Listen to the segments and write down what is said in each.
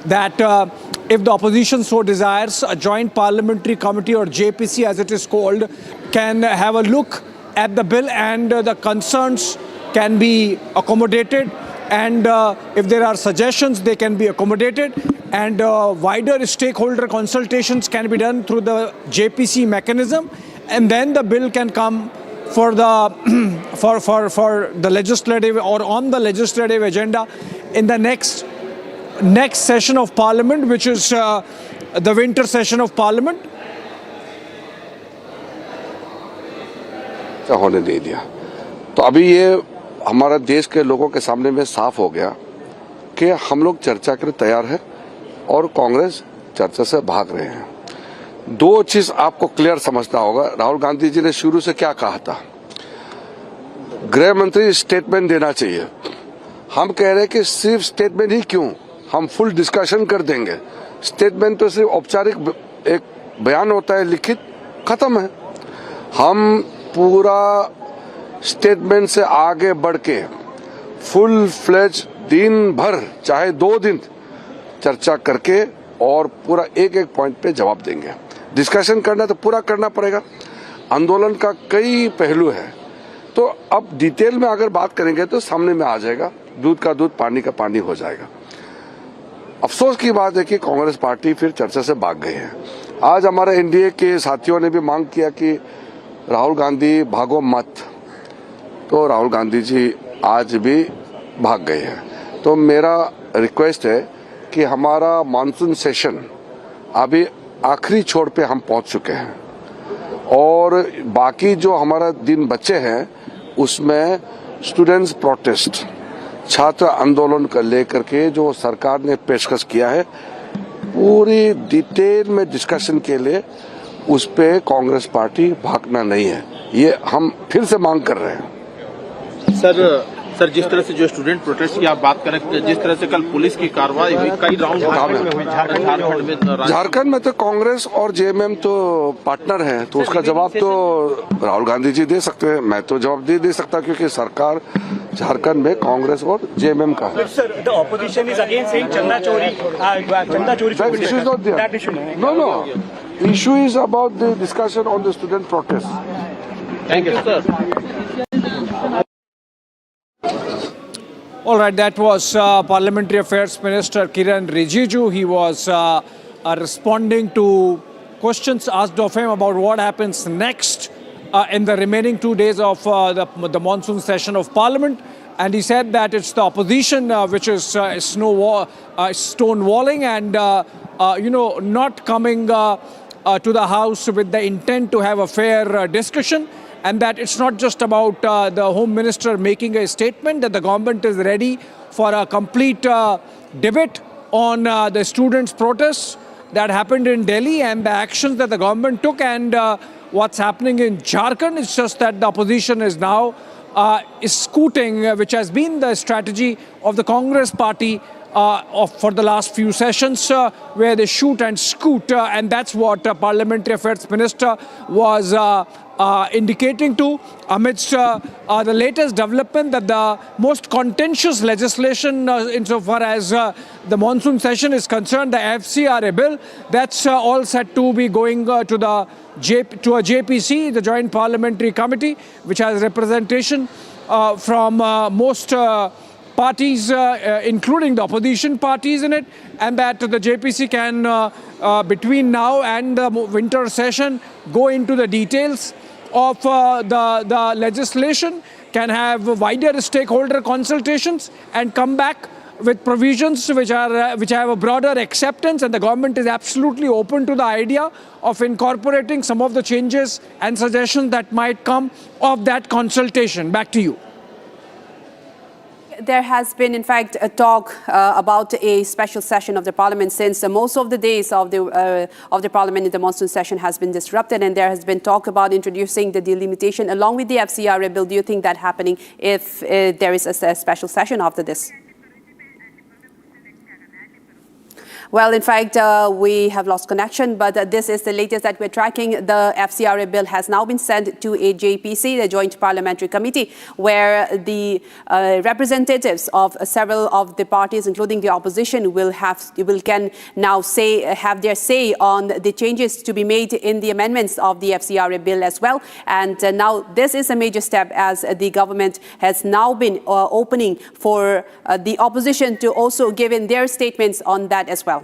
that if the opposition so desires, a joint parliamentary committee, or JPC as it is called, can have a look at the bill, and the concerns can be accommodated, and if there are suggestions, they can be accommodated, and wider stakeholder consultations can be done through the JPC mechanism, and then the bill can come for the for the legislative, or on the legislative agenda in the next session of Parliament, which is the winter session of Parliament. होने नहीं दिया, तो अभी ये हमारा देश के लोगों के सामने में साफ हो गया कि हम लोग चर्चा के लिए तैयार है और कांग्रेस चर्चा से भाग रहे हैं। दो चीज आपको क्लियर समझना होगा, राहुल गांधी जी ने शुरू से क्या कहा था, गृह मंत्री स्टेटमेंट देना चाहिए। हम कह रहे हैं कि सिर्फ स्टेटमेंट ही क्यों, हम फुल डिस्कशन कर देंगे। स्टेटमेंट तो सिर्फ औपचारिक एक बयान होता है, लिखित, खत्म है। हम पूरा स्टेटमेंट से आगे बढ़ के फुल फ्लेज दिन भर, चाहे 2 दिन चर्चा करके और पूरा एक पॉइंट पे जवाब देंगे। डिस्कशन करना तो पूरा करना पड़ेगा। आंदोलन का कई पहलू है, तो अब डिटेल में अगर बात करेंगे तो सामने में आ जाएगा, दूध का दूध पानी का पानी हो जाएगा। अफसोस की बात है कि कांग्रेस पार्टी फिर चर्चा से भाग गई है। आज हमारे एनडीए के साथियों ने भी मांग किया कि राहुल गांधी भागो मत, तो राहुल गांधी जी आज भी भाग गए हैं। तो मेरा रिक्वेस्ट है कि हमारा मानसून सेशन अभी आखिरी छोर पे हम पहुंच चुके हैं, और बाकी जो हमारा दिन बचे हैं उसमें स्टूडेंट्स प्रोटेस्ट, छात्र आंदोलन को लेकर के जो सरकार ने पेशकश किया है, पूरी डिटेल में डिस्कशन के लिए उस पे कांग्रेस पार्टी भागना नहीं है, ये हम फिर से मांग कर रहे हैं। सर जिस तरह से जो स्टूडेंट प्रोटेस्ट की आप बात करें, जिस तरह से कल पुलिस की कार्रवाई हुई, कई राउंड झारखंड में तो कांग्रेस और जेएमएम तो पार्टनर हैं, तो उसका जवाब तो राहुल गांधी जी दे सकते हैं, मैं तो जवाब दे सकता, क्योंकि सरकार झारखंड में कांग्रेस और जेएमएम का है। No, issue is about the discussion on the student protest. Thank you, sir. All right, that was Parliamentary Affairs Minister Kiren Rijiju. He was responding to questions asked of him about what happens next in the remaining 2 days of the monsoon session of Parliament. And he said that it's the opposition which is stonewalling and, not coming to the House with the intent to have a fair discussion. And that it's not just about the Home Minister making a statement, that the government is ready for a complete debate on the students' protests that happened in Delhi and the actions that the government took, and what's happening in Jharkhand. It's just that the opposition is now scooting, which has been the strategy of the Congress party for the last few sessions, where they shoot and scoot, and that's what Parliamentary Affairs Minister was indicating to amidst the latest development that the most contentious legislation insofar as the monsoon session is concerned, the FCRA bill, that's all set to be going to a JPC, the Joint Parliamentary Committee, which has representation from most parties, including the opposition parties in it, and that the JPC can, between now and the winter session, go into the details of the legislation, can have wider stakeholder consultations, and come back with provisions which have a broader acceptance, and the government is absolutely open to the idea of incorporating some of the changes and suggestions that might come of that consultation. Back to you. There has been, in fact, a talk about a special session of the Parliament, since most of the days of the Parliament in the monsoon session has been disrupted, and there has been talk about introducing the delimitation along with the FCRA bill. Do you think that happening if there is a special session after this? Well, in fact, we have lost connection, but this is the latest that we're tracking. The FCRA bill has now been sent to a JPC, the Joint Parliamentary Committee, where the representatives of several of the parties, including the opposition, can now have their say on the changes to be made in the amendments of the FCRA bill as well. And now this is a major step, as the government has now been opening for the opposition to also give in their statements on that as well.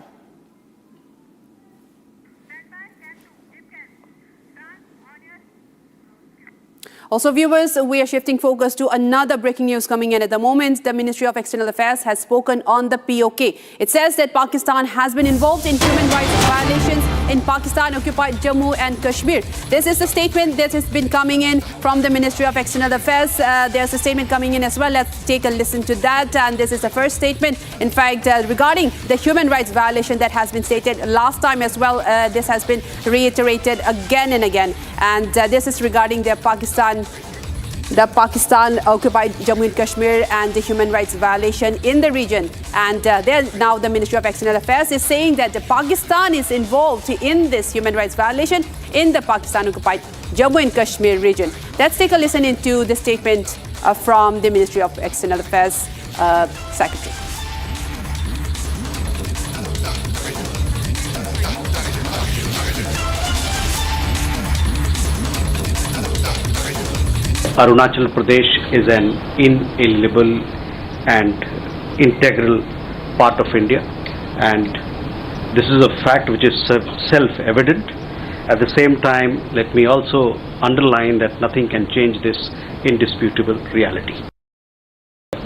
Also, viewers, we are shifting focus to another breaking news coming in at the moment. The Ministry of External Affairs has spoken on the POK. It says that Pakistan has been involved in human rights violations in Pakistan-occupied Jammu and Kashmir. This is a statement that has been coming in from the Ministry of External Affairs. There's a statement coming in as well. Let's take a listen to that. And this is the first statement, in fact, regarding the human rights violation that has been stated last time as well. This has been reiterated again and again. And this is regarding the Pakistan-occupied Jammu and Kashmir and the human rights violation in the region. And now the Ministry of External Affairs is saying that Pakistan is involved in this human rights violation in the Pakistan-occupied Jammu and Kashmir region. Let's take a listen into the statement from the Ministry of External Affairs Secretary. Arunachal Pradesh is an inalienable and integral part of India, and this is a fact which is self-evident. At the same time, let me also underline that nothing can change this indisputable reality.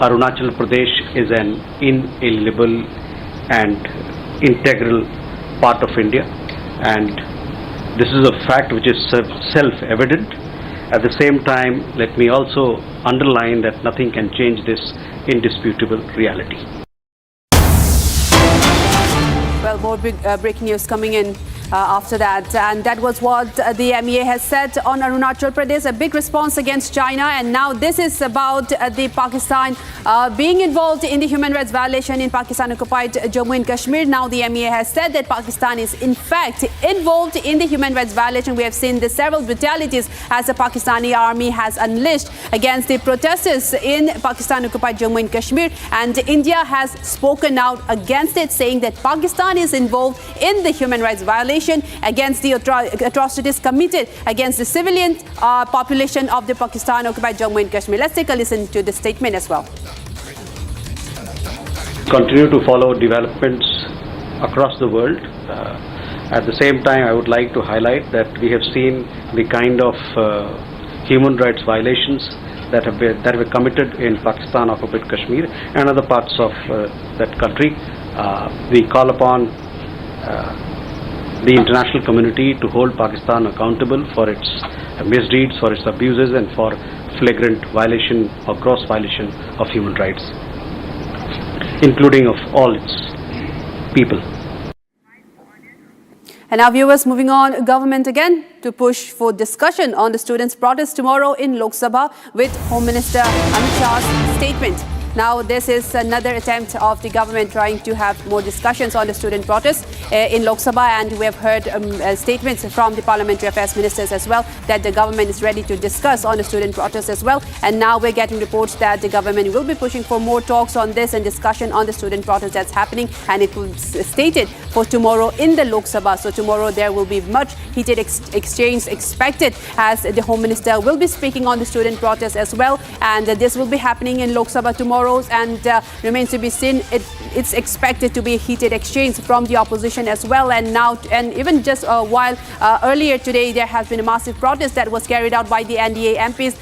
Arunachal Pradesh is an inalienable and integral part of India, and this is a fact which is self-evident. At the same time, let me also underline that nothing can change this indisputable reality. Well, more breaking news coming in after that, and that was what the MEA has said on Arunachal Pradesh, a big response against China. And now this is about the Pakistan being involved in the human rights violation in Pakistan-occupied Jammu and Kashmir. Now the MEA has said that Pakistan is in fact involved in the human rights violation. We have seen the several brutalities as the Pakistani army has unleashed against the protesters in Pakistan-occupied Jammu and Kashmir, and India has spoken out against it, saying that Pakistan is involved in the human rights violation against the atrocities committed against the civilian population of the Pakistan-occupied Jammu and Kashmir. Let's take a listen to the statement as well. Continue to follow developments across the world. At the same time, I would like to highlight that we have seen the kind of human rights violations that were committed in Pakistan-occupied Kashmir and other parts of that country. We call upon the international community to hold Pakistan accountable for its misdeeds, for its abuses, and for flagrant violation or gross violation of human rights, including of all its people. And now, viewers, moving on, government again to push for discussion on the students' protest tomorrow in Lok Sabha with Home Minister Amit Shah's statement. Now, this is another attempt of the government trying to have more discussions on the student protest in Lok Sabha, and we have heard statements from the parliamentary affairs ministers as well that the government is ready to discuss on the student protest as well. And now we're getting reports that the government will be pushing for more talks on this and discussion on the student protest that's happening, and it will stated for tomorrow in the Lok Sabha. So tomorrow there will be much heated exchange expected, as the Home Minister will be speaking on the student protest as well, and this will be happening in Lok Sabha tomorrow. And remains to be seen. It's expected to be a heated exchange from the opposition as well. And now, and even just a while earlier today, there has been a massive protest that was carried out by the NDA MPs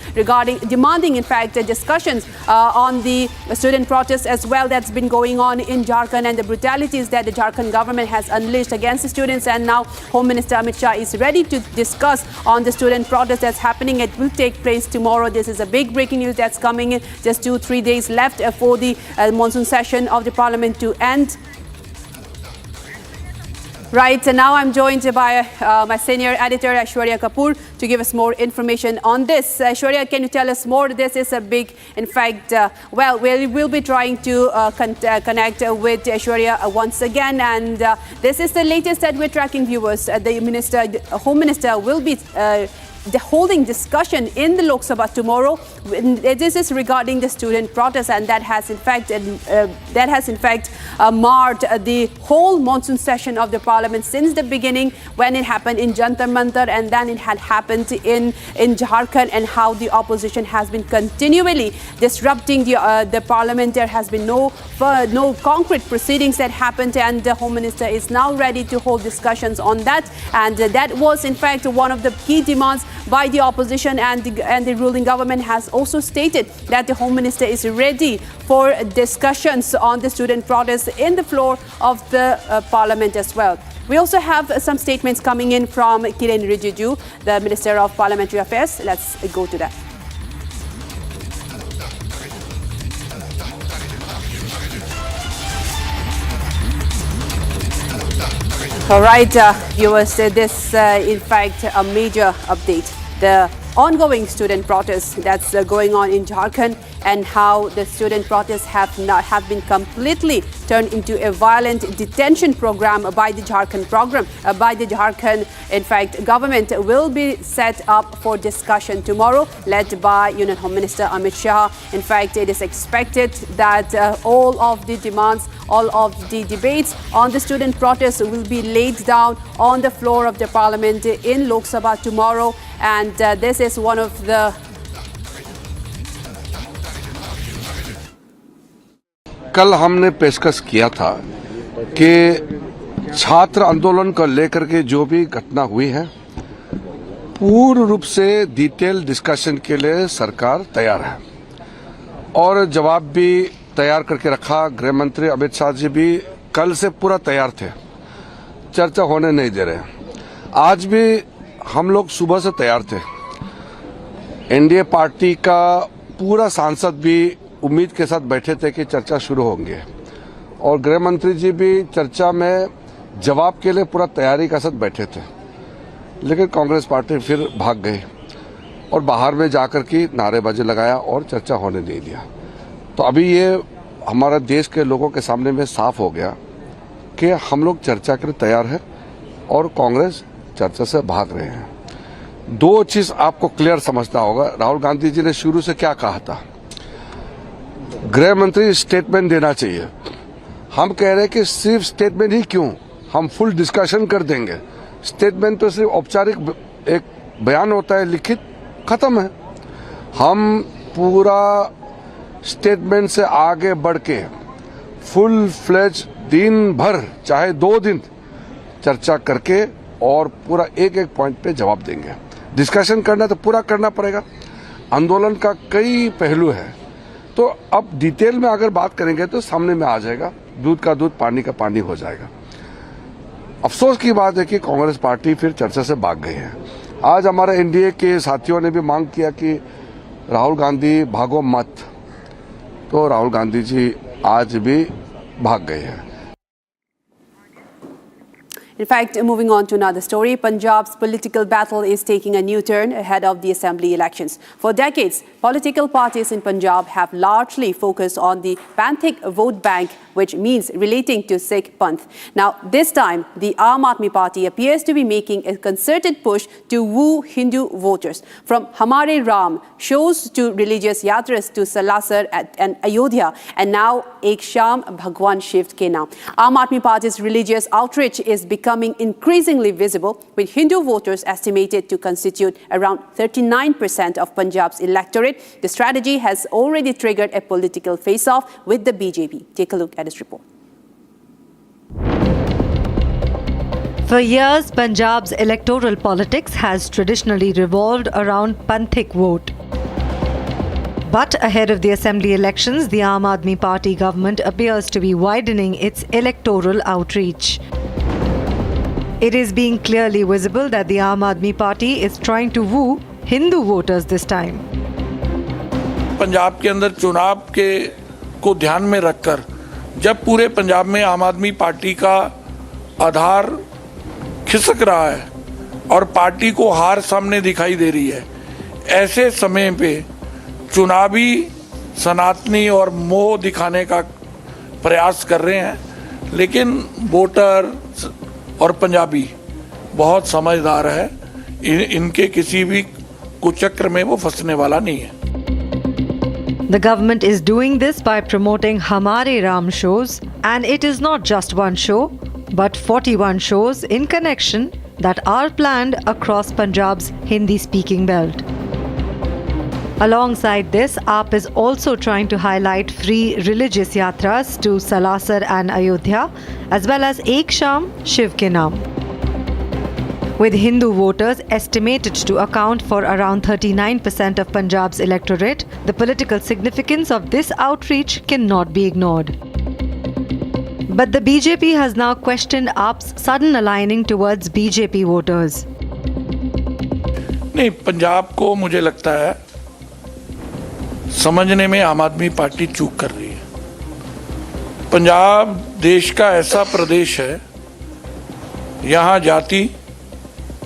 demanding, in fact, discussions on the student protest as well that's been going on in Jharkhand and the brutalities that the Jharkhand government has unleashed against the students. And now Home Minister Amit Shah is ready to discuss on the student protest that's happening. It will take place tomorrow. This is a big breaking news that's coming in. Just 2-3 days left for the monsoon session of the parliament to end. Right, and now I'm joined by my senior editor, Aishwarya Kapoor, to give us more information on this. Aishwarya, can you tell us more? This is a big, in fact, we'll be trying to connect with Aishwarya once again. And this is the latest that we're tracking, viewers. The Home Minister will be holding discussion in the Lok Sabha tomorrow. This is regarding the student protest, and that has in fact marred the whole monsoon session of the parliament since the beginning, when it happened in Jantar Mantar and then it had happened in Jharkhand, and how the opposition has been continually disrupting the parliament. There has been no concrete proceedings that happened, and the Home Minister is now ready to hold discussions on that. And that was in fact one of the key demands by the opposition, and the ruling government has also stated that the Home Minister is ready for discussions on the student protest in the floor of the Parliament as well. We also have some statements coming in from Kiren Rijiju, the Minister of Parliamentary Affairs. Let's go to that. All right, viewers, this in fact a major update. The ongoing student protests that's going on in Jharkhand, and how the student protests have been completely turned into a violent detention program by the Jharkhand in fact government, will be set up for discussion tomorrow, led by Union Home Minister Amit Shah. In fact, it is expected that all of the demands, all of the debates on the student protests will be laid down on the floor of the parliament in Lok Sabha tomorrow. And this is one of the कल हमने पेशकश किया था कि छात्र आंदोलन को लेकर के जो भी घटना हुई है, पूर्ण रूप से डिटेल डिस्कशन के लिए सरकार तैयार है और जवाब भी तैयार करके रखा। गृह मंत्री अमित शाह जी भी कल से पूरा तैयार थे, चर्चा होने नहीं दे रहे। आज भी हम लोग सुबह से तैयार थे। एनडीए पार्टी का पूरा सांसद भी उम्मीद के साथ बैठे थे कि चर्चा शुरू होंगे, और गृह मंत्री जी भी चर्चा में जवाब के लिए पूरा तैयारी के साथ बैठे थे। लेकिन कांग्रेस पार्टी फिर भाग गई और बाहर में जाकर के नारेबाजी लगाया और चर्चा होने नहीं दिया। तो अभी ये हमारा देश के लोगों के सामने में साफ हो गया कि हम लोग चर्चा के लिए तैयार है और कांग्रेस चर्चा से भाग रहे हैं। दो चीज आपको क्लियर समझना होगा। राहुल गांधी जी ने शुरू से क्या कहा था, गृह मंत्री स्टेटमेंट देना चाहिए। हम कह रहे हैं कि सिर्फ स्टेटमेंट ही क्यों, हम फुल डिस्कशन कर देंगे। स्टेटमेंट तो सिर्फ औपचारिक एक बयान होता है, लिखित, खत्म है। हम पूरा स्टेटमेंट से आगे बढ़ के फुल फ्लेज दिन भर, चाहे 2 दिन चर्चा करके और पूरा एक एक पॉइंट पे जवाब देंगे। डिस्कशन करना तो पूरा करना पड़ेगा। आंदोलन का कई पहलू है, तो अब डिटेल में अगर बात करेंगे तो सामने में आ जाएगा, दूध का दूध पानी का पानी हो जाएगा। अफसोस की बात है कि कांग्रेस पार्टी फिर चर्चा से भाग गई है। आज हमारे एनडीए के साथियों ने भी मांग किया कि राहुल गांधी भागो मत, तो राहुल गांधी जी आज भी भाग गए हैं। In fact, moving on to another story, Punjab's political battle is taking a new turn ahead of the assembly elections. For decades, political parties in Punjab have largely focused on the Panthik vote bank, which means relating to Sikh Panth. Now, this time, the Aam Aadmi Party appears to be making a concerted push to woo Hindu voters. From Hamare Ram shows to religious yatras to Salasar and Ayodhya, and now Ek Sham Bhagwan Shiv ke naam. Aam Aadmi Party's religious outreach is becoming increasingly visible, with Hindu voters estimated to constitute around 39% of Punjab's electorate. The strategy has already triggered a political face-off with the BJP. Take a look at this report. For years, Punjab's electoral politics has traditionally revolved around Panthik vote. But ahead of the assembly elections, the Aam Aadmi Party government appears to be widening its electoral outreach. It is being clearly visible that the Aam Aadmi Party is trying to woo Hindu voters this time. Punjab के अंदर चुनाव के को ध्यान में रखकर जब पूरे पंजाब में आम आदमी पार्टी का आधार खिसक रहा है और पार्टी को हार सामने दिखाई दे रही है, ऐसे समय पे चुनावी सनातनी और मोह दिखाने का प्रयास कर रहे हैं, लेकिन वोटर और पंजाबी बहुत समझदार है, इनके किसी भी कुचक्र में वो फंसने वाला नहीं है। The government is doing this by promoting Hamare Ram shows, and it is not just one show, but 41 shows in connection that are planned across Punjab's Hindi-speaking belt. Alongside this, AAP is also trying to highlight free religious yatras to Salasar and Ayodhya, as well as Ek Sham Shiv Ke Naam. With Hindu voters estimated to account for around 39% of Punjab's electorate, the political significance of this outreach cannot be ignored. But the BJP has now questioned AAP's sudden aligning towards BJP voters. नहीं, पंजाब को मुझे लगता है समझने में आम आदमी party चूक कर रही है। पंजाब देश का ऐसा प्रदेश है, यहाँ जाति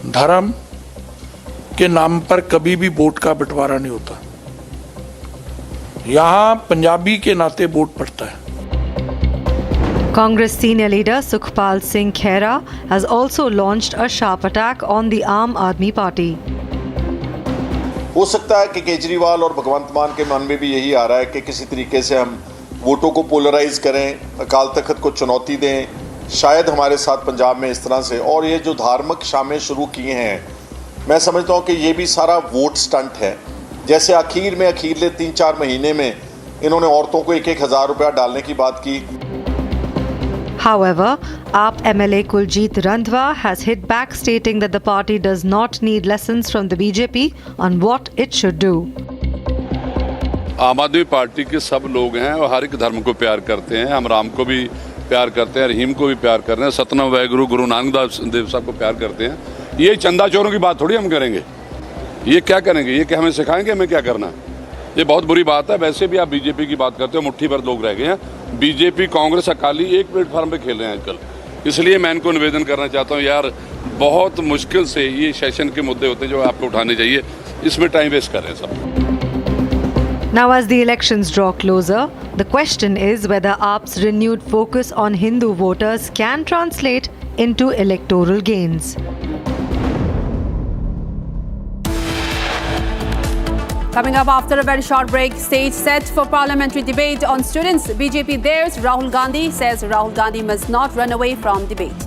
धर्म के नाम पर कभी भी वोट का बंटवारा नहीं होता। यहाँ पंजाबी के नाते वोट पड़ता है। Congress senior leader Sukhpal Singh Khera has also launched a sharp attack on the Aam Aadmi Party. हो सकता है कि केजरीवाल और भगवंत मान के मन में भी यही आ रहा है कि किसी तरीके से हम वोटों को पोलराइज करें, अकाल तख्त को चुनौती दें, शायद हमारे साथ पंजाब में इस तरह से। और ये जो धार्मिक शामें शुरू किए हैं, मैं समझता हूँ कि ये भी सारा वोट स्टंट है। जैसे अखीरले 3-4 महीने में इन्होंने औरतों को 1-1 हज़ार रुपया डालने की बात की। However, AAP MLA Kuljeet Randhwa has hit back, stating that the party does not need lessons from the BJP on what it should do. आम आदमी पार्टी के सब लोग हैं और हर एक धर्म को प्यार करते हैं। हम राम को भी प्यार करते हैं, रहीम को भी प्यार करते हैं, सतनाम वाहेगुरु गुरु नानक देव साहब को प्यार करते हैं। ये चंदा चोरों की बात थोड़ी हम करेंगे। ये क्या करेंगे? ये क्या हमें सिखाएंगे हमें क्या करना है? ये बहुत बुरी बात है। वैसे भी आप बीजेपी की बात करते हो, मुट्ठी भर लोग रह गए हैं। बीजेपी, कांग्रेस, अकाली एक प्लेटफॉर्म पे खेल रहे हैं आजकल। इसलिए मैं इनको निवेदन करना चाहता हूँ, यार बहुत मुश्किल से ये सेशन के मुद्दे होते हैं जो आपको उठाने चाहिए, इसमें टाइम वेस्ट कर रहे हैं सब। Now, as the elections draw closer, the question is whether AAP's renewed focus on Hindu voters can translate into electoral gains. Coming up after a very short break, stage set for parliamentary debate on students. BJP dares Rahul Gandhi, says Rahul Gandhi must not run away from debate.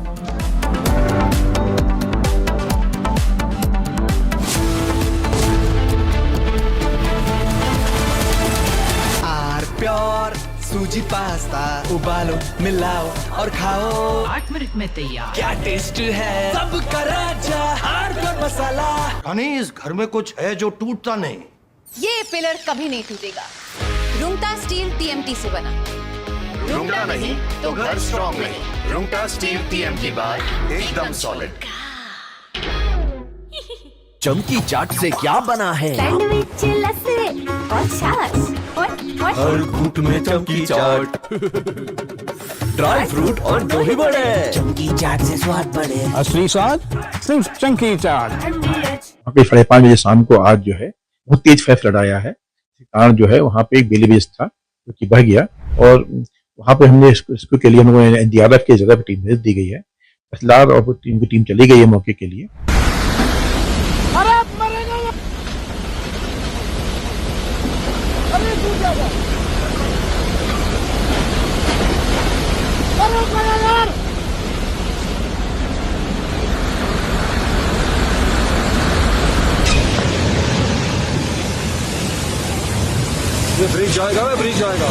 Pure सूजी pasta उबालो, मिलाओ और खाओ, 8 minute में तैयार। क्या taste है, सबका राजा hardware मसाला। यानी इस घर में कुछ है जो टूटता नहीं। ये पिलर कभी नहीं टूटेगा। रुंगटा स्टील TMT से बना। रुंगटा नहीं तो घर स्ट्रॉन्ग नहीं। रुंगटा स्टील TMT बार एकदम सॉलिड। चमकी चाट से क्या बना है? सैंडविच, लस्सी और छाछ और हर घूंट में चमकी चाट। ड्राई फ्रूट और दही बड़े, चमकी चाट से स्वाद बढ़े। असली स्वाद सिर्फ चमकी चाट। 5:30 बजे शाम को आज जो है बहुत तेज फैसला आया है। कारण जो है वहाँ पे एक बेलीबेस था जो कि बह गया, और वहाँ पे हमने इसको के लिए हम लोगों ने NDRF की जगह पे टीम भेज दी गई है। फैसलार और टीम चली गई है मौके के लिए। ये ब्रिज जाएगा, ब्रिज जाएगा।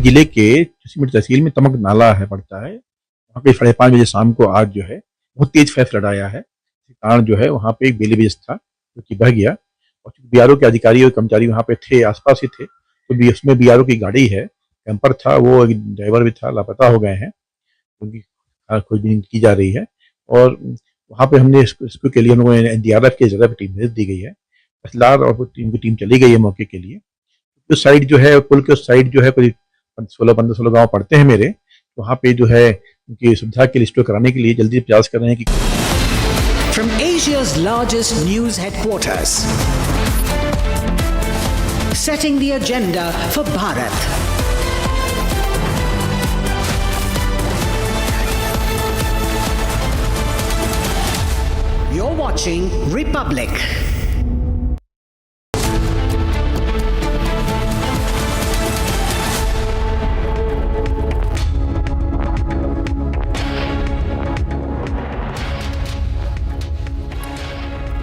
जिले के सिमट तहसील में तमक नाला है पड़ता है, वहाँ पे 5:30 बजे शाम को आज जो है बहुत तेज फ्लड आया है। इस कारण जो है वहाँ पे एक बेली ब्रिज था जो कि बह गया, और बीआरओ के अधिकारी और कर्मचारी वहाँ पे थे, आसपास ही थे, तो उसमें बीआरओ की गाड़ी है, कैंपर था, वो ड्राइवर भी था, लापता हो गए हैं, उनकी खोजबीन की जा रही है। और वहाँ पे हमने इसको के लिए हम लोगों ने एनडीआरएफ की जगह पे टीम भेज दी गई है, असलार और टीम चली गई है मौके के लिए। उस साइड जो है, पुल के उस साइड जो है कोई 16 गाँव पड़ते हैं मेरे, वहाँ पे जो है उनकी सुविधा के लिए स्टोर कराने के लिए जल्दी प्रयास कर रहे हैं कि From Asia's largest news headquarters, setting the agenda for Bharat. You're watching Republic.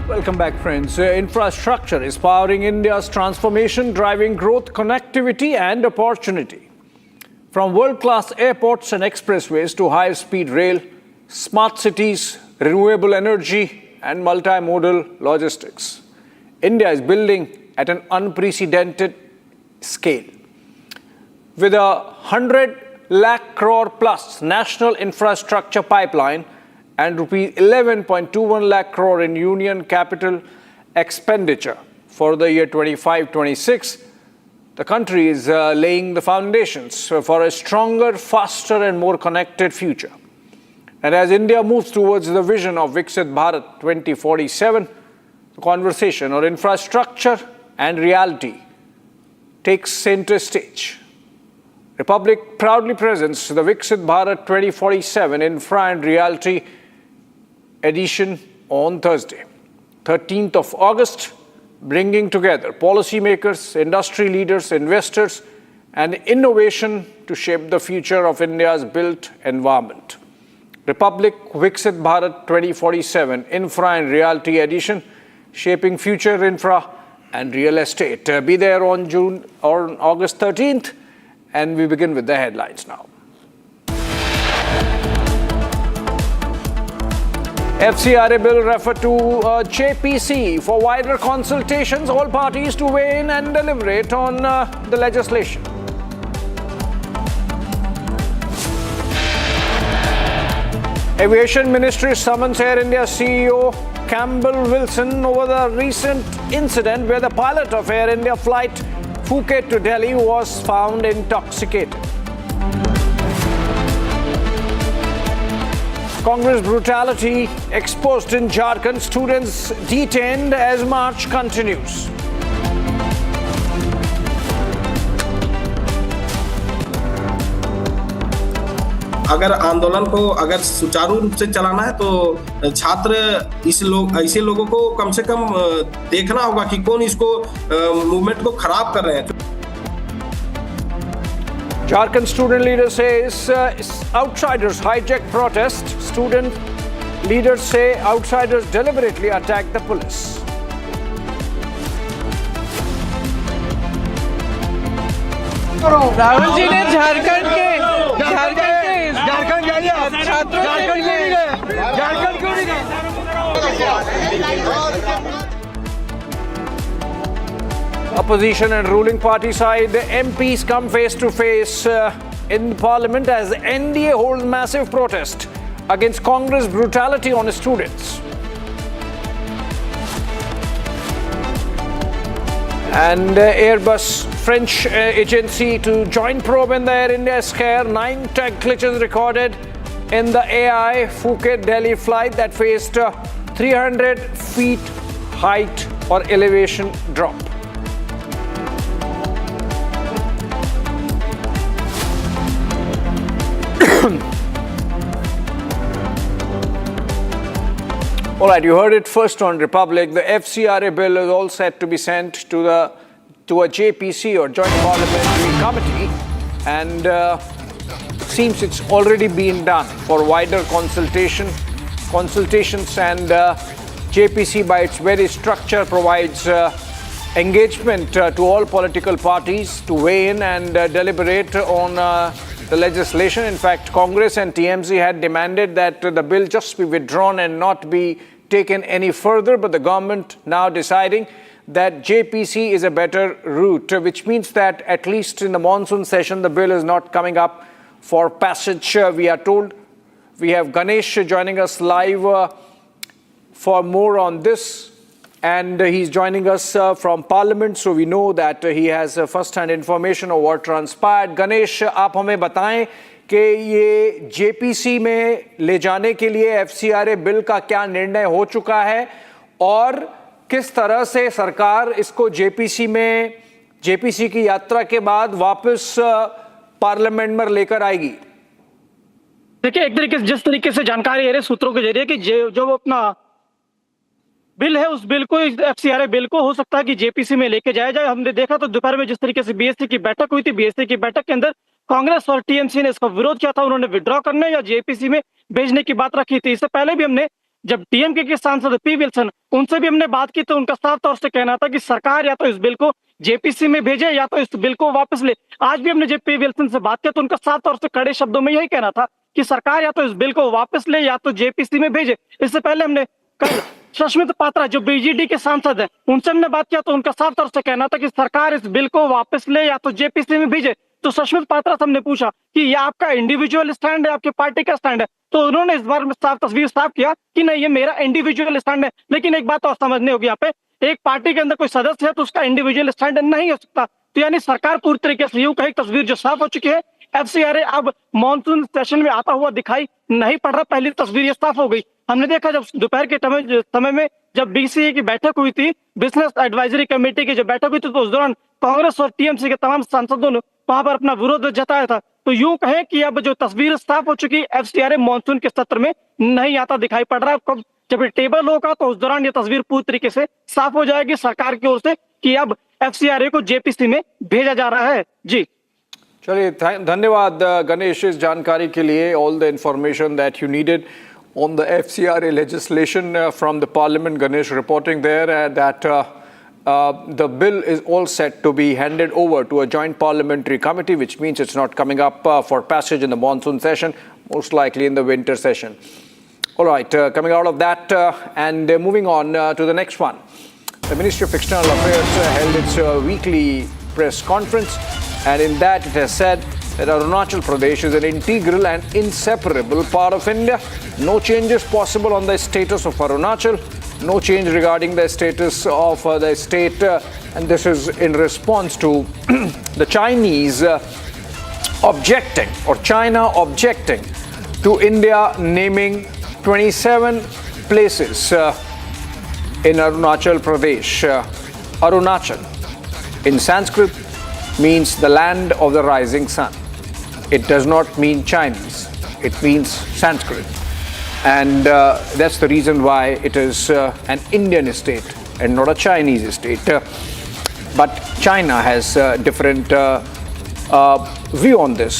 Welcome back, friends. Infrastructure is powering India's transformation, driving growth, connectivity and opportunity. From world-class airports and expressways to high-speed rail, smart cities, renewable energy and multimodal logistics, India is building at an unprecedented scale. With a 100 lakh crore plus national infrastructure pipeline, and rupees 11.21 lakh crore in union capital expenditure for the year 25-26, the country is laying the foundations for a stronger, faster and more connected future. And as India moves towards the vision of Viksit Bharat 2047, the conversation on infrastructure and reality takes center stage. Republic proudly presents the Viksit Bharat 2047 Infra and Reality edition on Thursday, 13th of August, bringing together policymakers, industry leaders, investors, and innovation to shape the future of India's built environment. Republic Viksit Bharat 2047 Infra and Reality edition, shaping future infra and real estate. Be there on August 13th, and we begin with the headlines now. FCRA bill referred to JPC for wider consultations, all parties to weigh in and deliberate on the legislation. Aviation Ministry summons Air India CEO Campbell Wilson over the recent incident where the pilot of Air India flight Phuket to Delhi was found intoxicated. Congress brutality exposed in Jharkhand, students detained as march continues. अगर आंदोलन को अगर सुचारू रूप से चलाना है तो छात्र ऐसे लोगों को कम से कम देखना होगा कि कौन इसको मूवमेंट को खराब कर रहे हैं. Jharkhand student leader says outsiders hijacked protest. Student leaders say outsiders deliberately attacked the police. Rahul ji ने झारखंड छात्रों झारखंड क्यों नहीं गए? Opposition and ruling party side, the MPs come face to face in Parliament as NDA holds massive protest against Congress brutality on students. And Airbus, French agency to join probe in the Air India scare. 9 tech glitches recorded in the AI Phuket Delhi flight that faced 300 feet height or elevation drop. All right, you heard it first on Republic. The FCRA bill is all set to be sent to a JPC or Joint Parliamentary Committee, and seems it's already been done for wider consultations, and JPC by its very structure provides engagement to all political parties to weigh in and deliberate on the legislation. In fact, Congress and TMC had demanded that the bill just be withdrawn and not be taken any further, but the government now deciding that JPC is a better route, which means that at least in the monsoon session, the bill is not coming up for passage, we are told. We have Ganesh joining us live for more on this, and he's joining us from Parliament, so we know that he has first-hand information of what transpired. Ganesh, आप हमें बताएं कि ये JPC में ले जाने के लिए FCRA बिल का क्या निर्णय हो चुका है और किस तरह से सरकार इसको JPC की यात्रा के बाद वापस पार्लियामेंट में लेकर आएगी? देखिए, एक तरीके से जिस तरीके से जानकारी आ रही है सूत्रों के जरिए कि जो अपना बिल है, उस बिल को, FCRA बिल को हो सकता है कि JPC में लेके जाया जाए। हमने देखा तो दोपहर में जिस तरीके से BSC की बैठक हुई थी, BSC की बैठक के अंदर कांग्रेस और TMC ने इसका विरोध किया था। उन्होंने विड्रॉ करने या JPC में भेजने की बात रखी थी। इससे पहले भी हमने जब DMK के सांसद P विल्सन, उनसे भी हमने बात की तो उनका साफ तौर से कहना था कि सरकार या तो इस बिल को JPC में भेजे या तो इस बिल को वापस ले। आज भी हमने जब P विल्सन से बात की तो उनका साफ तौर से कड़े शब्दों में यही कहना था कि सरकार या तो इस बिल को वापस ले या तो JPC में भेजे। इससे पहले हमने कल सुष्मित पात्रा जो BJD के सांसद हैं, उनसे हमने बात किया तो उनका साफ तौर से कहना था कि सरकार इस बिल को वापस ले या तो JPC में भेजे। तो सुष्मित पात्रा से हमने पूछा कि ये आपका इंडिविजुअल स्टैंड है, आपके पार्टी का स्टैंड है? तो उन्होंने इस बार में तस्वीर साफ किया कि नहीं, ये मेरा इंडिविजुअल स्टैंड है। लेकिन एक बात और समझने होगी, यहाँ पे एक पार्टी के अंदर कोई सदस्य है तो उसका इंडिविजुअल स्टैंड नहीं हो सकता। तो यानी सरकार पूरी तरीके से यूं कहे तस्वीर जो साफ हो चुकी है, FCRA अब मॉनसून सेशन में आता हुआ दिखाई नहीं पड़ रहा। पहली तस्वीर ये साफ हो गई। हमने देखा जब दोपहर के समय में जब DGCA की बैठक हुई थी, बिजनेस एडवाइजरी कमेटी की जब बैठक हुई थी, तो उस दौरान कांग्रेस और TMC के तमाम सांसदों ने वहां पर अपना विरोध जताया था। तो यूं कहें कि अब जो तस्वीर साफ हो चुकी, FCRA मॉनसून के सत्र में नहीं आता दिखाई पड़ रहा है। जब टेबल होगा तो उस दौरान ये तस्वीर पूरी तरीके से साफ हो जाएगी सरकार की ओर से कि अब FCRA को JPC में भेजा जा रहा है। जी चलिए, धन्यवाद गणेश इस जानकारी के लिए। All the information that you needed on the FCRA legislation from the Parliament. Ganesh reporting there that the bill is all set to be handed over to a joint parliamentary committee, which means it's not coming up for passage in the monsoon session, most likely in the winter session. All right, coming out of that and moving on to the next one. The Ministry of External Affairs held its weekly press conference, and in that it has said that Arunachal Pradesh is an integral and inseparable part of India. No changes possible on the status of Arunachal, no change regarding the status of the state, and this is in response to the Chinese objecting, or China objecting to India naming 27 places in Arunachal Pradesh. Arunachal in Sanskrit means the land of the rising sun. It does not mean Chinese, it means Sanskrit. And that's the reason why it is an Indian state and not a Chinese state. But China has a different view on this.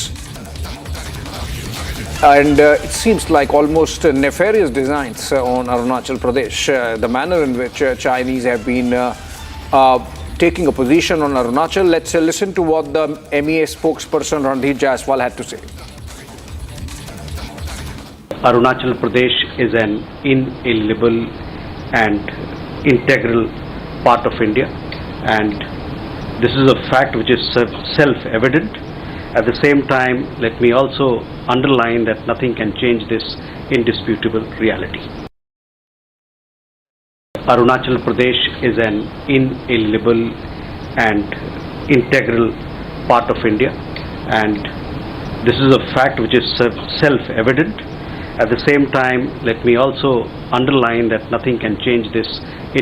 And it seems like almost nefarious designs on Arunachal Pradesh. The manner in which Chinese have been taking a position on Arunachal. Let's listen to what the MEA spokesperson Randhir Jaiswal had to say. Arunachal Pradesh is an inalienable and integral part of India, and this is a fact which is self-evident. At the same time, let me also underline that nothing can change this indisputable reality. Arunachal Pradesh is an inalienable and integral part of India, and this is a fact which is self-evident. At the same time, let me also underline that nothing can change this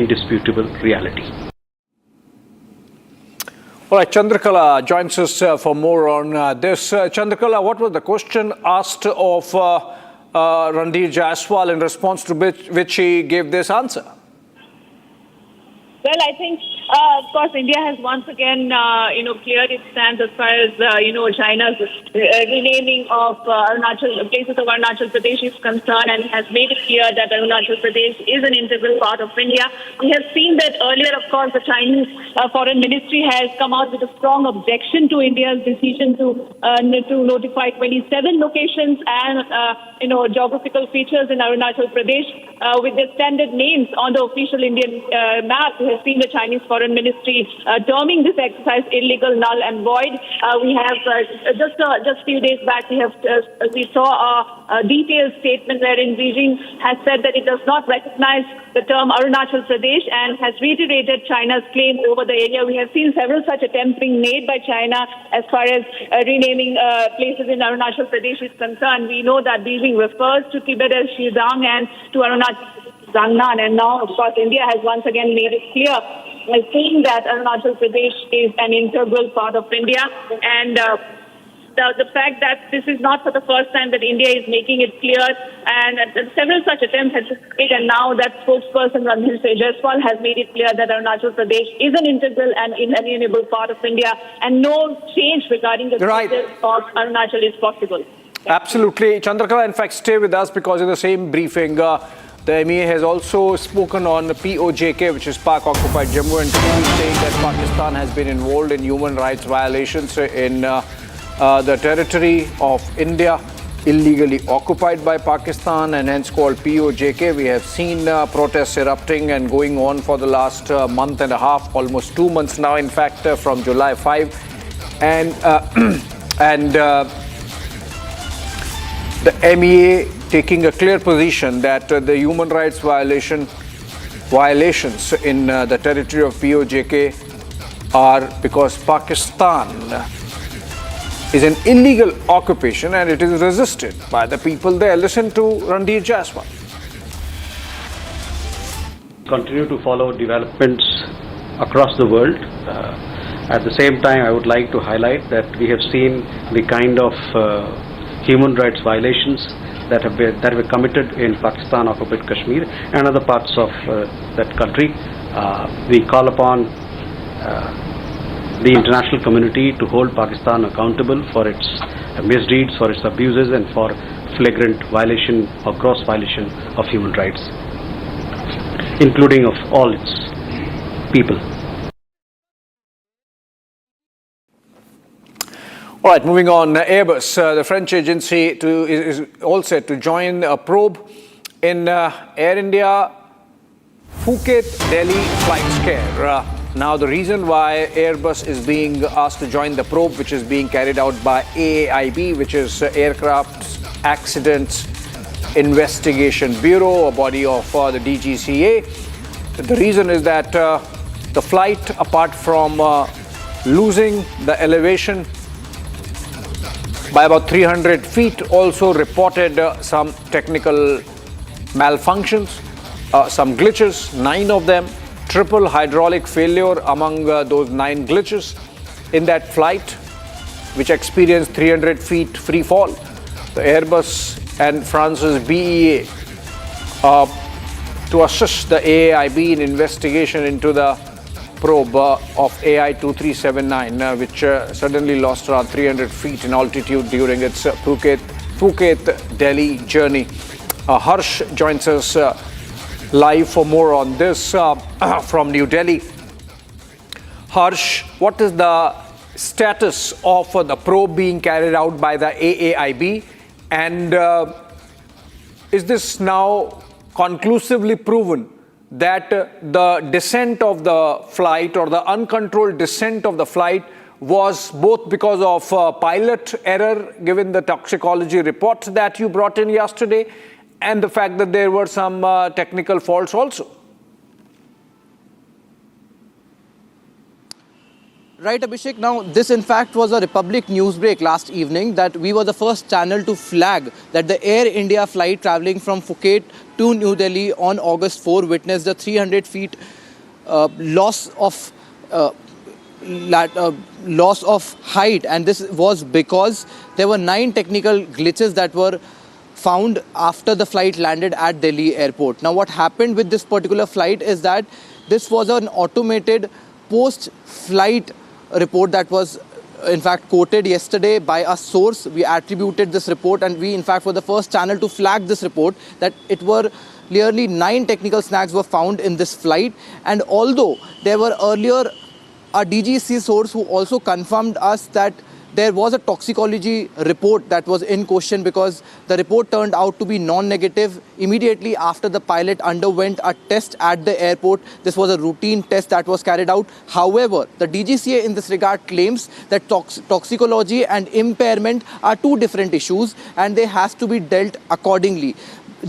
indisputable reality. All right, Chandrakala joins us for more on this. Chandrakala, what was the question asked of Randhir Jaiswal in response to which he gave this answer? Well, I think Of course, India has once again, cleared its stance as far as, China's renaming of places of Arunachal Pradesh is concerned, and has made it clear that Arunachal Pradesh is an integral part of India. We have seen that earlier, of course, the Chinese Foreign Ministry has come out with a strong objection to India's decision to notify 27 locations and, geographical features in Arunachal Pradesh with their standard names on the official Indian map. We have seen the Chinese Foreign Ministry terming this exercise illegal, null and void. We have just a few days back we saw a detailed statement wherein Beijing has said that it does not recognize the term Arunachal Pradesh and has reiterated China's claim over the area. We have seen several such attempts being made by China as far as renaming places in Arunachal Pradesh is concerned. We know that Beijing refers to Tibet as Xizang and to Arunachal Zangnan, and now, of course, India has once again made it clear by saying that Arunachal Pradesh is an integral part of India, and the fact that this is not for the first time that India is making it clear, and several such attempts have been made, and now that spokesperson Ranbir Jaiswal has made it clear that Arunachal Pradesh is an integral and inalienable part of India, and no change regarding the status of Arunachal is possible. Absolutely. Chandrakala, in fact, stay with us, because in the same briefing, the MEA has also spoken on POJK, which is Pak-occupied Jammu and Kashmir, saying that Pakistan has been involved in human rights violations in the territory of India, illegally occupied by Pakistan, and hence called POJK. We have seen protests erupting and going on for the last month and a half, almost 2 months now, in fact, from July 5. And the MEA taking a clear position that the human rights violations in the territory of POJK are because Pakistan is an illegal occupation and it is resisted by the people there. Listen to Ranbir Jaiswal. Continue to follow developments across the world. At the same time, I would like to highlight that we have seen the kind of human rights violations that were committed in Pakistan occupied Kashmir and other parts of that country. We call upon the international community to hold Pakistan accountable for its misdeeds, for its abuses, and for flagrant violation or gross violation of human rights, including of all its people. All right, moving on. Airbus, the French agency, is all set to join a probe in Air India Phuket Delhi flight scare. Now, the reason why Airbus is being asked to join the probe, which is being carried out by AAIB, which is Aircraft Accidents Investigation Bureau, a body of the DGCA. The reason is that the flight, apart from losing the elevation by about 300 feet, also reported some technical malfunctions, some glitches, 9 of them, triple hydraulic failure among those 9 glitches in that flight, which experienced 300 feet free fall. The Airbus and France's BEA to assist the AAIB in investigation into the probe of AI-2379, which suddenly lost around 300 feet in altitude during its Phuket-Delhi journey. Harsh joins us live for more on this from New Delhi. Harsh, what is the status of the probe being carried out by the AAIB, and is this now conclusively proven that the descent of the flight, or the uncontrolled descent of the flight, was both because of pilot error, given the toxicology report that you brought in yesterday, and the fact that there were some technical faults also? Right, Abhishek. Now, this in fact was a Republic newsbreak last evening that we were the first channel to flag that the Air India flight traveling from Phuket to New Delhi on August 4 witnessed a 300 feet loss of height, and this was because there were 9 technical glitches that were found after the flight landed at Delhi airport. Now, what happened with this particular flight is that this was an automated post-flight report that was in fact quoted yesterday by a source. We attributed this report, and we in fact were the first channel to flag this report, that it were nearly 9 technical snags were found in this flight. And although there were earlier a DGCA source who also confirmed us that there was a toxicology report that was in question, because the report turned out to be non-negative immediately after the pilot underwent a test at the airport. This was a routine test that was carried out. However, the DGCA in this regard claims that toxicology and impairment are 2 different issues, and they have to be dealt accordingly.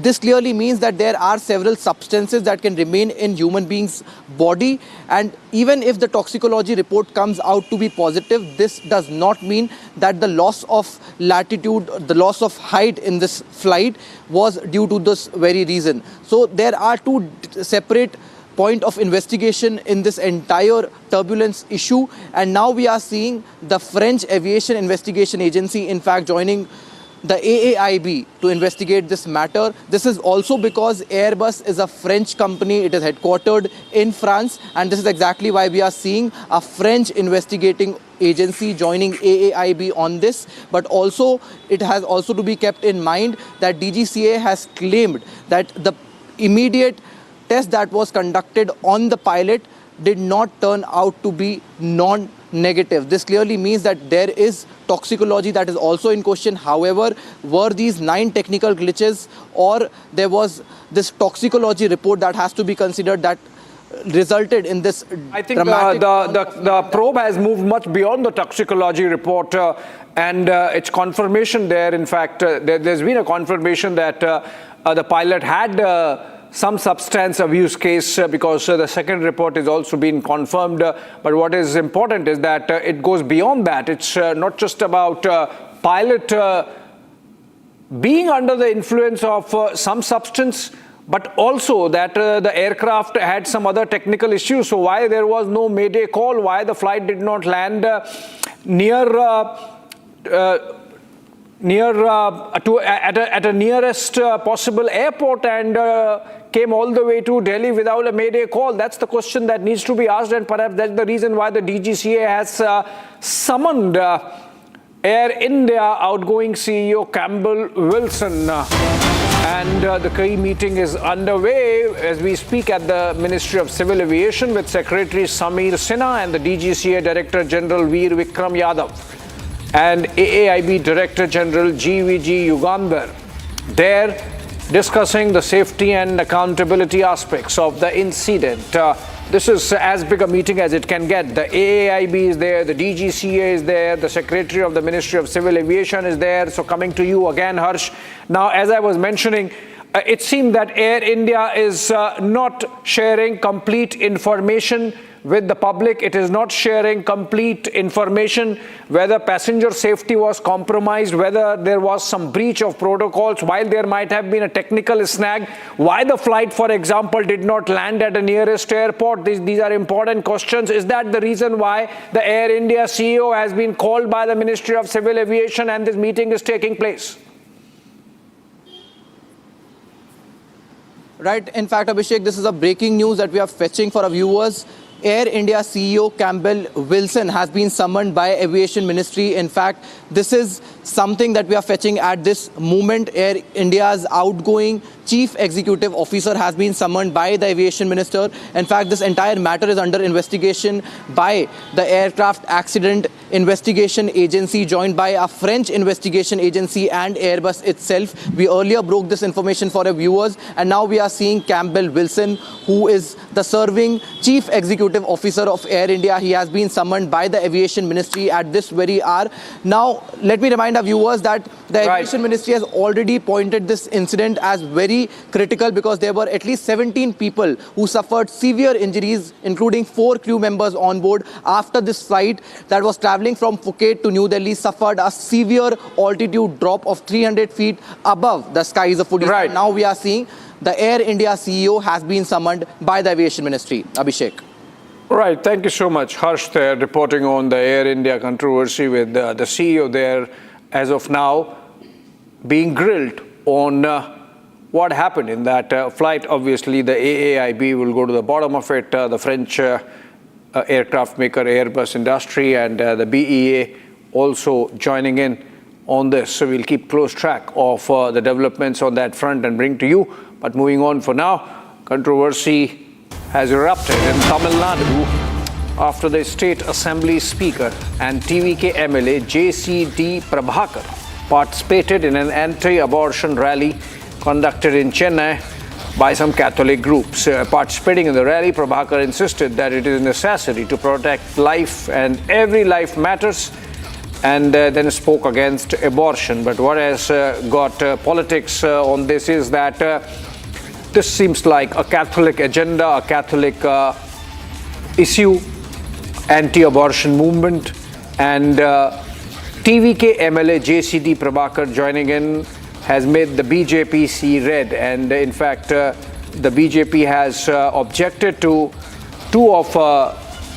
This clearly means that there are several substances that can remain in human beings' body, and even if the toxicology report comes out to be positive, this does not mean that the loss of latitude, the loss of height in this flight was due to this very reason. So there are 2 separate points of investigation in this entire turbulence issue, and now we are seeing the French Aviation Investigation Agency in fact joining the AAIB to investigate this matter. This is also because Airbus is a French company. It is headquartered in France, and this is exactly why we are seeing a French investigating agency joining AAIB on this. But also, it has also to be kept in mind that DGCA has claimed that the immediate test that was conducted on the pilot did not turn out to be non-negative. This clearly means that there is toxicology that is also in question. However, were these 9 technical glitches, or there was this toxicology report that has to be considered that resulted in this I think the probe has moved much beyond the toxicology report and its confirmation there. In fact, there's been a confirmation that the pilot had some substance abuse case, because the second report is also being confirmed. But what is important is that it goes beyond that. It's not just about pilot being under the influence of some substance, but also that the aircraft had some other technical issues. So why there was no mayday call, why the flight did not land at a nearest possible airport and came all the way to Delhi without a mayday call. That's the question that needs to be asked, and perhaps that's the reason why the DGCA has summoned Air India outgoing CEO Campbell Wilson. And the key meeting is underway as we speak at the Ministry of Civil Aviation with Secretary Sameer Sinha and the DGCA Director General Veer Vikram Yadav and AAIB Director General GVG Yugandhar. They're discussing the safety and accountability aspects of the incident. This is as big a meeting as it can get. The AAIB is there, the DGCA is there, the Secretary of the Ministry of Civil Aviation is there. So coming to you again, Harsh. Now, as I was mentioning, it seemed that Air India is not sharing complete information with the public. It is not sharing complete information whether passenger safety was compromised, whether there was some breach of protocols, while there might have been a technical snag, why the flight, for example, did not land at the nearest airport. These are important questions. Is that the reason why the Air India CEO has been called by the Ministry of Civil Aviation and this meeting is taking place? Right. In fact, Abhishek, this is a breaking news that we are fetching for our viewers. Air India CEO Campbell Wilson has been summoned by Aviation Ministry. In fact, this is something that we are fetching at this moment. Air India's outgoing Chief Executive Officer has been summoned by the Aviation Minister. In fact, this entire matter is under investigation by the Aircraft Accident Investigation Agency, joined by a French investigation agency and Airbus itself. We earlier broke this information for our viewers, and now we are seeing Campbell Wilson, who is the serving Chief Executive Officer of Air India. He has been summoned by the Aviation Ministry at this very hour. Now, let me remind our viewers that the Aviation Ministry has already pointed this incident as very critical, because there were at least 17 people who suffered severe injuries, including 4 crew members on board, after this flight that was traveling from Phuket to New Delhi suffered a severe altitude drop of 300 feet above the skies of Odisha. Right. Now we are seeing the Air India CEO has been summoned by the Aviation Ministry. Abhishek. Right. Thank you so much, Harsh, there reporting on the Air India controversy with the CEO there as of now being grilled on what happened in that flight. Obviously, the AAIB will go to the bottom of it. The French aircraft maker Airbus industry, and the BEA also joining in on this. So we'll keep close track of the developments on that front and bring to you. But moving on for now, controversy has erupted in Tamil Nadu after the State Assembly Speaker and TVK MLA JCD Prabhakar participated in an anti-abortion rally conducted in Chennai by some Catholic groups. Participating in the rally, Prabhakar insisted that it is a necessity to protect life and every life matters, and then spoke against abortion. But what has got politics on this is that this seems like a Catholic agenda, a Catholic issue, anti-abortion movement, and TVK MLA JCD Prabhakar joining in has made the BJP see red, and in fact the BJP has objected to two of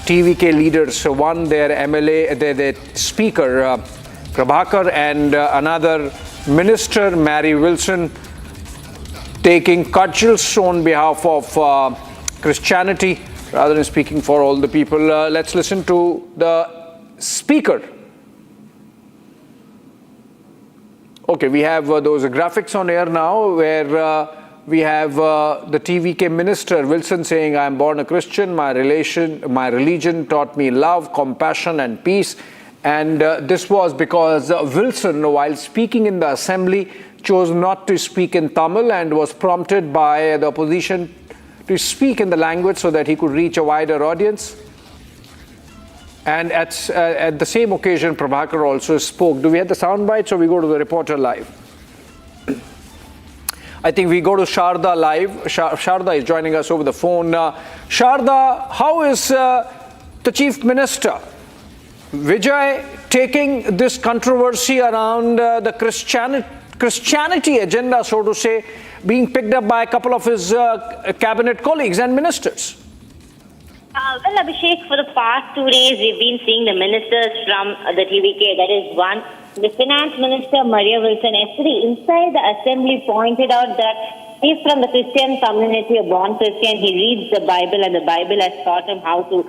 TVK leaders, one their MLA, their speaker Prabhakar, and another minister Mary Wilson, taking cudgels on behalf of Christianity rather than speaking for all the people. Let's listen to the speaker. Okay, we have those graphics on air now where we have the TVK minister Wilson saying, "I am born a Christian, my religion taught me love, compassion and peace." And this was because Wilson, while speaking in the assembly, chose not to speak in Tamil and was prompted by the opposition to speak in the language so that he could reach a wider audience. And at the same occasion, Prabhakar also spoke. Do we have the sound bites, or we go to the reporter live? I think we go to Sharda live. Sharda is joining us over the phone. Sharda, how is the Chief Minister, Vijay, taking this controversy around the Christianity agenda, so to say, being picked up by a couple of his cabinet colleagues and ministers? Well, Abhishek, for the past 2 days, we've been seeing the ministers from the TVK. That is one. The Finance Minister, Maria Wilson, yesterday inside the assembly pointed out that he's from the Christian community, a born Christian. He reads the Bible, and the Bible has taught him how to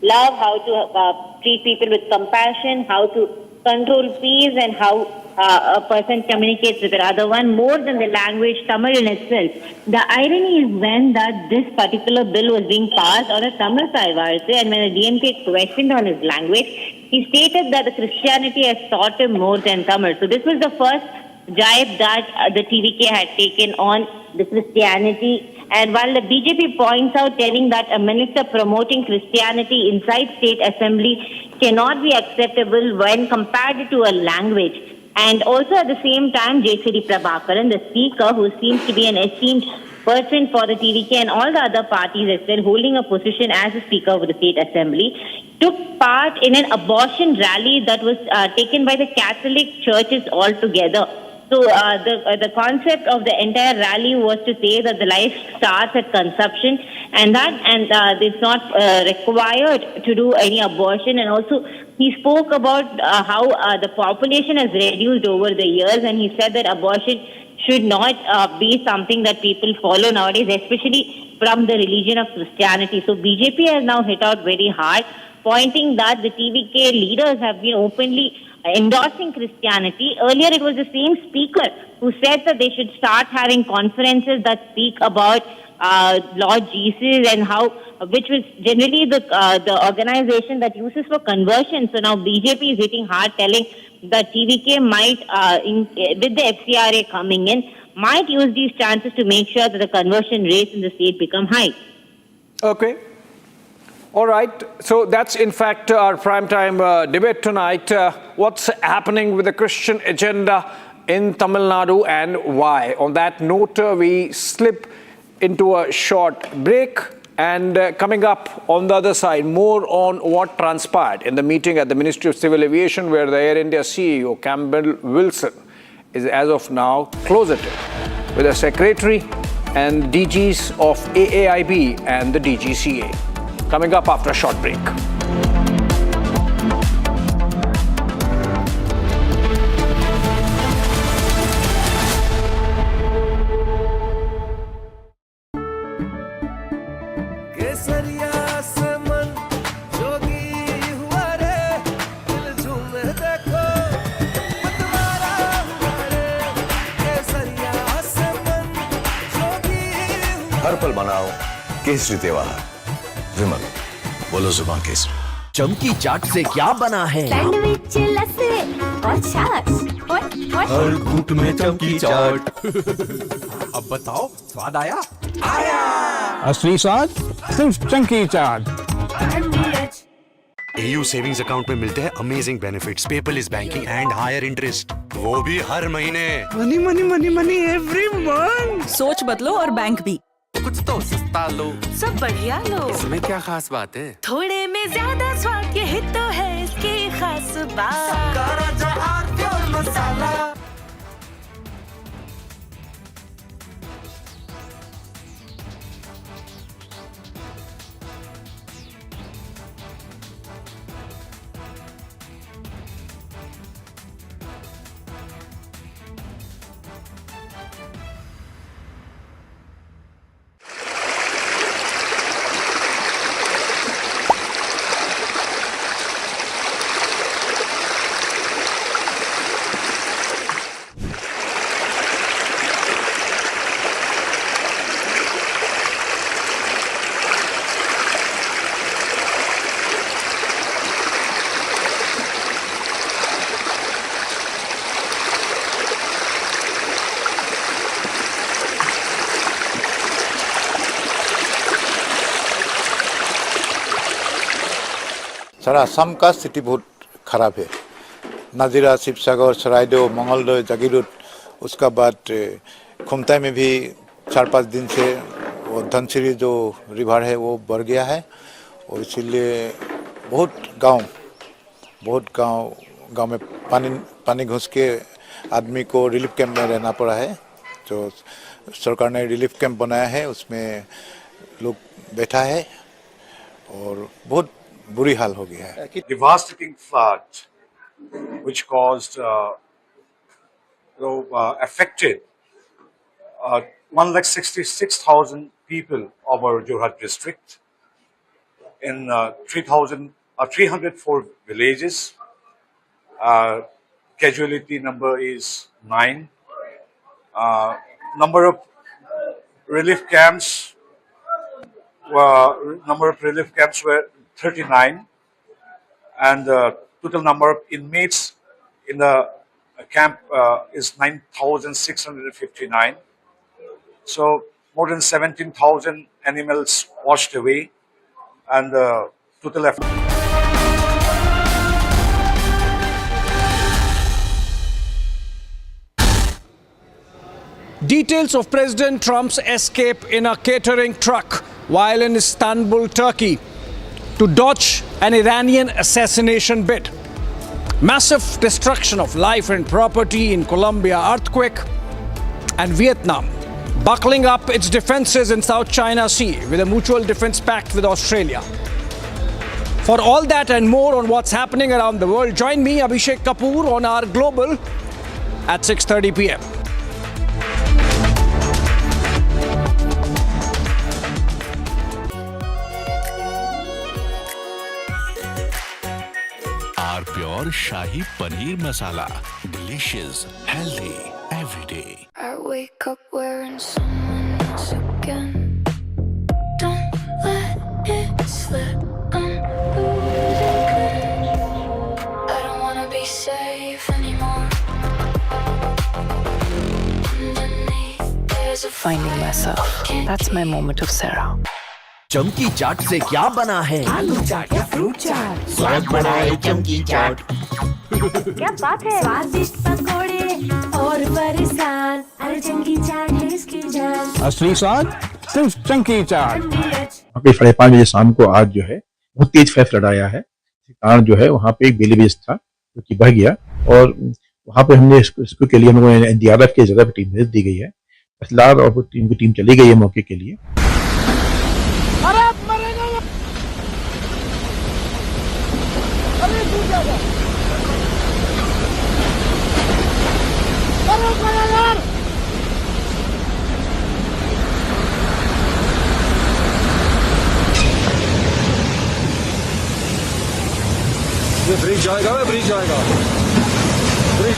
love, how to treat people with compassion, how to control peace, and how a person communicates with another one, more than the language Tamil in itself. The irony is when that this particular bill was being passed on a Tamil side, and when the DMK questioned on his language, he stated that the Christianity has taught him more than Tamil. So this was the first jibe that the TVK had taken on the Christianity. And while the BJP points out, telling that a minister promoting Christianity inside State Assembly cannot be acceptable when compared to a language. And also at the same time, JCD Prabhakaran, the speaker, who seems to be an esteemed person for the TVK and all the other parties as well, holding a position as a speaker of the State Assembly, took part in an abortion rally that was taken by the Catholic churches altogether. So the concept of the entire rally was to say that the life starts at conception, and it's not required to do any abortion. And also he spoke about how the population has reduced over the years, and he said that abortion should not be something that people follow nowadays, especially from the religion of Christianity. So BJP has now hit out very hard, pointing that the TVK leaders have been openly endorsing Christianity. Earlier, it was the same speaker who said that they should start having conferences that speak about Lord Jesus, and which was generally the organization that uses for conversion. So now BJP is hitting hard, telling that TVK might, with the FCRA coming in, might use these chances to make sure that the conversion rates in the state become high. Okay. All right, so that's in fact our primetime debate tonight. What's happening with the Christian agenda in Tamil Nadu and why? On that note, we slip into a short break, and coming up on the other side, more on what transpired in the meeting at the Ministry of Civil Aviation, where the Air India CEO Campbell Wilson is as of now closeted with the Secretary and DGs of AAIB and the DGCA. Coming up after a short break. केसरिया से मन जो हर पल बनाओ केसरी त्योहार। विमल, बोलो जुबान केसरी। चमकी चाट से क्या बना है? सैंडविच, लस्सी और छाछ और हर घूंट में चमकी चाट। अब बताओ स्वाद आया? असली स्वाद सिर्फ chunky chaat. AU savings account में मिलते हैं amazing benefits, paperless banking and higher interest, वो भी हर महीने। Money money money money every month. सोच बदलो और बैंक भी। कुछ तो सस्ता लो, सब बढ़िया लो। इसमें क्या खास बात है? थोड़े में ज्यादा स्वाद, यही तो है इसकी खास बात। मसाला। सर असम का स्थिति बहुत खराब है। नाजिरा, शिवसागर, सरायदेव, मंगलदय, जागीरोड, उसका बाद खुमताई में भी 4-5 दिन से वो धनसिरी जो रिवर है वो बढ़ गया है और इसीलिए बहुत गांव में पानी घुस के आदमी को रिलीफ कैंप में रहना पड़ा है। जो सरकार ने रिलीफ कैंप बनाया है उसमें लोग बैठा है और बहुत बुरी हाल हो गया है। Devastating flood, which caused, affected 1,66,000 people of our Jorhat district in 304 villages. Casualty number is 9. Number of relief camps were 39, and the total number of inmates in the camp is 9,659. So more than 17,000 animals washed away, and the total effort. Details of President Trump's escape in a catering truck while in Istanbul, Turkey, to dodge an Iranian assassination bid. Massive destruction of life and property in Colombia earthquake, and Vietnam buckling up its defenses in South China Sea with a mutual defense pact with Australia. For all that and more on what's happening around the world, join me, Abhishek Kapoor, on our Global at 6:30 p.m. Pure shahi paneer masala, delicious, healthy everyday. I wake up wearing someone else again. Don't let it slip. I'm losing. I don't wanna be safe anymore. Underneath there's a Finding myself. That's my moment of Sarah. चमकी चाट से क्या बना है? आलू चाट या fruit चाट, स्वाद बनाए चमकी चाट। क्या बात है? स्वादिष्ट पकोड़े और बरसान, अरे चमकी चाट है इसकी जान। असली स्वाद सिर्फ चंकी चाट। वहाँ पे 5:30 बजे शाम को आज जो है बहुत तेज फैफ लड़ाया है। कारण जो है वहाँ पे एक बेली बेस था जो कि बह गया और वहाँ पे हमने इसको के लिए हम लोगों ने NDRF की जगह पे टीम भेज दी गई है। फिलहाल और टीम की टीम चली गई है मौके के लिए। ये ब्रिज जाएगा, ब्रिज जाएगा, ब्रिज।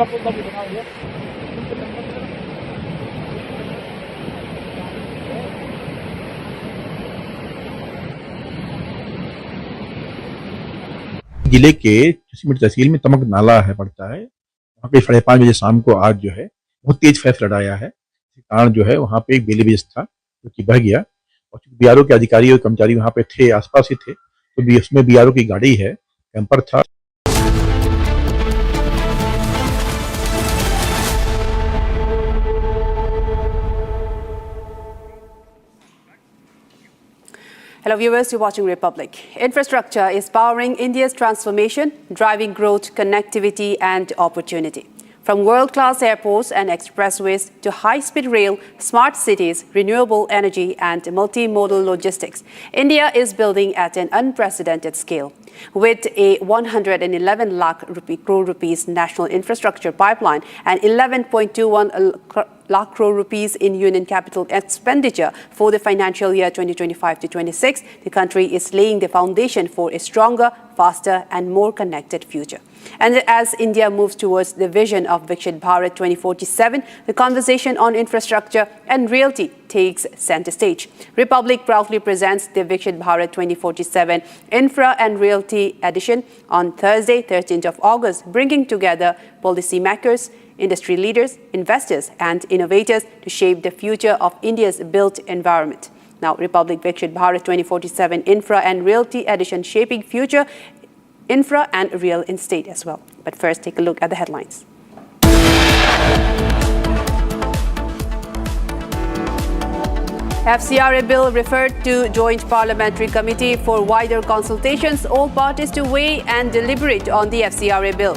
जिले के चुसीमठ तहसील में तमक नाला है पड़ता है, वहाँ पे 5:30 बजे शाम को आज जो है बहुत तेज फैसला आया है। इस कारण जो है वहाँ पे एक बेले ब्रिज था जो कि बह गया, और बीआरओ के अधिकारी और कर्मचारी वहाँ पे थे, आसपास ही थे, तो उसमें बीआरओ की गाड़ी है, कैंपर था। Hello viewers, you're watching Republic. Infrastructure is powering India's transformation, driving growth, connectivity and opportunity. From world-class airports and expressways to high-speed rail, smart cities, renewable energy and multimodal logistics, India is building at an unprecedented scale. With a 111 lakh crore rupees national infrastructure pipeline and 11.21 lakh crore rupees in union capital expenditure for the financial year 2025 to 26, the country is laying the foundation for a stronger, faster and more connected future. And as India moves towards the vision of Viksit Bharat 2047, the conversation on infrastructure and realty takes center stage. Republic proudly presents the Viksit Bharat 2047 Infra and Realty edition on Thursday, 13th of August, bringing together policymakers, industry leaders, investors and innovators to shape the future of India's built environment. Now, Republic Viksit Bharat 2047 Infra and Realty edition, shaping future infra and real estate as well. But first, take a look at the headlines. FCRA bill referred to Joint Parliamentary Committee for wider consultations. All parties to weigh and deliberate on the FCRA bill.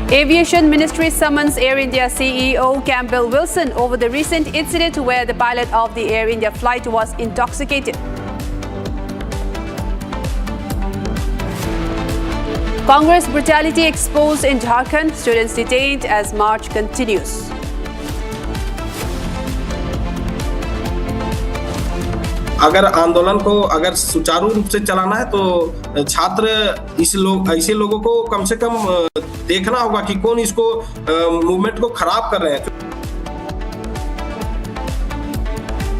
Aviation Ministry summons Air India CEO Campbell Wilson over the recent incident where the pilot of the Air India flight was intoxicated. Congress brutality exposed in Jharkhand, students detained as march continues. अगर आंदोलन को अगर सुचारू रूप से चलाना है तो छात्र ऐसे लोगों को कम से कम देखना होगा कि कौन इसको मूवमेंट को खराब कर रहे हैं.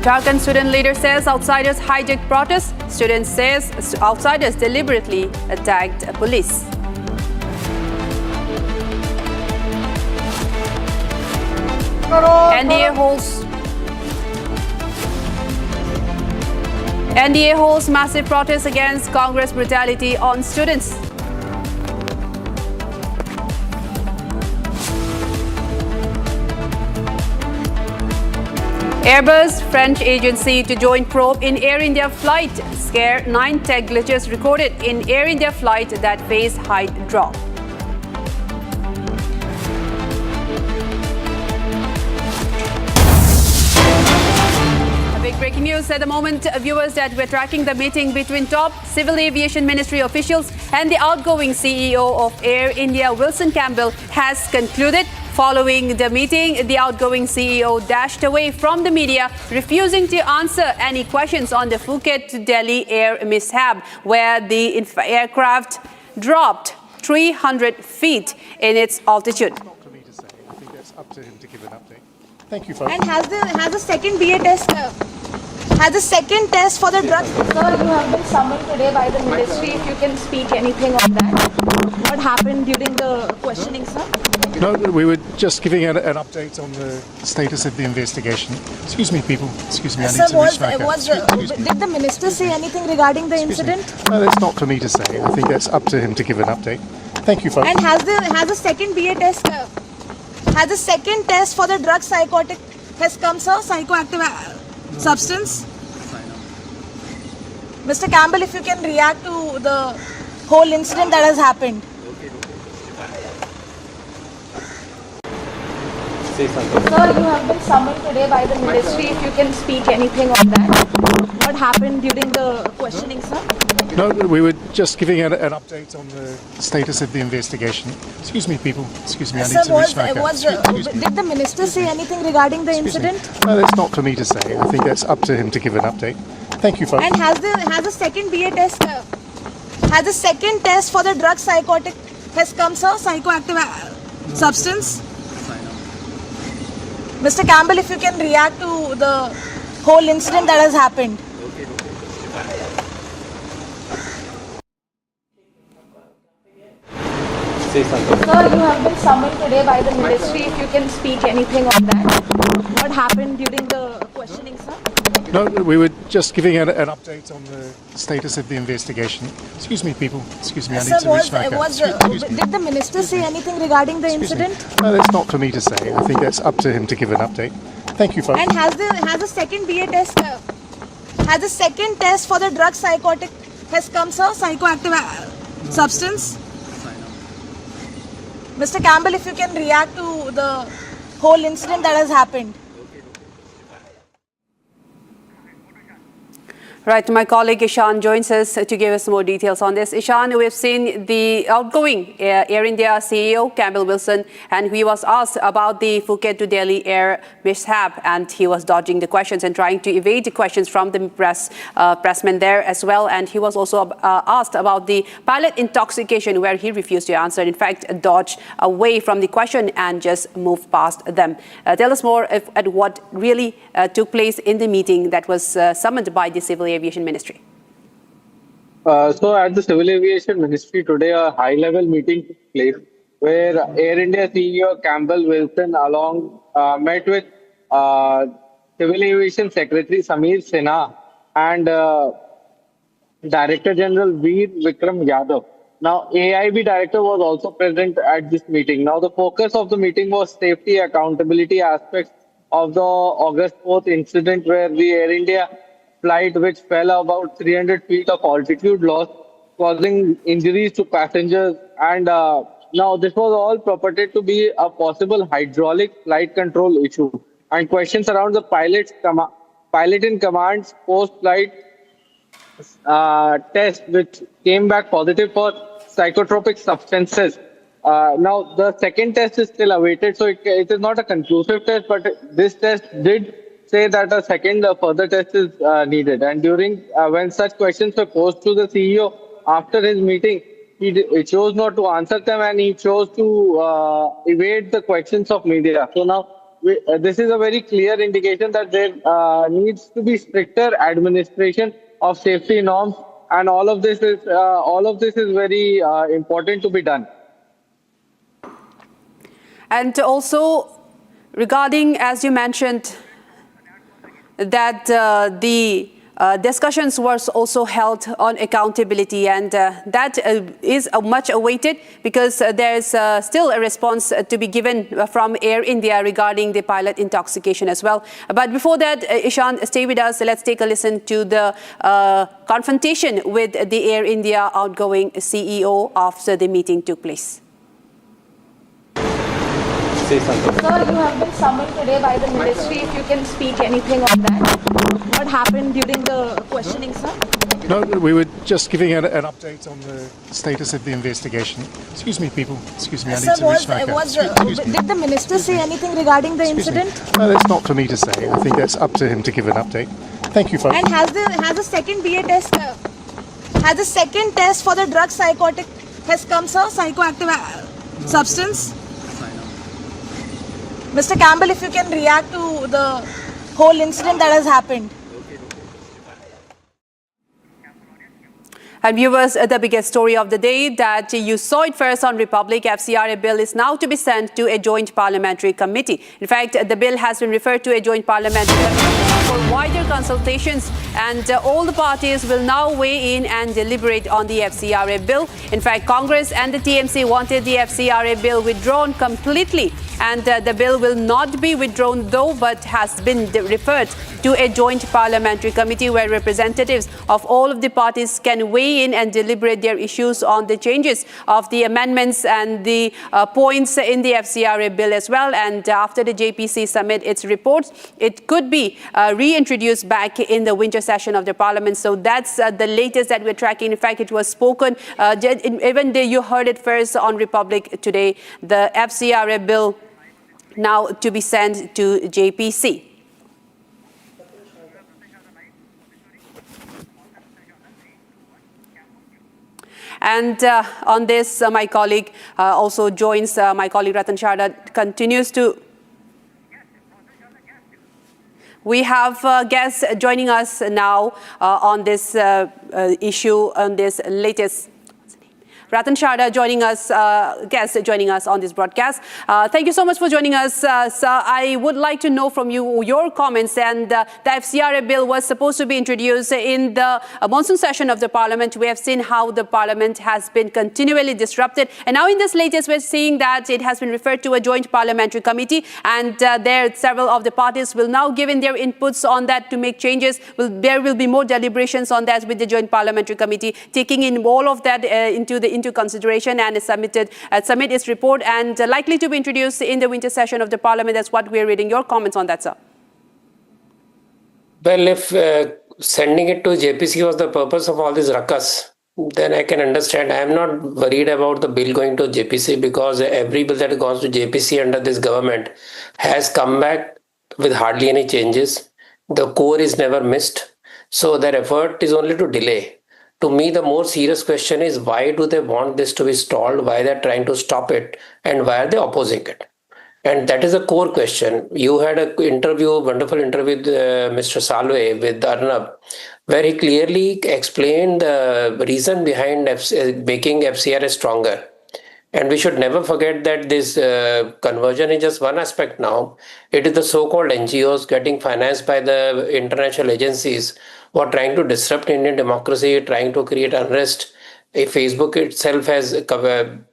Jharkhand student leader says outsiders hijacked protests. Student says outsiders deliberately attacked police. NDA holds massive protests against Congress brutality on students. Airbus, French agency to join probe in Air India flight. Scare 9 tech glitches recorded in Air India flight that face height drop. Big breaking news at the moment, viewers, that we're tracking the meeting between top Civil Aviation Ministry officials and the outgoing CEO of Air India, Wilson Campbell, has concluded. Following the meeting, the outgoing CEO dashed away from the media, refusing to answer any questions on the Phuket to Delhi air mishap, where the aircraft dropped 300 feet in its altitude. Not for me to say. I think that's up to him to give an update. Thank you, folks. And has the second BA test, has the second test for the drug? Sir, you have been summoned today by the ministry. If you can speak anything on that, what happened during the questioning, sir? No, we were just giving an update on the status of the investigation. Excuse me, people. Excuse me, I need to reach back out. Did the minister say anything regarding the incident? No, that's not for me to say. I think that's up to him to give an update. Thank you, folks. And has the second BA test, has the second test for the drug psychotic has come, sir? Psychoactive substance? Mr. Campbell, if you can react to the whole incident that has happened. Sir, you have been summoned today by the ministry. If you can speak anything on that. What happened during the questioning, sir? No, we were just giving an update on the status of the investigation. Excuse me, people. Excuse me, I need to reach back out. Did the minister say anything regarding the incident? No, that's not for me to say. I think that's up to him to give an update. Thank you, folks. And has the second BA test, Has the second test for the drug psychotic has come, sir? Psychoactive substance? Mr. Campbell, if you can react to the whole incident that has happened. Say something. Sir, you have been summoned today by the ministry. If you can speak anything on that. What happened during the questioning, sir? No, we were just giving an update on the status of the investigation. Excuse me, people. Excuse me, I need to reach back up. Did the minister say anything regarding the incident? No, that's not for me to say. I think that's up to him to give an update. Thank you, folks. And has the second BA test, has the second test for the drug psychotic has come, sir? Psychoactive substance? Mr. Campbell, if you can react to the whole incident that has happened. Right, my colleague Ishan joins us to give us more details on this. Ishan, we've seen the outgoing Air India CEO, Campbell Wilson, and he was asked about the Phuket to Delhi air mishap, and he was dodging the questions and trying to evade the questions from the pressmen there as well. And he was also asked about the pilot intoxication, where he refused to answer. In fact, dodged away from the question and just moved past them. Tell us more at what really took place in the meeting that was summoned by the Civil Aviation Ministry. So at the Civil Aviation Ministry today, a high-level meeting took place where Air India CEO Campbell Wilson met with Civil Aviation Secretary Sameer Sinha and Director General Veer Vikram Yadav. Now, AAIB Director was also present at this meeting. Now, the focus of the meeting was safety accountability aspects of the August 4th incident, where the Air India flight which fell about 300 feet of altitude loss, causing injuries to passengers. And now this was all purported to be a possible hydraulic flight control issue. And questions around the pilot in command's post-flight test, which came back positive for psychotropic substances. Now, the second test is still awaited, so it is not a conclusive test, but this test did say that a second further test is needed. And during when such questions were posed to the CEO after his meeting, he chose not to answer them, and he chose to evade the questions of media. So now this is a very clear indication that there needs to be stricter administration of safety norms, and all of this is very important to be done. And also regarding, as you mentioned, that the discussions were also held on accountability, and that is much awaited, because there is still a response to be given from Air India regarding the pilot intoxication as well. But before that, Ishan, stay with us. Let's take a listen to the confrontation with the Air India outgoing CEO after the meeting took place. Say something. Sir, you have been summoned today by the ministry. If you can speak anything on that. What happened during the questioning, sir? No, we were just giving an update on the status of the investigation. Excuse me, people. Excuse me, I need to reach back up. Did the minister say anything regarding the incident? No, that's not for me to say. I think that's up to him to give an update. Thank you, folks. And has the second BA test, has the second test for the drug psychotic has come, sir? Psychoactive substance? Mr. Campbell, if you can react to the whole incident that has happened. And viewers, the biggest story of the day that you saw it first on Republic. FCRA bill is now to be sent to a joint parliamentary committee. In fact, the bill has been referred to a joint parliamentary committee for wider consultations, and all the parties will now weigh in and deliberate on the FCRA bill. In fact, Congress and the TMC wanted the FCRA bill withdrawn completely, and the bill will not be withdrawn though, but has been referred to a joint parliamentary committee where representatives of all of the parties can weigh in and deliberate their issues on the changes of the amendments and the points in the FCRA bill as well. And after the JPC submit its reports, it could be reintroduced back in the winter session of the parliament. So that's the latest that we're tracking. In fact, it was spoken, even though you heard it first on Republic today, the FCRA bill now to be sent to JPC. And on this, my colleague also joins, my colleague Ratan Sharda continues to. We have guests joining us now on this issue, on this latest. Ratan Sharda joining us, guest joining us on this broadcast. Thank you so much for joining us, sir. I would like to know from you your comments. And the FCRA bill was supposed to be introduced in the monsoon session of the Parliament. We have seen how the Parliament has been continually disrupted. And now in this latest, we're seeing that it has been referred to a joint parliamentary committee. And there, several of the parties will now give in their inputs on that to make changes. There will be more deliberations on that with the joint parliamentary committee, taking in all of that into consideration, and submit its report, and likely to be introduced in the winter session of the Parliament. That's what we're reading. Your comments on that, sir? Well, if sending it to JPC was the purpose of all this ruckus, then I can understand. I am not worried about the bill going to JPC, because every bill that goes to JPC under this government has come back with hardly any changes. The core is never missed. So their effort is only to delay. To me, the more serious question is, why do they want this to be stalled? Why they're trying to stop it? And why are they opposing it? And that is a core question. You had a wonderful interview with Mr. Salve, with Arnab, where he clearly explained the reason behind making FCRA stronger. And we should never forget that this conversion is just one aspect now. It is the so-called NGOs getting financed by the international agencies who are trying to disrupt Indian democracy, trying to create unrest. Facebook itself has agreed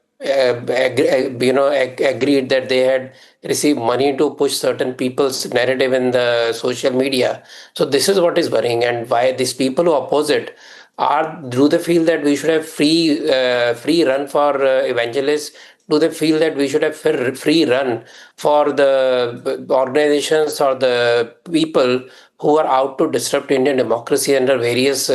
that they had received money to push certain people's narrative in the social media. So this is what is worrying, and why these people who oppose it do they feel that we should have free run for evangelists? Do they feel that we should have free run for the organizations or the people who are out to disrupt Indian democracy under various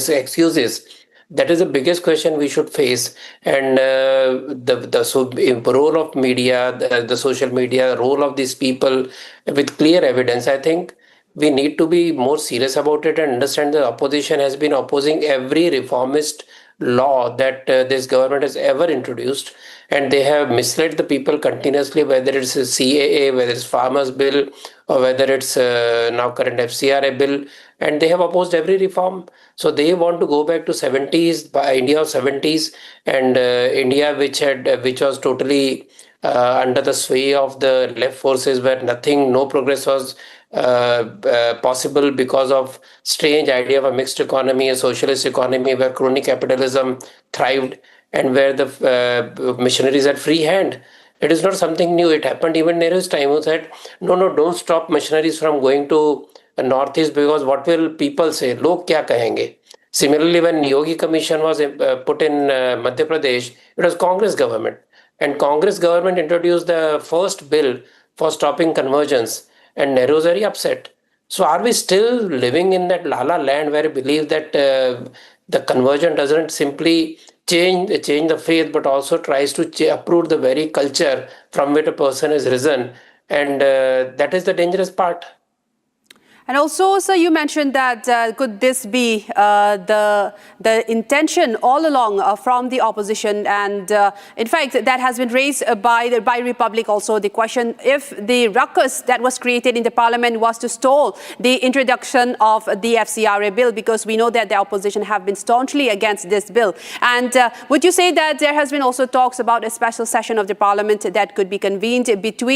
excuses? That is the biggest question we should face. And the role of media, the social media, role of these people with clear evidence, I think we need to be more serious about it and understand the opposition has been opposing every reformist law that this government has ever introduced, and they have misled the people continuously, whether it's a CAA, whether it's Farmers Bill, or whether it's now current FCRA bill, and they have opposed every reform. So they want to go back to 70s, by India of 70s, and India which was totally under the sway of the left forces, where no progress was possible because of strange idea of a mixed economy, a socialist economy where crony capitalism thrived and where the missionaries had free hand. It is not something new. It happened even in Nehru's time, who said, no, don't stop missionaries from going to the Northeast, because what will people say? Log kya kahenge? Similarly, when Yogi Commission was put in Madhya Pradesh, it was Congress government. And Congress government introduced the first bill for stopping convergence. And Nehru was very upset. So are we still living in that la-la land where we believe that the conversion doesn't simply change the faith, but also tries to uproot the very culture from which a person has risen? And that is the dangerous part. And also, sir, you mentioned that could this be the intention all along from the opposition? And in fact, that has been raised by Republic also, the question if the ruckus that was created in the Parliament was to stall the introduction of the FCRA bill, because we know that the opposition have been staunchly against this bill. And would you say that there has been also talks about a special session of the Parliament that could be convened before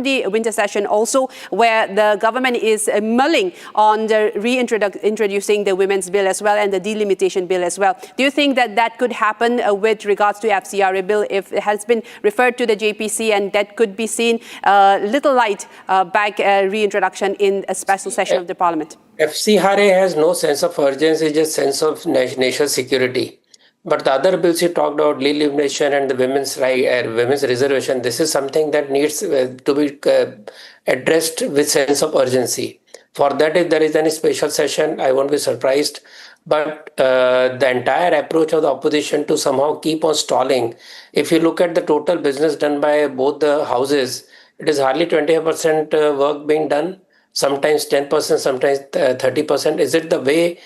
the winter session also, where the government is mulling on the reintroducing the women's bill as well and the delimitation bill as well? Do you think that that could happen with regards to FCRA bill if it has been referred to the JPC, and that could be seen little light back reintroduction in a special session of the Parliament? FCRA has no sense of urgency, just sense of national security. But the other bills you talked about, elimination and the women's reservation, this is something that needs to be addressed with sense of urgency. For that, if there is any special session, I won't be surprised. But the entire approach of the opposition to somehow keep on stalling, if you look at the total business done by both the houses, it is hardly 25% work being done, sometimes 10%, sometimes 30%. Is it the way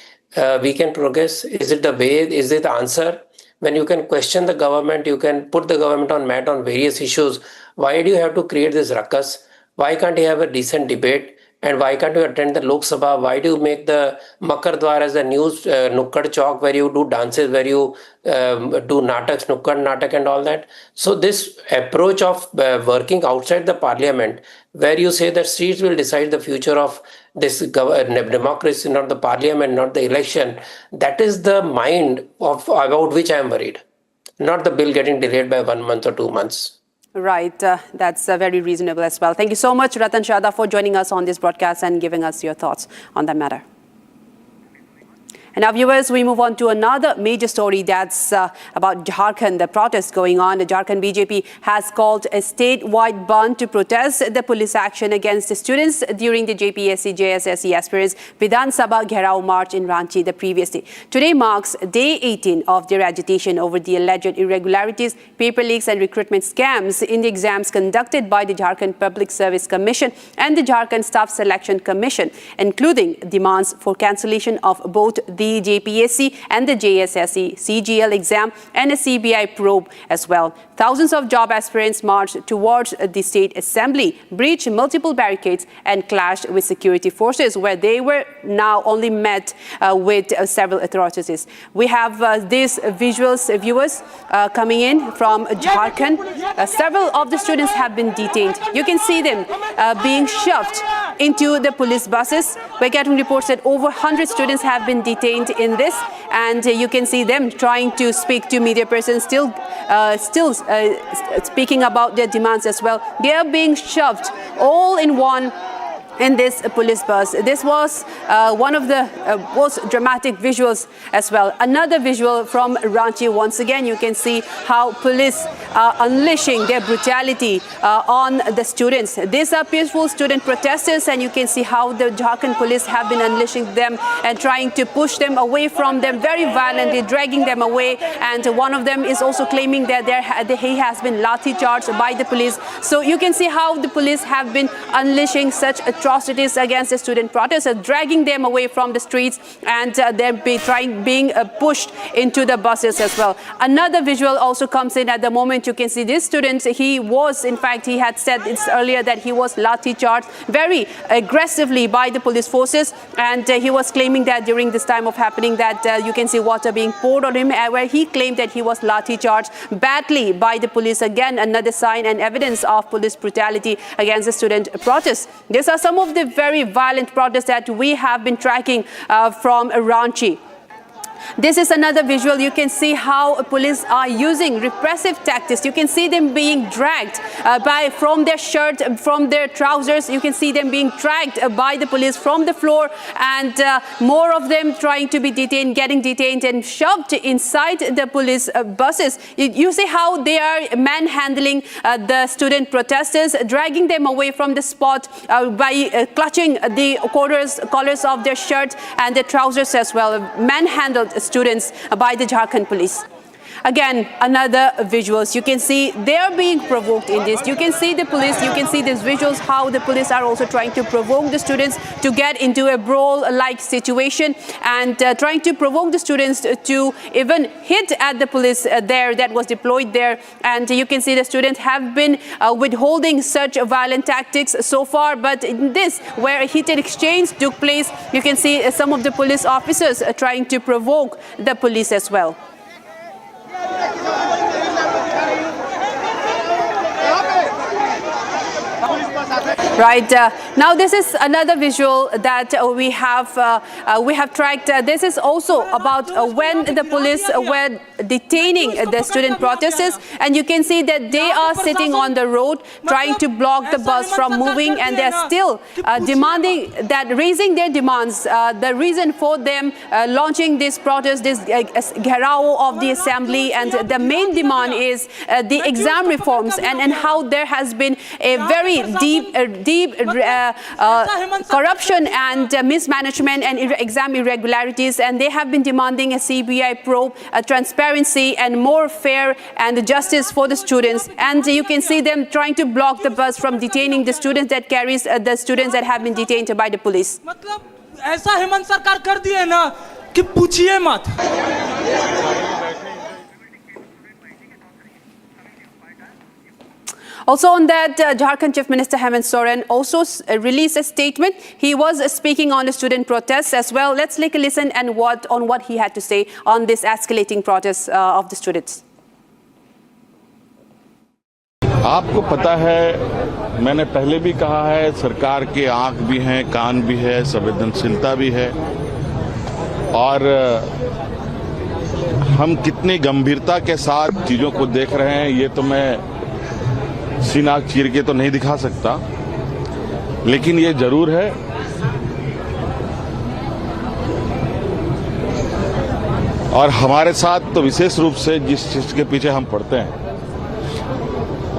we can progress? Is it the way? Is it the answer? When you can question the government, you can put the government on mat on various issues. Why do you have to create this ruckus? Why can't you have a decent debate? And why can't you attend the Lok Sabha? Why do you make the Makar Dwar as a news Nukkad Chowk where you do dances, where you do nataks, Nukkad Natak and all that? So this approach of working outside the parliament, where you say that streets will decide the future of this democracy, not the parliament, not the election, that is the mind of about which I am worried, not the bill getting delayed by 1 month or 2 months. Right, that's very reasonable as well. Thank you so much, Ratan Shada, for joining us on this broadcast and giving us your thoughts on that matter. And now, viewers, we move on to another major story that's about Jharkhand, the protest going on. The Jharkhand BJP has called a statewide ban to protest the police action against the students during the JPSC JSSC aspirants Vidhan Sabha Gherao March in Ranchi the previous day. Today marks day 18 of their agitation over the alleged irregularities, paper leaks and recruitment scams in the exams conducted by the Jharkhand Public Service Commission and the Jharkhand Staff Selection Commission, including demands for cancellation of both the JPSC and the JSSC CGL exam and a CBI probe as well. Thousands of job aspirants marched towards the State Assembly, breached multiple barricades and clashed with security forces, where they were now only met with several atrocities. We have these visuals, viewers, coming in from Jharkhand. Several of the students have been detained. You can see them being shoved into the police buses. We're getting reports that over 100 students have been detained in this, and you can see them trying to speak to media persons, still speaking about their demands as well. They are being shoved all in one in this police bus. This was one of the most dramatic visuals as well. Another visual from Ranchi. Once again, you can see how police are unleashing their brutality on the students. These are peaceful student protesters, and you can see how the Jharkhand police have been unleashing them and trying to push them away from them very violently, dragging them away. And one of them is also claiming that he has been lathi charged by the police. So you can see how the police have been unleashing such atrocities against the student protesters, dragging them away from the streets, and they're being pushed into the buses as well. Another visual also comes in at the moment. You can see this student, he had said earlier that he was lathi charged very aggressively by the police forces, and he was claiming that during this time of happening that you can see water being poured on him, where he claimed that he was lathi charged badly by the police. Again, another sign and evidence of police brutality against the student protests. These are some of the very violent protests that we have been tracking from Ranchi. This is another visual. You can see how police are using repressive tactics. You can see them being dragged from their shirt, from their trousers. You can see them being dragged by the police from the floor, and more of them trying to be detained, getting detained and shoved inside the police buses. You see how they are manhandling the student protesters, dragging them away from the spot by clutching the collars of their shirt and their trousers as well. Manhandled students by the Jharkhand police. Again, another visuals. You can see they are being provoked in this. You can see the police, you can see these visuals, how the police are also trying to provoke the students to get into a brawl-like situation, and trying to provoke the students to even hit at the police that was deployed there. And you can see the students have been withholding such violent tactics so far, but in this, where a heated exchange took place, you can see some of the police officers trying to provoke the police as well. Right, now this is another visual that we have tracked. This is also about when the police were detaining the student protesters, and you can see that they are sitting on the road trying to block the bus from moving, and they are still demanding that, raising their demands. The reason for them launching this protest, this gherao of the assembly, and the main demand is the exam reforms, and how there has been a very deep corruption and mismanagement and exam irregularities, and they have been demanding a CBI probe, transparency and more fair and justice for the students. And you can see them trying to block the bus from detaining the students that carries the students that have been detained by the police. ऐसा हेमंत सरकार कर दिए ना, कि पूछिए मत। Also on that, Jharkhand Chief Minister Hemant Soren also released a statement. He was speaking on the student protests as well. Let's take a listen and on what he had to say on this escalating protests of the students. आपको पता है, मैंने पहले भी कहा है, सरकार के आंख भी हैं, कान भी है, संवेदनशीलता भी है, और हम कितनी गंभीरता के साथ चीजों को देख रहे हैं ये तो मैं सीना चीर के तो नहीं दिखा सकता, लेकिन ये जरूर है और हमारे साथ तो विशेष रूप से जिस चीज के पीछे हम पड़ते हैं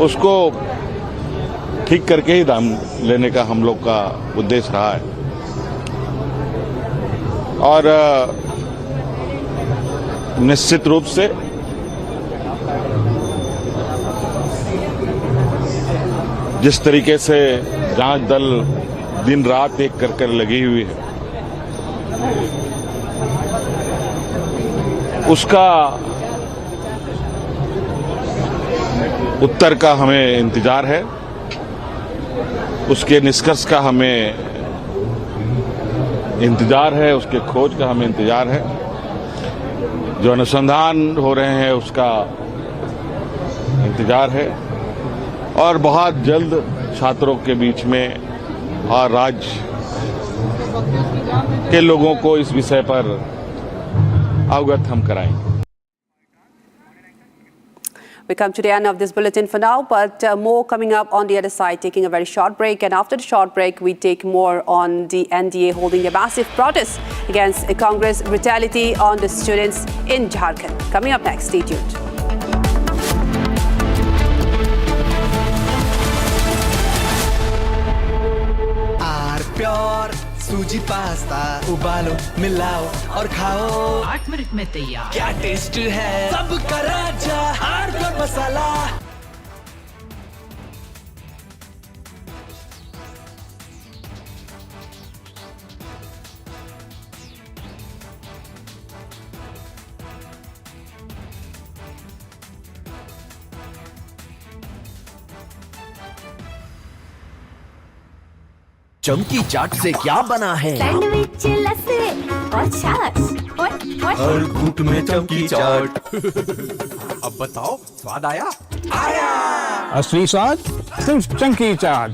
उसको ठीक करके ही दाम लेने का हम लोग का उद्देश्य रहा है। और निश्चित रूप से जिस तरीके से जांच दल दिन रात एक कर लगी हुई है, उसका उत्तर का हमें इंतजार है, उसके निष्कर्ष का हमें इंतजार है, उसके खोज का हमें इंतजार है, जो अनुसंधान हो रहे हैं उसका इंतजार है, और बहुत जल्द छात्रों के बीच में और राज्य के लोगों को इस विषय पर अवगत हम कराएंगे। We come to the end of this bulletin for now, but more coming up on the other side, taking a very short break. And after the short break, we take more on the NDA holding a massive protest against Congress brutality on the students in Jharkhand. Coming up next, stay tuned. Pure सूजी pasta उबालो मिलाओ और खाओ 8 minute में तैयार। क्या taste है सबका राजा hardcore मसाला। चमकी चाट से क्या बना है? सैंडविच लस्सी और छाछ और हर घूंट में चमकी चाट। अब बताओ स्वाद आया? आया। असली स्वाद सिर्फ चंकी चाट।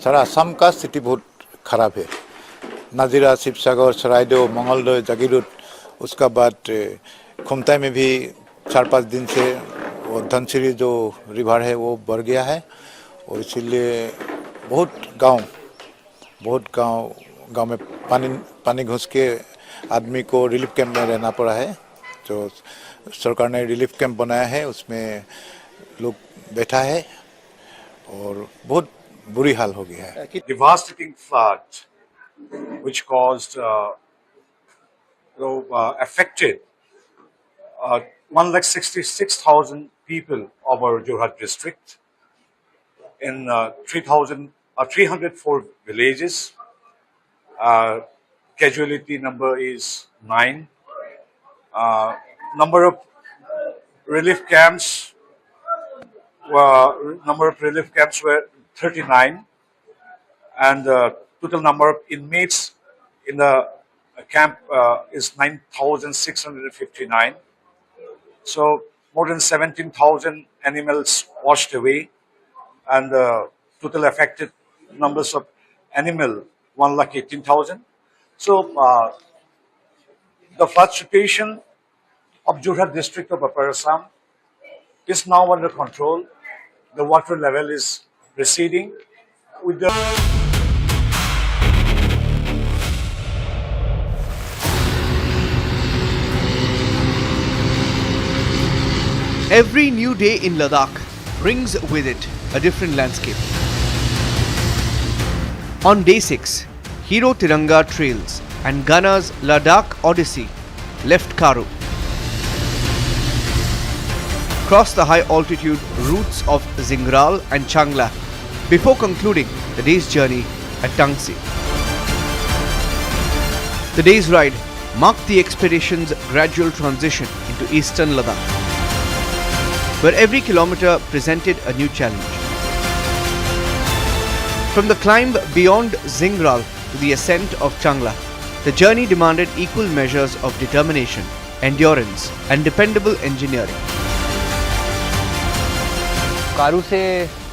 सारा असम का स्थिति बहुत खराब है। नाजिरा, शिवसागर, सरायदेव, मंगलदोय, जागीरोड, उसका बाद खुमताई में भी 4-5 दिन से वो धनसिरी जो रिवर है वो बढ़ गया है, और इसीलिए बहुत गांव में पानी घुस के आदमी को रिलीफ कैंप में रहना पड़ा है। जो सरकार ने रिलीफ कैंप बनाया है उसमें लोग बैठा है और बहुत बुरी हाल हो गया है। Devastating flood, which caused, affected 166,000 people of our Jorhat district in 304 villages. Casualty number is 9. Number of relief camps were 39, and the total number of inmates in the camp is 9,659. So more than 17,000 animals washed away, and the total affected numbers of animal 1,18,000. So the flood situation of Jorhat district of Upper Assam is now under control. The water level is receding, with the Every new day in Ladakh brings with it a different landscape. On day 6, Hero Tiranga Trails and Gunner's Ladakh Odyssey left Karo. Crossed the high altitude routes of Zingral and Changla before concluding the day's journey at Tangsi. The day's ride marked the expedition's gradual transition into eastern Ladakh, where every kilometer presented a new challenge. From the climb beyond Zingral to the ascent of Changla, the journey demanded equal measures of determination, endurance, and dependable engineering. कारू से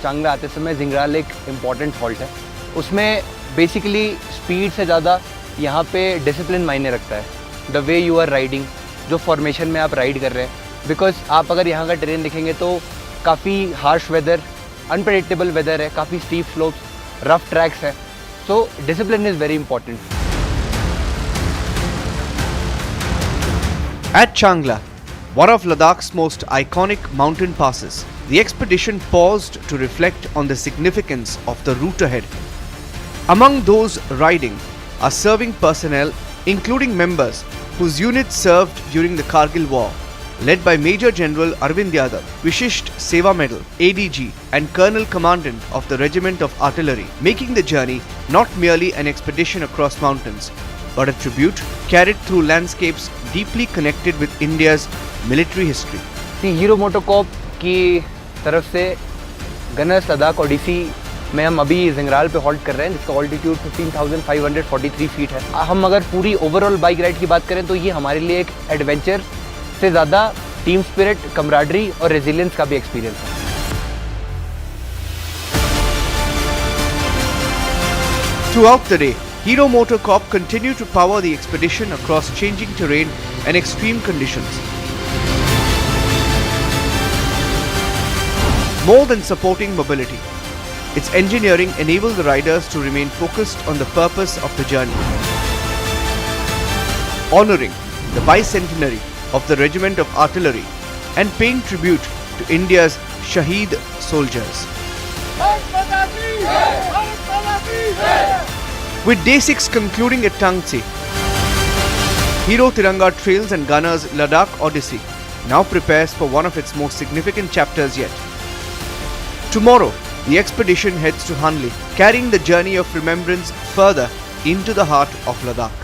चांगला आते समय जिंगराल एक important halt है। उसमें basically speed से ज़्यादा यहाँ पे डिसिप्लिन मायने रखता है। The way you are riding, जो फॉर्मेशन में आप राइड कर रहे हैं, बिकॉज आप अगर यहाँ का टेरेन देखेंगे तो काफ़ी हार्श वेदर, अनप्रेडिक्टेबल वेदर है, काफ़ी स्टीप स्लोप्स, रफ ट्रैक्स हैं, so discipline is very important. At Changla, one of Ladakh's most iconic mountain passes, the expedition paused to reflect on the significance of the route ahead. Among those riding are serving personnel, including members whose units served during the Kargil War, led by Major General Arvind Yadav, Vishisht Seva Medal, ADG, and Colonel Commandant of the Regiment of Artillery, making the journey not merely an expedition across mountains, but a tribute carried through landscapes deeply connected with India's military history. Hero MotoCorp की तरफ से Gunners Ladakh Odissi में हम अभी जिंगराल पे halt कर रहे हैं, जिसका ऑल्टीट्यूड 15,543 फीट है। हम अगर पूरी ओवरऑल बाइक राइड की बात करें तो ये हमारे लिए एक एडवेंचर से ज़्यादा टीम स्पिरिट, कमराडरी और रेजिलियंस का भी एक्सपीरियंस है। Throughout the day, Hero Motorcorp continued to power the expedition across changing terrain and extreme conditions. More than supporting mobility, its engineering enabled the riders to remain focused on the purpose of the journey, honoring the bicentenary of the Regiment of Artillery and paying tribute to India's Shaheed soldiers. With day 6 concluding at Tangsi, Hero Tiranga Trails and Gunner's Ladakh Odyssey now prepares for one of its most significant chapters yet. Tomorrow, the expedition heads to Hanli, carrying the journey of remembrance further into the heart of Ladakh.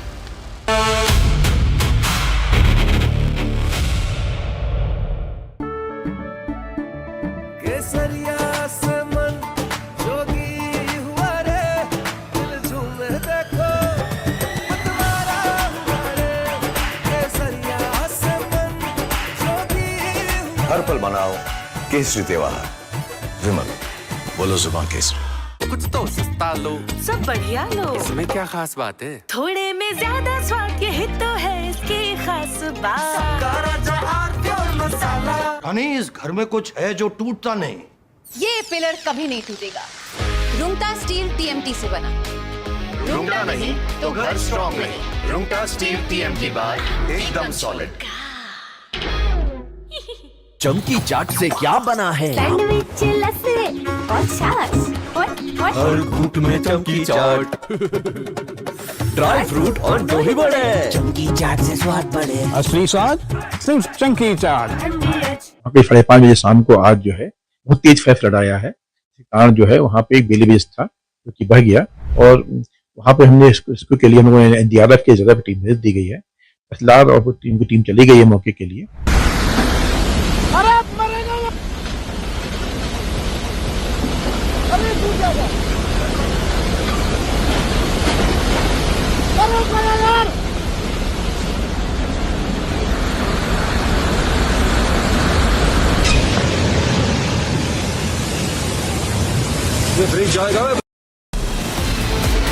हर पल मनाओ केसरी त्योहार। विमल, बोलो जुबान केसरी। कुछ तो सस्ता लो, सब बढ़िया लो। इसमें क्या खास बात है? थोड़े में ज्यादा स्वाद, यही तो है इसकी खास बात। रानी, इस घर में कुछ है जो टूटता नहीं। ये पिलर कभी नहीं टूटेगा। रुंगटा स्टील टीएमटी से बना। रुंगटा नहीं तो घर स्ट्रॉन्ग नहीं। रुंगटा स्टील टीएमटी बार एकदम सॉलिड। चमकी चाट से क्या बना है? सैंडविच, लस्सी और छाछ और हर घूंट में चमकी चाट। ड्राई फ्रूट और दही बड़े। चमकी चाट से स्वाद बढ़े। असली स्वाद सिर्फ चंकी चाट। 5:30 बजे शाम को आज जो है बहुत तेज फेफ लड़ाया है। इस कारण जो है वहाँ पे एक बेलीबेस था जो कि बह गया और वहाँ पे हमने इसको के लिए हम लोगों ने एनडीआरएफ की जगह पे टीम भेज दी गई है। असलार और टीम चली गई है मौके के लिए।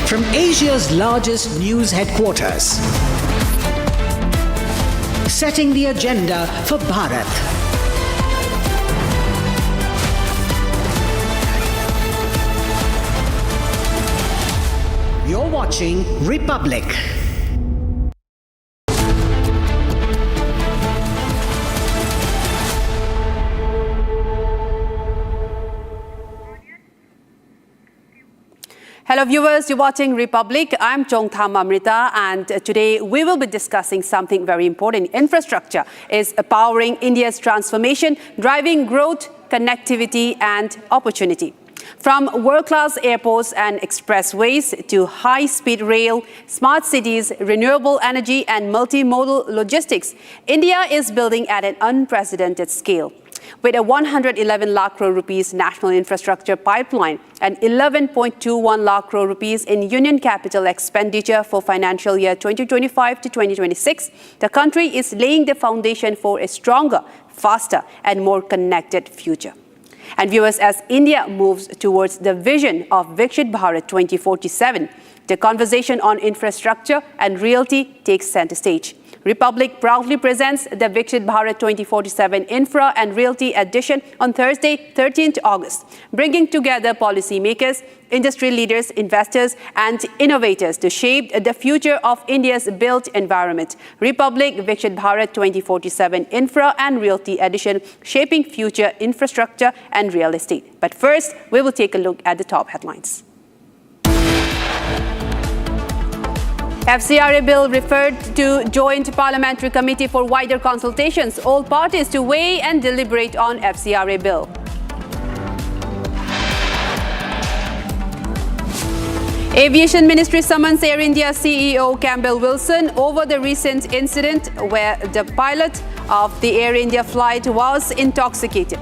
From Asia's largest news headquarters, setting the agenda for Bharat. watching Republic. Hello viewers, you're watching Republic. I'm Chongtham Amrita, and today we will be discussing something very important. Infrastructure is powering India's transformation, driving growth, connectivity and opportunity. From world-class airports and expressways to high-speed rail, smart cities, renewable energy and multimodal logistics, India is building at an unprecedented scale. With a 111 lakh crore rupees national infrastructure pipeline and 11.21 lakh crore rupees in union capital expenditure for financial year 2025 to 2026, the country is laying the foundation for a stronger, faster and more connected future. And viewers, as India moves towards the vision of Viksit Bharat 2047, the conversation on infrastructure and realty takes center stage. Republic proudly presents the Viksit Bharat 2047 Infra and Realty edition on Thursday, 13th August, bringing together policymakers, industry leaders, investors and innovators to shape the future of India's built environment. Republic Viksit Bharat 2047 Infra and Realty edition, shaping future infrastructure and real estate. But first, we will take a look at the top headlines. FCRA bill referred to Joint Parliamentary Committee for wider consultations. All parties to weigh and deliberate on FCRA bill. Aviation Ministry summons Air India CEO Campbell Wilson over the recent incident where the pilot of the Air India flight was intoxicated.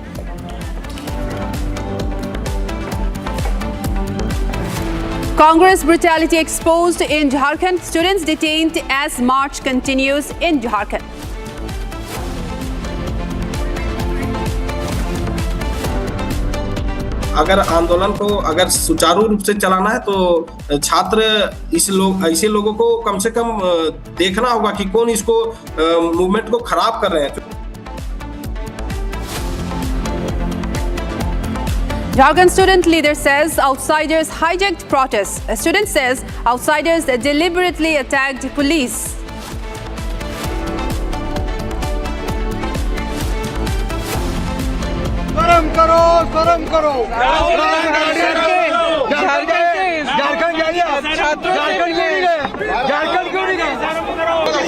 Congress brutality exposed in Jharkhand. Students detained as march continues in Jharkhand. अगर आंदोलन को अगर सुचारू रूप से चलाना है तो छात्र ऐसे लोगों को कम से कम देखना होगा कि कौन इसको मूवमेंट को खराब कर रहे हैं. Jharkhand student leader says outsiders hijacked protests. A student says outsiders deliberately attacked police. शर्म करो, शर्म करो. झारखंड जाइए, झारखंड क्यों नहीं गए?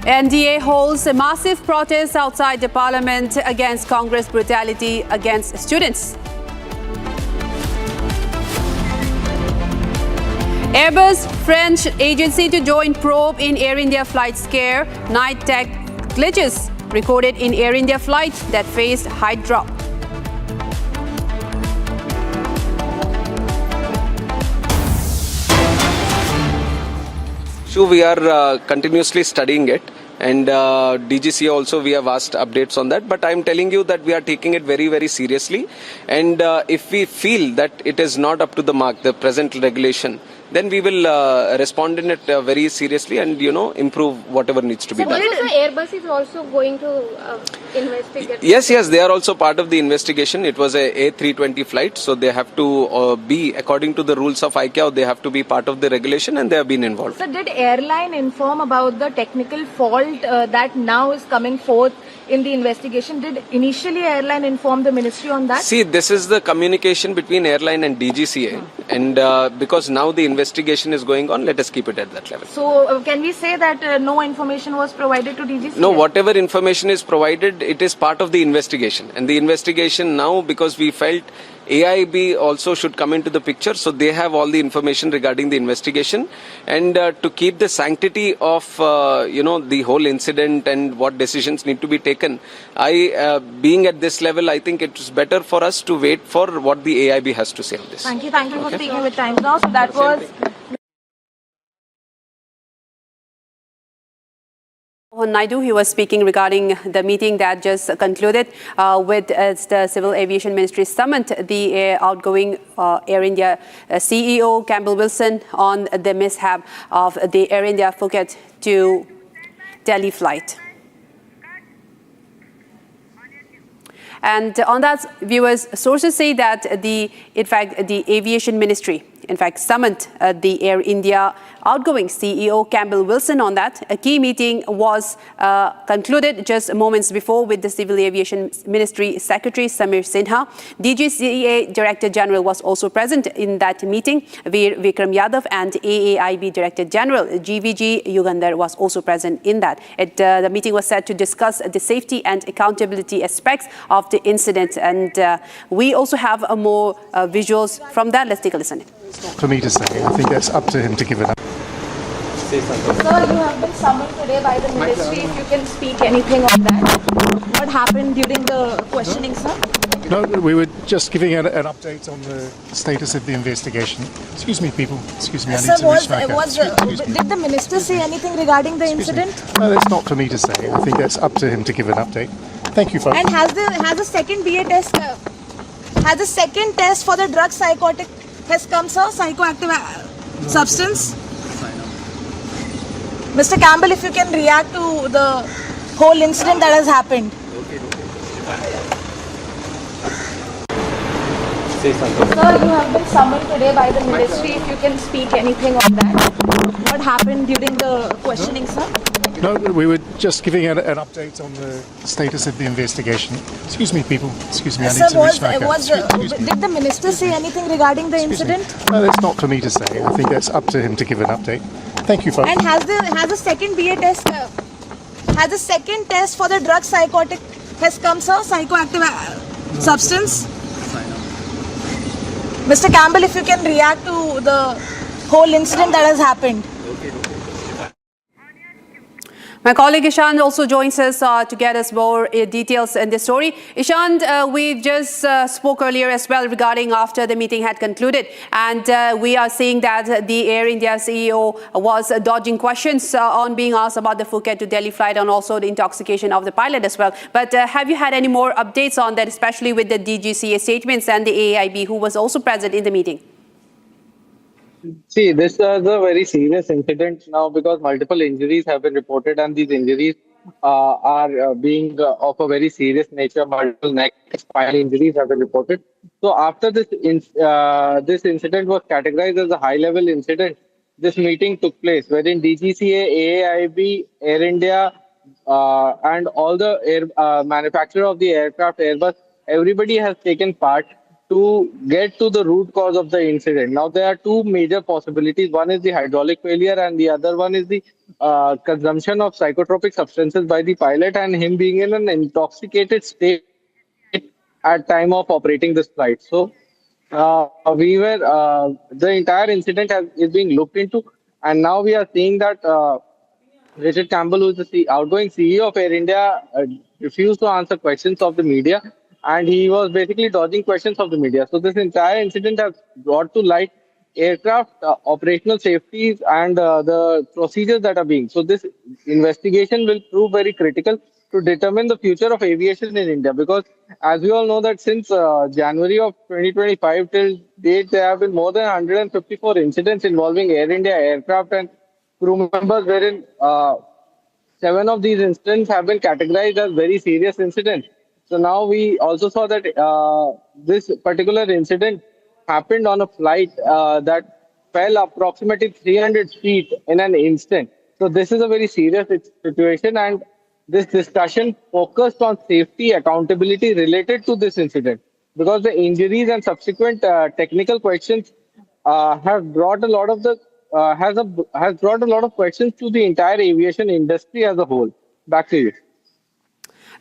NDA holds a massive protest outside the parliament against Congress brutality against students. Airbus, French agency to join probe in Air India flight scare. Night tech glitches recorded in Air India flight that faced height drop. So we are continuously studying it, and DGCA also we have asked updates on that, but I am telling you that we are taking it very, very seriously, and if we feel that it is not up to the mark, the present regulation, then we will respond in it very seriously and improve whatever needs to be done. So Airbus is also going to investigate? Yes, they are also part of the investigation. It was a A320 flight, so they have to be, according to the rules of ICAO, they have to be part of the regulation and they have been involved. So did airline inform about the technical fault that now is coming forth in the investigation? Did initially airline inform the ministry on that? See, this is the communication between airline and DGCA, and because now the investigation is going on, let us keep it at that level. So can we say that no information was provided to DGCA? No, whatever information is provided, it is part of the investigation. And the investigation now, because we felt AAIB also should come into the picture, so they have all the information regarding the investigation, and to keep the sanctity of the whole incident and what decisions need to be taken, being at this level, I think it's better for us to wait for what the AAIB has to say on this. Thank you for speaking with Times Now. So that was Naidu, he was speaking regarding the meeting that just concluded with the Civil Aviation Ministry summoned the outgoing Air India CEO Campbell Wilson on the mishap of the Air India Phuket to Delhi flight. And on that, viewers, sources say that the Aviation Ministry, summoned the Air India outgoing CEO Campbell Wilson on that. A key meeting was concluded just moments before with the Civil Aviation Ministry Secretary Samir Sinha. DGCA Director General was also present in that meeting. Vikram Yadav and AAIB Director General GVG Yugandhar was also present in that. The meeting was set to discuss the safety and accountability aspects of the incident. And we also have more visuals from that. Let's take a listen. For me to say, I think that's up to him to give it up. Sir, you have been summoned today by the ministry. If you can speak anything on that. What happened during the questioning, sir? No, we were just giving an update on the status of the investigation. Excuse me, people. Excuse me, I need to reach back out. Did the minister say anything regarding the incident? No, that's not for me to say. I think that's up to him to give an update. Thank you, folks. And has the second BA test, has the second test for the drug psychotic has come, sir? Psychoactive substance? Mr. Campbell, if you can react to the whole incident that has happened. Sir, you have been summoned today by the ministry. If you can speak anything on that. What happened during the questioning, sir? No, we were just giving an update on the status of the investigation. Excuse me, people. Excuse me, I need to reach back out. Did the minister say anything regarding the incident? No, that's not for me to say. I think that's up to him to give an update. Thank you, folks. And has the second BA test, has the second test for the drug psychotic has come, sir? Psychoactive substance? Mr. Campbell, if you can react to the whole incident that has happened. My colleague Ishant also joins us to get us more details in this story. Ishant, we just spoke earlier as well regarding after the meeting had concluded, and we are seeing that the Air India CEO was dodging questions on being asked about the Phuket to Delhi flight and also the intoxication of the pilot as well. But have you had any more updates on that, especially with the DGCA statements and the AAIB who was also present in the meeting? See, this is a very serious incident now because multiple injuries have been reported and these injuries are being of a very serious nature. Multiple neck spinal injuries have been reported. So after this incident was categorized as a high-level incident, this meeting took place wherein DGCA, AAIB, Air India and all the manufacturer of the aircraft, Airbus, everybody has taken part to get to the root cause of the incident. Now, there are two major possibilities. One is the hydraulic failure and the other one is the consumption of psychotropic substances by the pilot and him being in an intoxicated state at time of operating this flight. So, the entire incident is being looked into, and now we are seeing that Richard Campbell, who is the outgoing CEO of Air India, refused to answer questions of the media. And he was basically dodging questions of the media. So this entire incident has brought to light aircraft operational safeties and the procedures that are being. So this investigation will prove very critical to determine the future of aviation in India. Because as we all know that since January of 2025 till date, there have been more than 154 incidents involving Air India aircraft and crew members, wherein 7 of these incidents have been categorized as very serious incidents. So now we also saw that this particular incident happened on a flight that fell approximately 300 feet in an instant. So this is a very serious situation, and this discussion focused on safety accountability related to this incident, because the injuries and subsequent technical questions have brought a lot of has brought a lot of questions to the entire aviation industry as a whole. Back to you.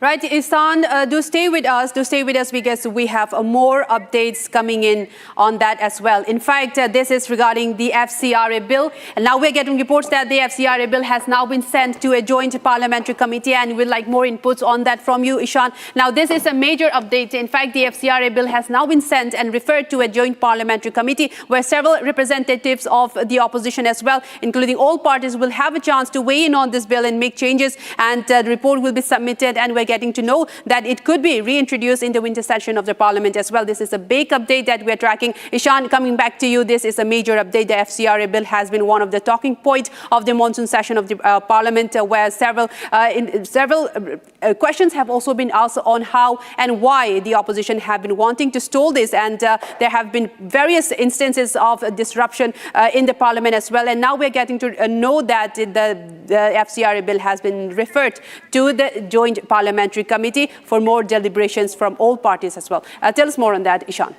Right, Ihsan, do stay with us because we have more updates coming in on that as well. In fact, this is regarding the FCRA bill. And now we're getting reports that the FCRA bill has now been sent to a joint parliamentary committee, and we'd like more inputs on that from you, Ishan. Now, this is a major update. In fact, the FCRA bill has now been sent and referred to a joint parliamentary committee where several representatives of the opposition as well, including all parties, will have a chance to weigh in on this bill and make changes. And the report will be submitted, and we're getting to know that it could be reintroduced in the winter session of the Parliament as well. This is a big update that we're tracking. Ishan, coming back to you, this is a major update. The FCRA bill has been one of the talking points of the monsoon session of the Parliament, where several questions have also been asked on how and why the opposition have been wanting to stall this, and there have been various instances of disruption in the Parliament as well. And now we're getting to know that the FCRA bill has been referred to the Joint Parliamentary Committee for more deliberations from all parties as well. Tell us more on that, Ishan.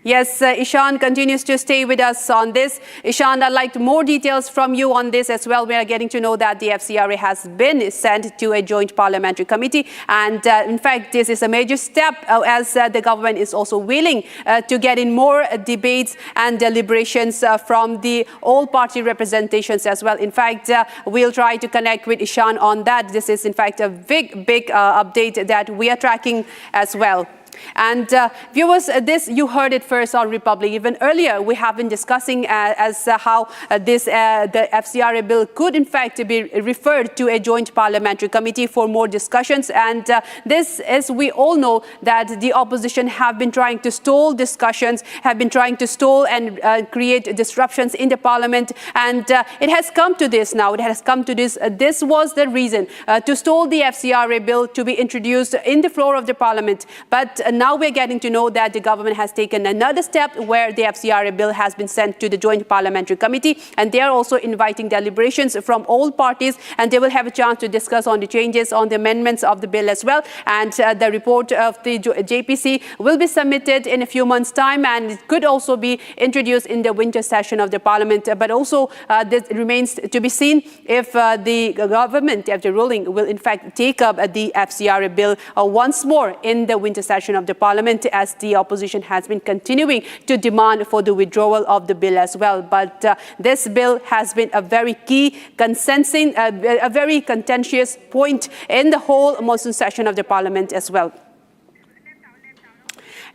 Yes, Ishan continues to stay with us on this. Ishan, I'd like more details from you on this as well. We are getting to know that the FCRA has been sent to a joint parliamentary committee. And in fact, this is a major step as the government is also willing to get in more debates and deliberations from the all party representations as well. In fact, we'll try to connect with Ishan on that. This is in fact a big update that we are tracking as well. And viewers, this you heard it first on Republic. Even earlier, we have been discussing how the FCRA bill could in fact be referred to a joint parliamentary committee for more discussions. And this, as we all know, that the opposition have been trying to stall discussions, have been trying to stall and create disruptions in the Parliament. And it has come to this now. It has come to this. This was the reason to stall the FCRA bill to be introduced in the floor of the Parliament. But now we're getting to know that the government has taken another step where the FCRA bill has been sent to the Joint Parliamentary Committee, and they are also inviting deliberations from all parties, and they will have a chance to discuss on the changes, on the amendments of the bill as well. And the report of the JPC will be submitted in a few months' time, and it could also be introduced in the winter session of the Parliament. But also this remains to be seen if the government, if the ruling, will in fact take up the FCRA bill once more in the winter session of the Parliament, as the opposition has been continuing to demand for the withdrawal of the bill as well. But this bill has been a very key consensus, a very contentious point in the whole monsoon session of the Parliament as well.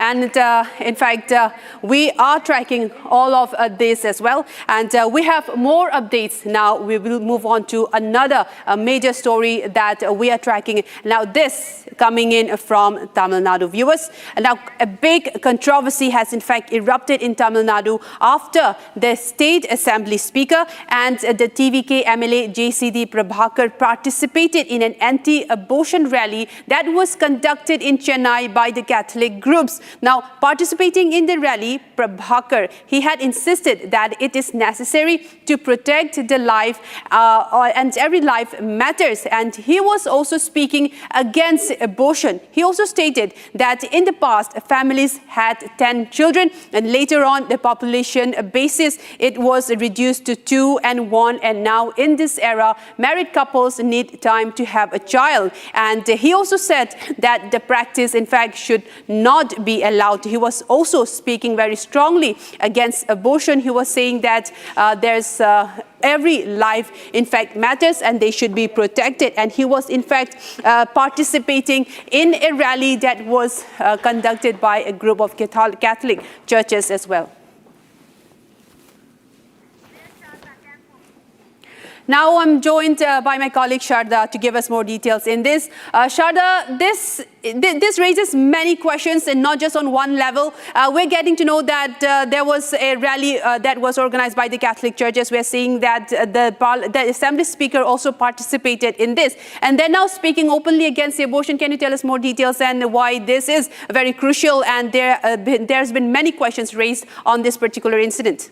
And in fact, we are tracking all of this as well. And we have more updates now. We will move on to another major story that we are tracking. Now, this coming in from Tamil Nadu, viewers. Now, a big controversy has in fact erupted in Tamil Nadu after the State Assembly Speaker and the TVK MLA JCD Prabhakar participated in an anti-abortion rally that was conducted in Chennai by the Catholic groups. Now, participating in the rally, Prabhakar, he had insisted that it is necessary to protect the life and every life matters. And he was also speaking against abortion. He also stated that in the past, families had 10 children, and later on the population basis, it was reduced to 2 and 1. And now in this era, married couples need time to have a child. And he also said that the practice, in fact, should not be allowed. He was also speaking very strongly against abortion. He was saying that every life, in fact, matters and they should be protected. And he was, in fact, participating in a rally that was conducted by a group of Catholic churches as well. Now I'm joined by my colleague Sharda to give us more details in this. Sharda, this raises many questions, and not just on one level. We're getting to know that there was a rally that was organized by the Catholic churches. We're seeing that the Assembly Speaker also participated in this. And they're now speaking openly against the abortion. Can you tell us more details and why this is very crucial? And there's been many questions raised on this particular incident.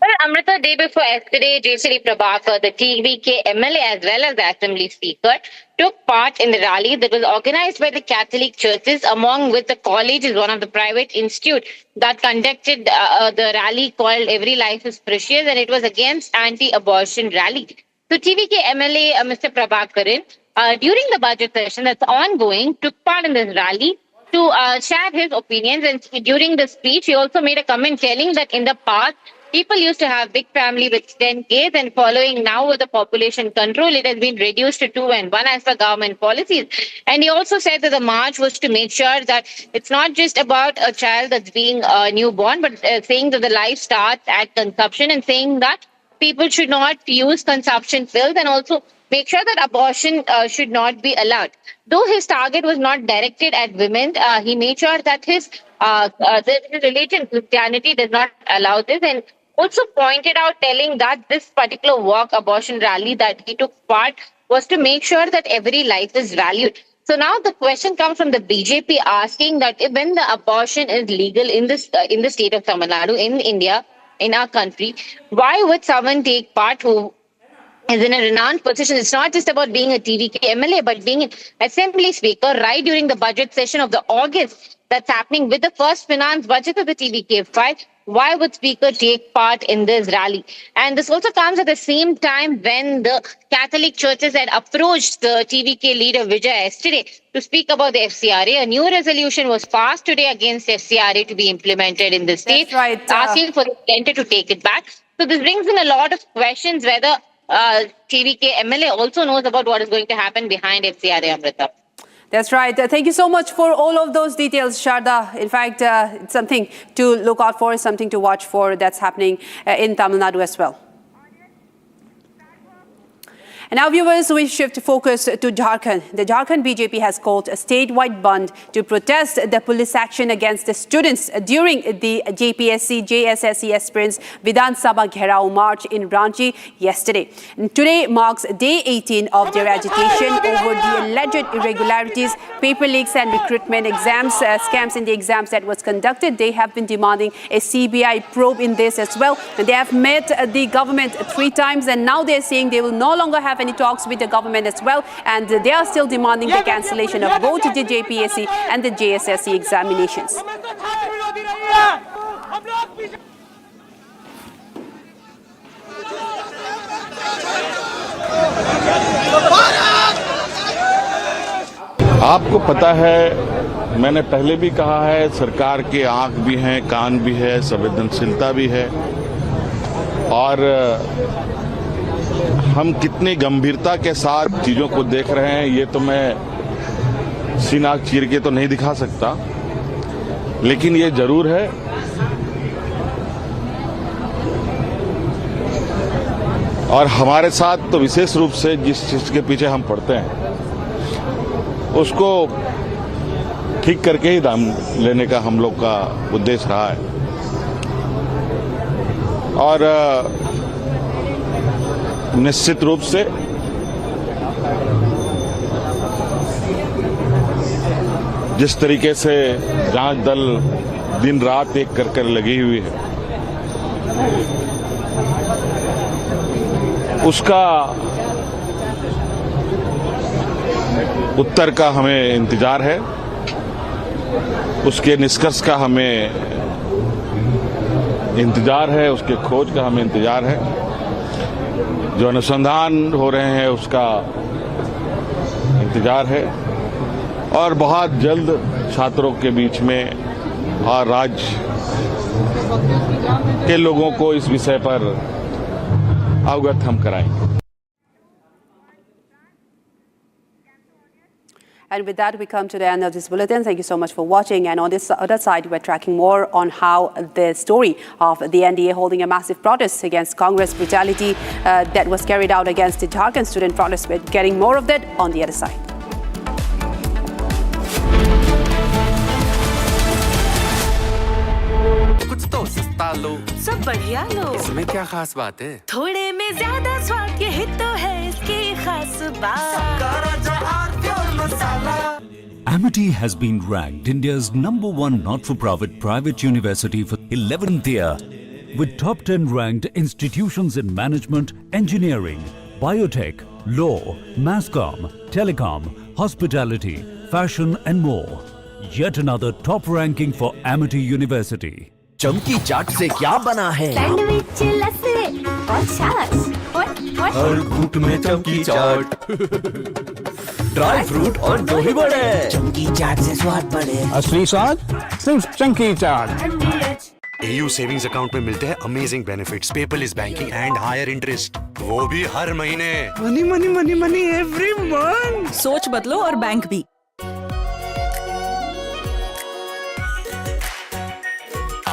Well, Amrita, day before yesterday, JCD Prabhakar, the TVK MLA as well as the Assembly Speaker, took part in the rally that was organized by the Catholic churches, along with the college is one of the private institutes that conducted the rally called Every Life is Precious, and it was against anti-abortion rally. So TVK MLA, Mr. Prabhakaran, during the budget session that's ongoing, took part in this rally to share his opinions. And during the speech, he also made a comment telling that in the past, people used to have big family with 10 kids, and following now with the population control, it has been reduced to 2 and 1 as per government policies. And he also said that the march was to make sure that it's not just about a child that's being newborn, but saying that the life starts at conception, and saying that people should not use consumption pills, and also make sure that abortion should not be allowed. Though his target was not directed at women, he made sure that his religion, Christianity, does not allow this, and also pointed out, telling that this particular walk, abortion rally that he took part, was to make sure that every life is valued. So now the question comes from the BJP asking that when the abortion is legal in the state of Tamil Nadu, in India, in our country, why would someone take part who is in a renowned position? It's not just about being a TVK MLA, but being an assembly speaker right during the budget session of the August that's happening with the first finance budget of the TVK file. Why would Speaker take part in this rally? And this also comes at the same time when the Catholic churches had approached the TVK leader Vijay yesterday to speak about the FCRA. A new resolution was passed today against FCRA to be implemented in the state, asking for the center to take it back. So this brings in a lot of questions whether TVK MLA also knows about what is going to happen behind FCRA, Amrita. That's right. Thank you so much for all of those details, Sharda. In fact, it's something to look out for, something to watch for that's happening in Tamil Nadu as well. And now, viewers, we shift focus to Jharkhand. The Jharkhand BJP has called a statewide band to protest the police action against the students during the JPSC JSSC aspirants Vidhan Sabha Gherao March in Ranchi yesterday. And today marks day 18 of their agitation over the alleged irregularities, paper leaks and recruitment exams, scams in the exams that was conducted. They have been demanding a CBI probe in this as well. And they have met the government 3 times, and now they're saying they will no longer have any talks with the government as well, and they are still demanding the cancellation of both the JPSC and the JSSC examinations. आपको पता है, मैंने पहले भी कहा है, सरकार के आंख भी हैं, कान भी है, संवेदनशीलता भी है, और हम कितनी गंभीरता के साथ चीजों को देख रहे हैं ये तो मैं सीना चीर के तो नहीं दिखा सकता, लेकिन ये जरूर है और हमारे साथ तो विशेष रूप से जिस चीज के पीछे हम पड़ते हैं उसको ठीक करके ही दाम लेने का हम लोग का उद्देश्य रहा है। और निश्चित रूप से जिस तरीके से जांच दल दिन रात एक कर लगी हुई है, उसका उत्तर का हमें इंतजार है, उसके निष्कर्ष का हमें इंतजार है, उसके खोज का हमें इंतजार है, जो अनुसंधान हो रहे हैं उसका इंतजार है, और बहुत जल्द छात्रों के बीच में और राज्य के लोगों को इस विषय पर अवगत हम कराएंगे। And with that, we come to the end of this bulletin. Thank you so much for watching. And on this other side, we're tracking more on how the story of the NDA holding a massive protest against Congress brutality that was carried out against the Jharkhand student protest. We're getting more of that on the other side. कुछ तो सस्ता लो, सब बढ़िया लो। इसमें क्या खास बात है? थोड़े में ज्यादा स्वाद, यही तो है इसकी खास बात। Amity has been ranked India's #1 not-for-profit private university for 11th year, with top 10 ranked institutions in management, engineering, biotech, law, masscom, telecom, hospitality, fashion and more. Yet another top ranking for Amity University. चमकी चाट से क्या बना है? Sandwich, लस्सी और छाछ। हर घूंट में चमकी चाट, ड्राई फ्रूट और दही बड़े। चमकी चाट से स्वाद बढ़े। असली स्वाद सिर्फ चमकी चाट। AU सेविंग्स अकाउंट में मिलते हैं amazing benefits, paperless banking and higher interest, वो भी हर महीने। Money money money money every month. सोच बदलो और बैंक भी।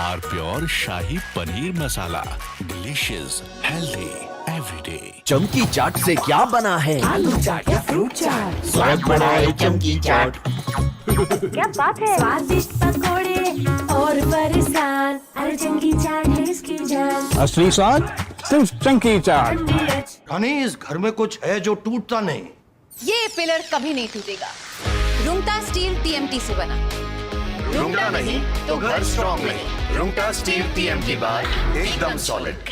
Are pure shahi paneer masala, delicious, healthy, everyday. चमकी चाट से क्या बना है? आलू चाट या फ्रूट चाट, स्वाद बढ़ाए चमकी चाट। क्या बात है? स्वादिष्ट पकोड़े और फरसान, अरे चंकी चाट है इसकी जान। असली स्वाद सिर्फ चंकी चाट। यानी इस घर में कुछ है जो टूटता नहीं। ये पिलर कभी नहीं टूटेगा। रुंगटा स्टील TMT से बना। रुंगटा नहीं तो घर स्ट्रॉन्ग नहीं। रुंगटा स्टील TMT बार एकदम सॉलिड।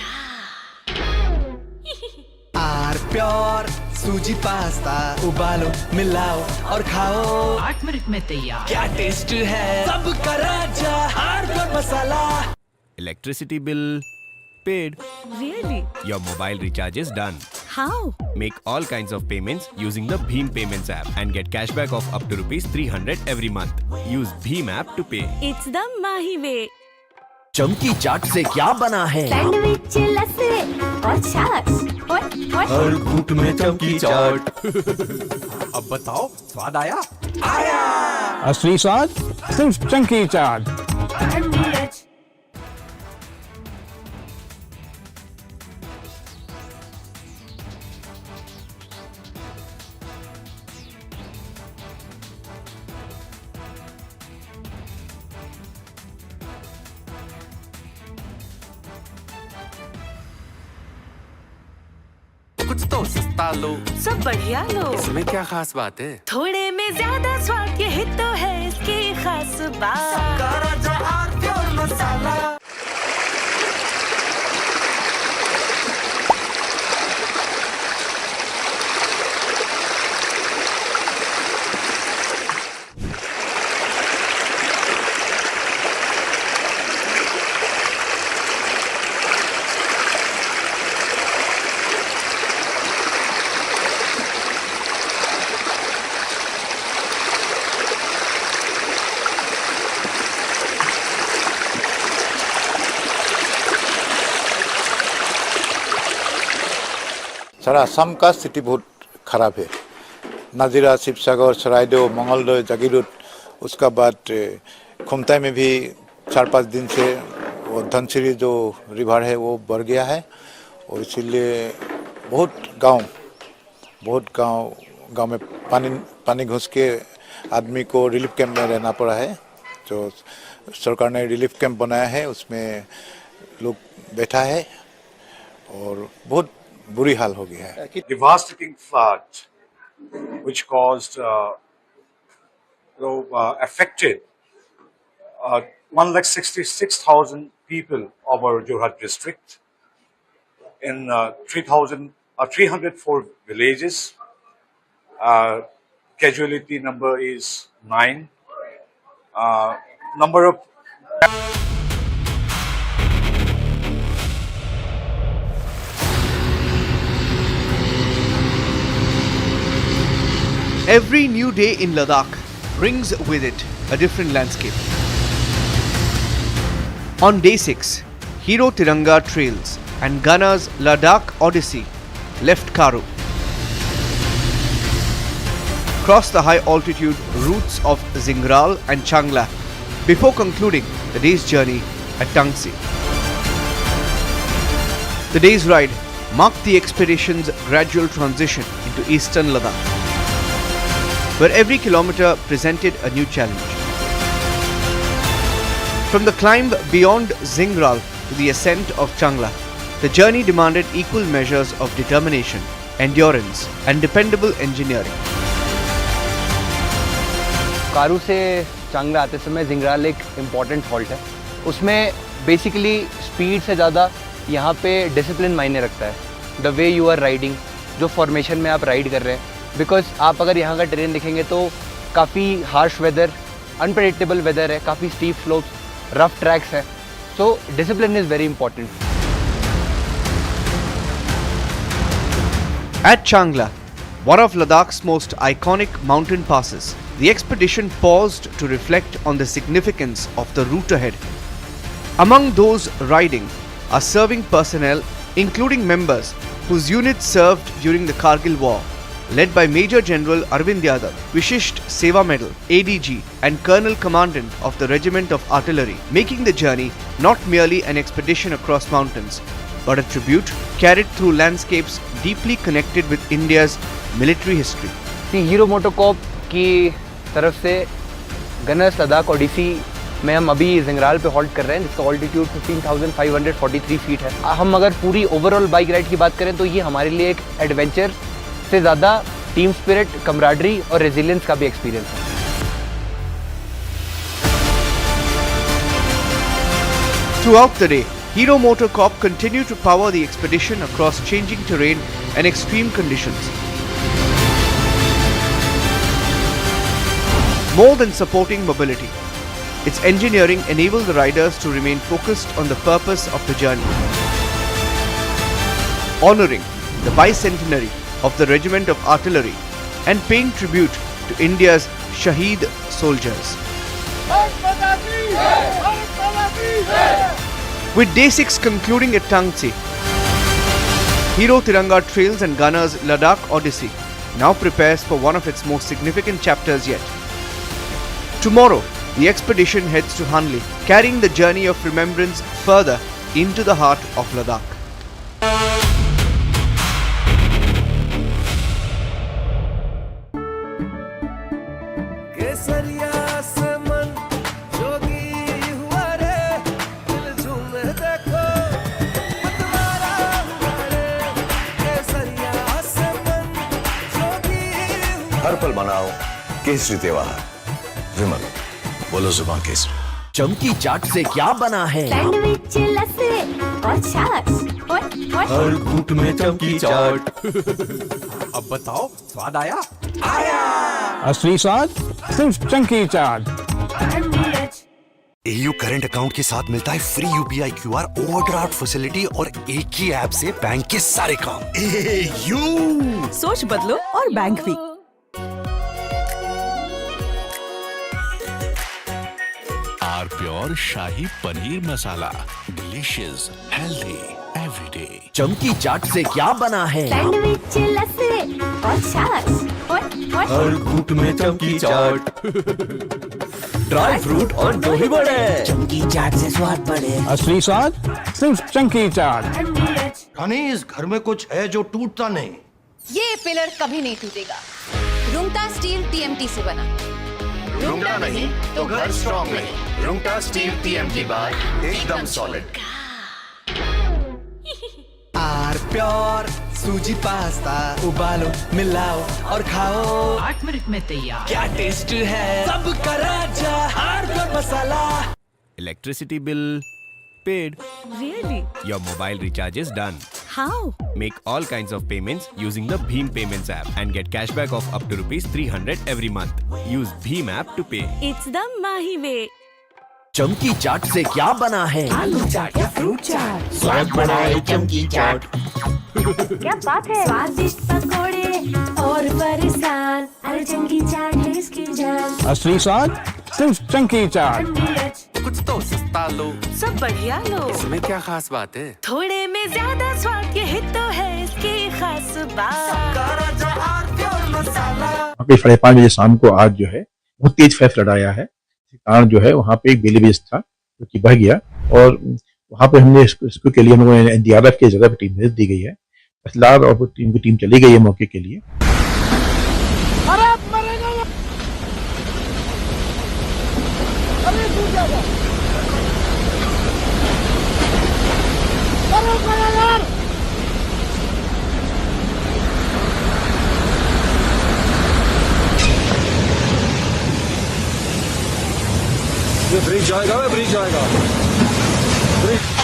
आर प्योर सूजी पास्ता, उबालो मिलाओ और खाओ, 8 मिनट में तैयार। क्या टेस्ट है, सबका राजा R pure masala. Electricity bill paid. Really? Your mobile recharge is done. How? Make all kinds of payments using the Bheem Payments app and get cashback of up to ₹300 every month. Use Bheem app to pay. It's the Mahi way. चमकी चाट से क्या बना है? Sandwich, लस्सी और छाछ और हर घूंट में चमकी चाट। अब बताओ स्वाद आया? आया। असली स्वाद सिर्फ चंकी चाट। कुछ तो सस्ता लो, सब बढ़िया लो। इसमें क्या खास बात है? थोड़े में ज्यादा स्वाद, यही तो है इसकी खास बात। सबका राजा आर प्योर मसाला। सारा असम का स्थिति बहुत खराब है। नाजिरा, शिवसागर, सरायदेव, मंगलदोय, जागीरोड, उसका बाद खुमताई में भी 4-5 दिन से वो धनसिरी जो रिवर है वो बढ़ गया है और इसीलिए बहुत गांव में पानी घुस के आदमी को रिलीफ कैंप में रहना पड़ा है। जो सरकार ने रिलीफ कैंप बनाया है उसमें लोग बैठा है और बहुत बुरी हाल हो गया है। Devastating flood, which caused, affected 1,66,000 people of our Jorhat district in 304 villages. Casualty number is 9. Number of Every new day in Ladakh brings with it a different landscape. On day 6, Hero Tiranga Trails and Ghana's Ladakh Odyssey left Karo. Crossed the high altitude routes of Zingral and Changla before concluding the day's journey at Tangsi. The day's ride marked the expedition's gradual transition into eastern Ladakh, where every kilometer presented a new challenge. From the climb beyond Zingral to the ascent of Changla, the journey demanded equal measures of determination, endurance and dependable engineering. कारू से चांगला आते समय जिंगराल एक important halt है। उसमें basically speed से ज़्यादा यहाँ पे डिसिप्लिन मायने रखता है। The way you are riding, जो फॉर्मेशन में आप राइड कर रहे हैं, बिकॉज आप अगर यहाँ का टेरेन देखेंगे तो काफ़ी हार्श वेदर, अनप्रेडिक्टेबल वेदर है, काफ़ी स्टीप स्लोप्स, रफ ट्रैक्स है। So discipline is very important. At Changla, one of Ladakh's most iconic mountain passes, the expedition paused to reflect on the significance of the route ahead. Among those riding are serving personnel, including members whose units served during the Kargil War, led by Major General Arvind Yadav, Vishisht Seva Medal, ADG and Colonel Commandant of the Regiment of Artillery, making the journey not merely an expedition across mountains, but a tribute carried through landscapes deeply connected with India's military history. Hero MotoCorp की तरफ से Gunners Ladakh Odissi में हम अभी जिंगराल पे halt कर रहे हैं, जिसका ऑल्टीट्यूड 15,543 फीट है। हम अगर पूरी ओवरऑल बाइक राइड की बात करें तो ये हमारे लिए एक एडवेंचर से ज़्यादा टीम स्पिरिट, कमराडरी और रेजिलियंस का भी एक्सपीरियंस है। Throughout the day, Hero MotoCorp continued to power the expedition across changing terrain and extreme conditions. More than supporting mobility, its engineering enabled the riders to remain focused on the purpose of the journey, honoring the bicentenary of the Regiment of Artillery and paying tribute to India's Shaheed soldiers. With Day 6 concluding at Tangsi, Hero Tiranga Trails and Gunners Ladakh Odyssey now prepares for one of its most significant chapters yet. Tomorrow, the expedition heads to Hanli, carrying the journey of remembrance further into the heart of Ladakh. हर पल मनाओ केसरी त्योहार। विमल, बोलो जुबान केसरी। चमकी चाट से क्या बना है? सैंडविच, लस्सी और छाछ और हर घूंट में चमकी चाट। अब बताओ, स्वाद आया? आया। असली स्वाद सिर्फ chunky chaat. AU current account के साथ मिलता है free UPI QR overdraft facility और एक ही ऐप से बैंक के सारे काम। AU सोच बदलो और बैंक भी। Are pure shahi paneer masala, delicious, healthy, everyday. चमकी चाट से क्या बना है? सैंडविच, लस्सी और छाछ और हर घूंट में चमकी चाट। ड्राई फ्रूट और दही बड़े। चमकी चाट से स्वाद बढ़े। असली स्वाद सिर्फ चंकी चाट। रानी, इस घर में कुछ है जो टूटता नहीं। ये पिलर कभी नहीं टूटेगा। रुंगटा स्टील TMT से बना। रुंगटा नहीं तो घर स्ट्रॉन्ग नहीं। रुंगटा स्टील TMT बार एकदम सॉलिड। आर प्योर सूजी पास्ता, उबालो, मिलाओ और खाओ। 8 मिनट में तैयार। क्या टेस्ट है, सबका राजा R pure masala. Electricity bill paid. Really? Your mobile recharge is done. How? Make all kinds of payments using the Bheem Payments app and get cashback of up to ₹300 every month. Use Bheem app to pay. It's the Mahi way. चमकी चाट से क्या बना है? आलू चाट या fruit चाट। स्वाद बढ़ाए चमकी चाट। क्या बात है? स्वादिष्ट पकोड़े और फरसान, अरे चंकी चाट है इसकी जान। असली स्वाद सिर्फ चंकी चाट। कुछ तो सस्ता लो, सब बढ़िया लो। इसमें क्या खास बात है? थोड़े में ज्यादा स्वाद, यही तो है इसकी खास बात। वहाँ 5:30 बजे शाम को आज जो है बहुत तेज फैफ लड़ाया है। कारण जो है वहाँ पे एक बेली बेस था जो कि बह गया और वहाँ पे हमने इसको के लिए हम लोगों ने DRF की जगह पे टीम भेज दी गई है। असलार और टीम की टीम चली गई है मौके के लिए। ये ब्रिज जाएगा, ब्रिज जाएगा। ब्रिज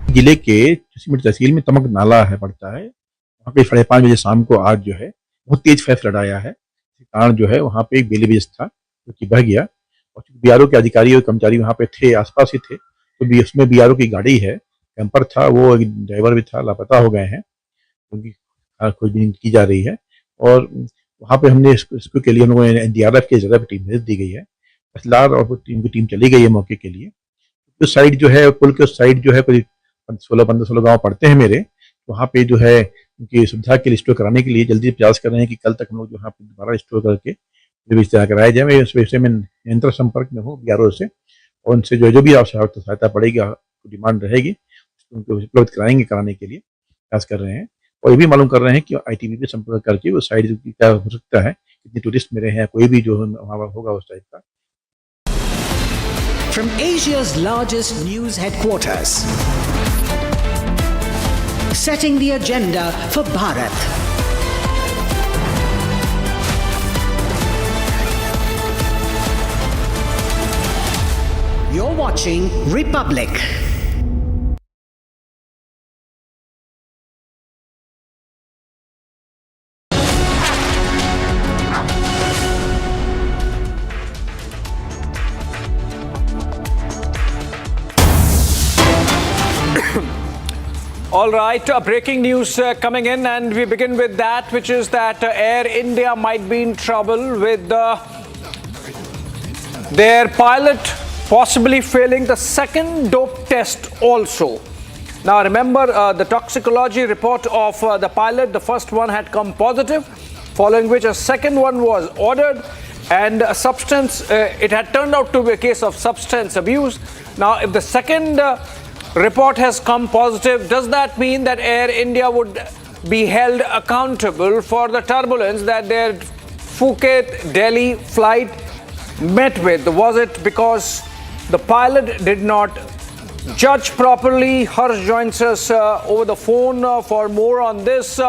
जिले के तहसील में तमक नाला है पड़ता है। वहाँ पे 5:30 बजे शाम को आज जो है बहुत तेज फ्लड आया है। इस कारण जो है वहाँ पे एक बेले ब्रिज था जो कि बह गया, और बीआरओ के अधिकारी और कर्मचारी वहाँ पे थे, आसपास ही थे, तो उसमें बीआरओ की गाड़ी है, कैंपर था, वो ड्राइवर भी था, लापता हो गए हैं, उनकी खोजबीन की जा रही है। और वहाँ पे हमने इसको के लिए हम लोगों ने एनडीआरएफ की जगह पे टीम भेज दी गई है। असलार और टीम की टीम चली गई है मौके के लिए। उस साइड जो है, पुल के उस साइड जो है कोई 15-16 गाँव पड़ते हैं मेरे, वहाँ पे जो है उनकी सुविधा के लिए स्टोर कराने के लिए जल्दी प्रयास कर रहे हैं कि कल तक हम लोग जो यहाँ पे दोबारा स्टोर करके व्यवस्था कराया जाए। मैं इस विषय में निरंतर संपर्क में हूँ बीआरओ से, और उनसे जो भी आवश्यक सहायता पड़ेगी, डिमांड रहेगी, उनको उपलब्ध कराने के लिए प्रयास कर रहे हैं। और ये भी मालूम कर रहे हैं कि आईटीबी पे संपर्क करके उस साइड क्या हो सकता है, कितने टूरिस्ट मेरे हैं, कोई भी जो वहाँ होगा उस टाइप का। From Asia's largest news headquarters, setting the agenda for Bharat. You're watching Republic. All right, breaking news coming in, and we begin with that, which is that Air India might be in trouble with their pilot possibly failing the second dope test also. Now remember, the toxicology report of the pilot, the first one had come positive, following which a second one was ordered, and a substance, it had turned out to be a case of substance abuse. Now if the second report has come positive, does that mean that Air India would be held accountable for the turbulence that their Phuket Delhi flight met with? Was it because the pilot did not judge properly? Harsh joins us over the phone for more on this.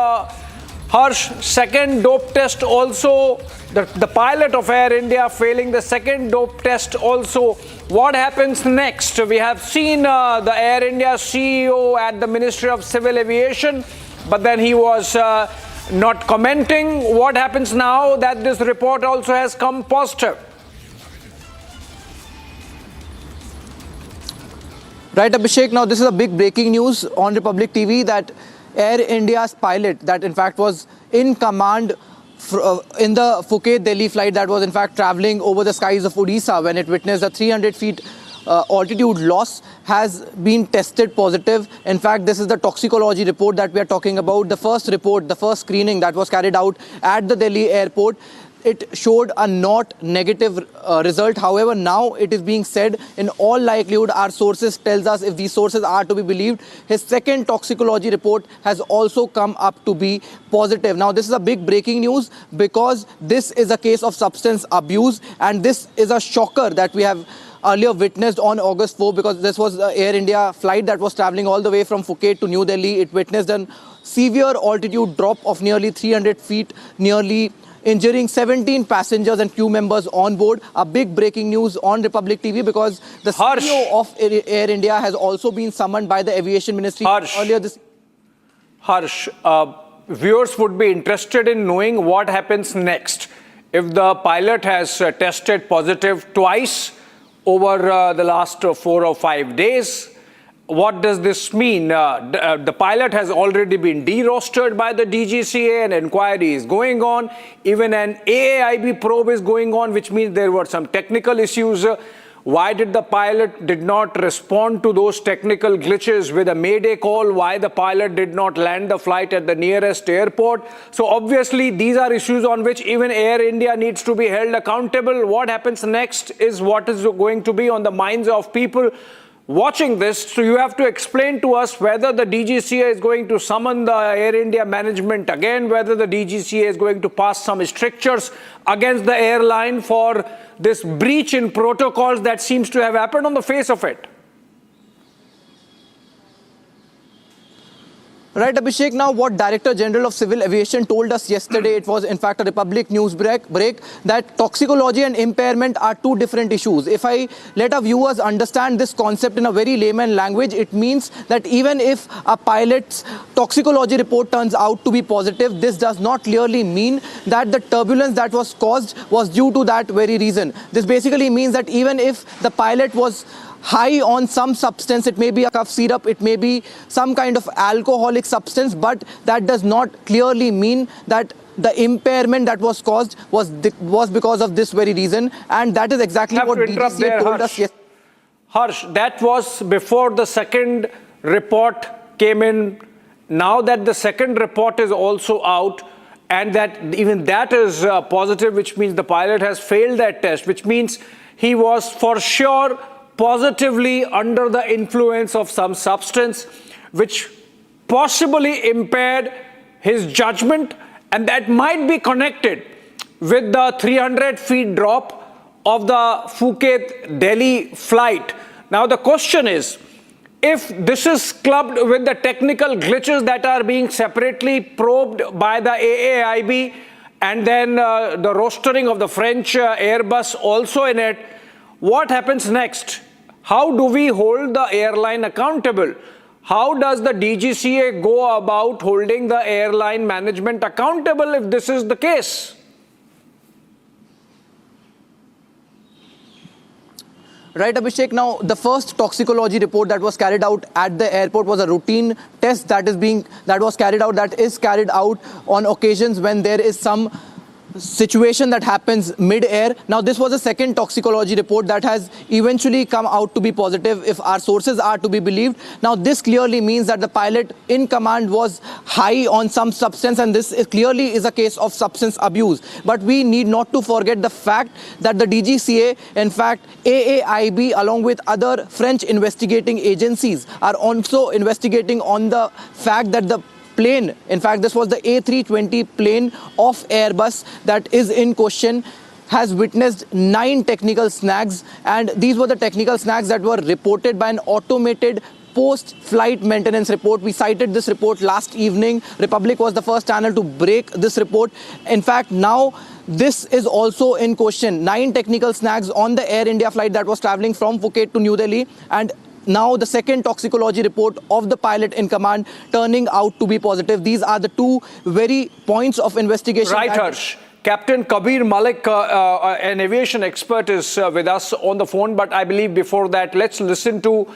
Harsh, second dope test also, the pilot of Air India failing the second dope test also. What happens next? We have seen the Air India CEO at the Ministry of Civil Aviation, but then he was not commenting. What happens now that this report also has come positive? Right, Abhishek. Now, this is a big breaking news on Republic TV that Air India's pilot, that in fact was in command in the Phuket Delhi flight that was in fact traveling over the skies of Odisha when it witnessed a 300 feet altitude loss, has been tested positive. In fact, this is the toxicology report that we are talking about. The first report, the first screening that was carried out at the Delhi airport, it showed a not negative result. However, now it is being said, in all likelihood, our sources tells us, if these sources are to be believed, his second toxicology report has also come up to be positive. Now, this is a big breaking news because this is a case of substance abuse, and this is a shocker that we have earlier witnessed on August 4, because this was the Air India flight that was traveling all the way from Phuket to New Delhi. It witnessed a severe altitude drop of nearly 300 feet, nearly injuring 17 passengers and crew members on board. A big breaking news on Republic TV because the CEO of Air India has also been summoned by the Aviation Ministry earlier this. Harsh, viewers would be interested in knowing what happens next. If the pilot has tested positive twice over the last 4 or 5 days, what does this mean? The pilot has already been de-rostered by the DGCA, and inquiry is going on. Even an AAIB probe is going on, which means there were some technical issues. Why did the pilot did not respond to those technical glitches with a mayday call? Why the pilot did not land the flight at the nearest airport? So obviously these are issues on which even Air India needs to be held accountable. What happens next is what is going to be on the minds of people watching this. So you have to explain to us whether the DGCA is going to summon the Air India management again, whether the DGCA is going to pass some strictures against the airline for this breach in protocols that seems to have happened on the face of it. Right, Abhishek. Now, what Director General of Civil Aviation told us yesterday, it was in fact a Republic news break that toxicology and impairment are two different issues. If I let our viewers understand this concept in a very layman language, it means that even if a pilot's toxicology report turns out to be positive, this does not clearly mean that the turbulence that was caused was due to that very reason. This basically means that even if the pilot was high on some substance, it may be a cough syrup, it may be some kind of alcoholic substance, but that does not clearly mean that the impairment that was caused was because of this very reason. And that is exactly what DGCA told us yesterday. Harsh, that was before the second report came in. Now that the second report is also out, and that even that is positive, which means the pilot has failed that test, which means he was for sure positively under the influence of some substance which possibly impaired his judgment, and that might be connected with the 300 feet drop of the Phuket-Delhi flight. Now the question is, if this is clubbed with the technical glitches that are being separately probed by the AAIB, and then the rostering of the French Airbus also in it, what happens next? How do we hold the airline accountable? How does the DGCA go about holding the airline management accountable if this is the case? Right, Abhishek. Now, the first toxicology report that was carried out at the airport was a routine test that is carried out on occasions when there is some situation that happens mid-air. Now, this was a second toxicology report that has eventually come out to be positive if our sources are to be believed. Now, this clearly means that the pilot in command was high on some substance, and this clearly is a case of substance abuse. But we need not to forget the fact that the DGCA, in fact, AAIB, along with other French investigating agencies, are also investigating on the fact that the plane, in fact this was the A320 plane of Airbus that is in question, has witnessed 9 technical snags, and these were the technical snags that were reported by an automated post-flight maintenance report. We cited this report last evening. Republic was the first channel to break this report. In fact, now this is also in question. 9 technical snags on the Air India flight that was traveling from Phuket to New Delhi, and now the second toxicology report of the pilot in command turning out to be positive. These are the two very points of investigation. Right, Harsh. Captain Kabir Malik, an aviation expert, is with us on the phone. But I believe before that, let's listen to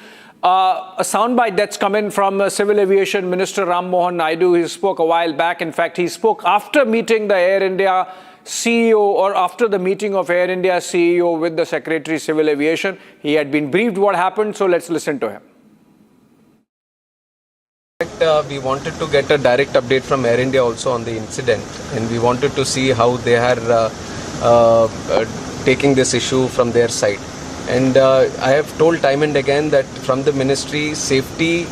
a soundbite that's come in from Civil Aviation Minister Ram Mohan Naidu. He spoke a while back. In fact, he spoke after meeting the Air India CEO, or after the meeting of Air India CEO with the Secretary Civil Aviation. He had been briefed what happened, so let's listen to him. We wanted to get a direct update from Air India also on the incident, and we wanted to see how they are taking this issue from their side. And I have told time and again that from the ministry, safety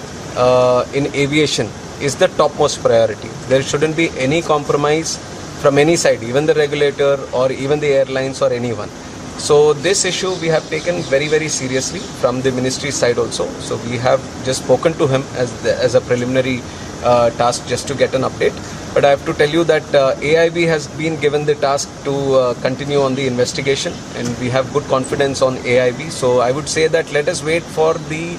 in aviation is the topmost priority. There shouldn't be any compromise from any side, even the regulator or even the airlines or anyone. So this issue we have taken very, very seriously from the ministry side also. So we have just spoken to him as a preliminary task just to get an update. But I have to tell you that AAIB has been given the task to continue on the investigation, and we have good confidence on AAIB. So I would say that let us wait for the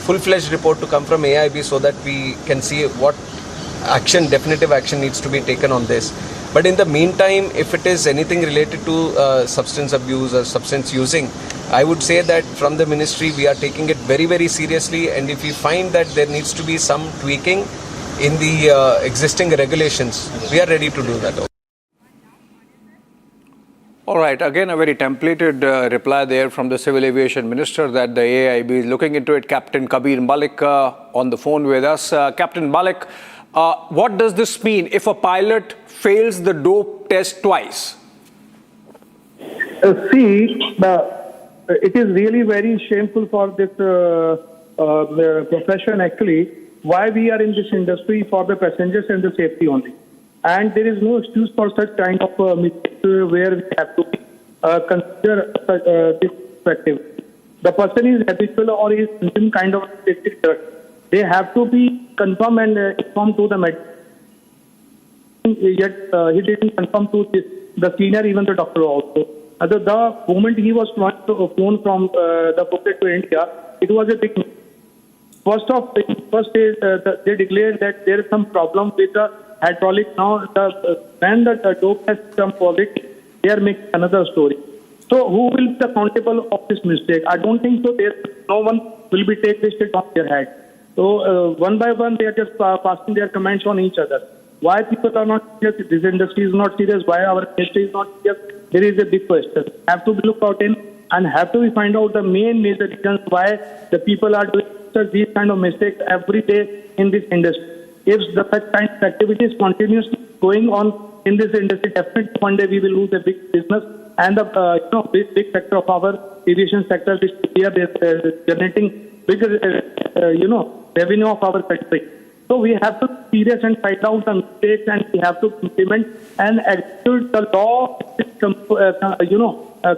full-fledged report to come from AAIB so that we can see what definitive action needs to be taken on this. But in the meantime, if it is anything related to substance abuse or substance using, I would say that from the ministry we are taking it very, very seriously, and if we find that there needs to be some tweaking in the existing regulations, we are ready to do that. All right, again a very templated reply there from the Civil Aviation Minister that the AAIB is looking into it. Captain Kabir Malik on the phone with us. Captain Malik, what does this mean if a pilot fails the dope test twice? It is really very shameful for this profession actually. Why we are in this industry for the passengers and the safety only. And there is no excuse for such kind of mistakes where we have to consider this perspective. The person is habitual or is some kind of addictive drug. they have to be confirmed and informed to the medical. Yet he didn't confirm to the senior, even the doctor also. The moment he was flown from the Phuket to India, it was a big. First day, they declared that there is some problem with the hydraulic. Now, when the dope has come positive, they are making another story. So, who will be accountable of this mistake? I don't think so. No one will be take this on their head. So, one by one, they are just passing their comments on each other. Why people are not serious? This industry is not serious. Why our industry is not serious? There is a big question. Have to be looked out in and have to find out the main major reasons why the people are doing these kind of mistakes every day in this industry. If the such kind of activities continuously going on in this industry, definitely one day we will lose a big business and the big sector of our aviation sector, which we are generating bigger revenue of our country. So we have to be serious and find out the mistakes, and we have to implement and execute the law,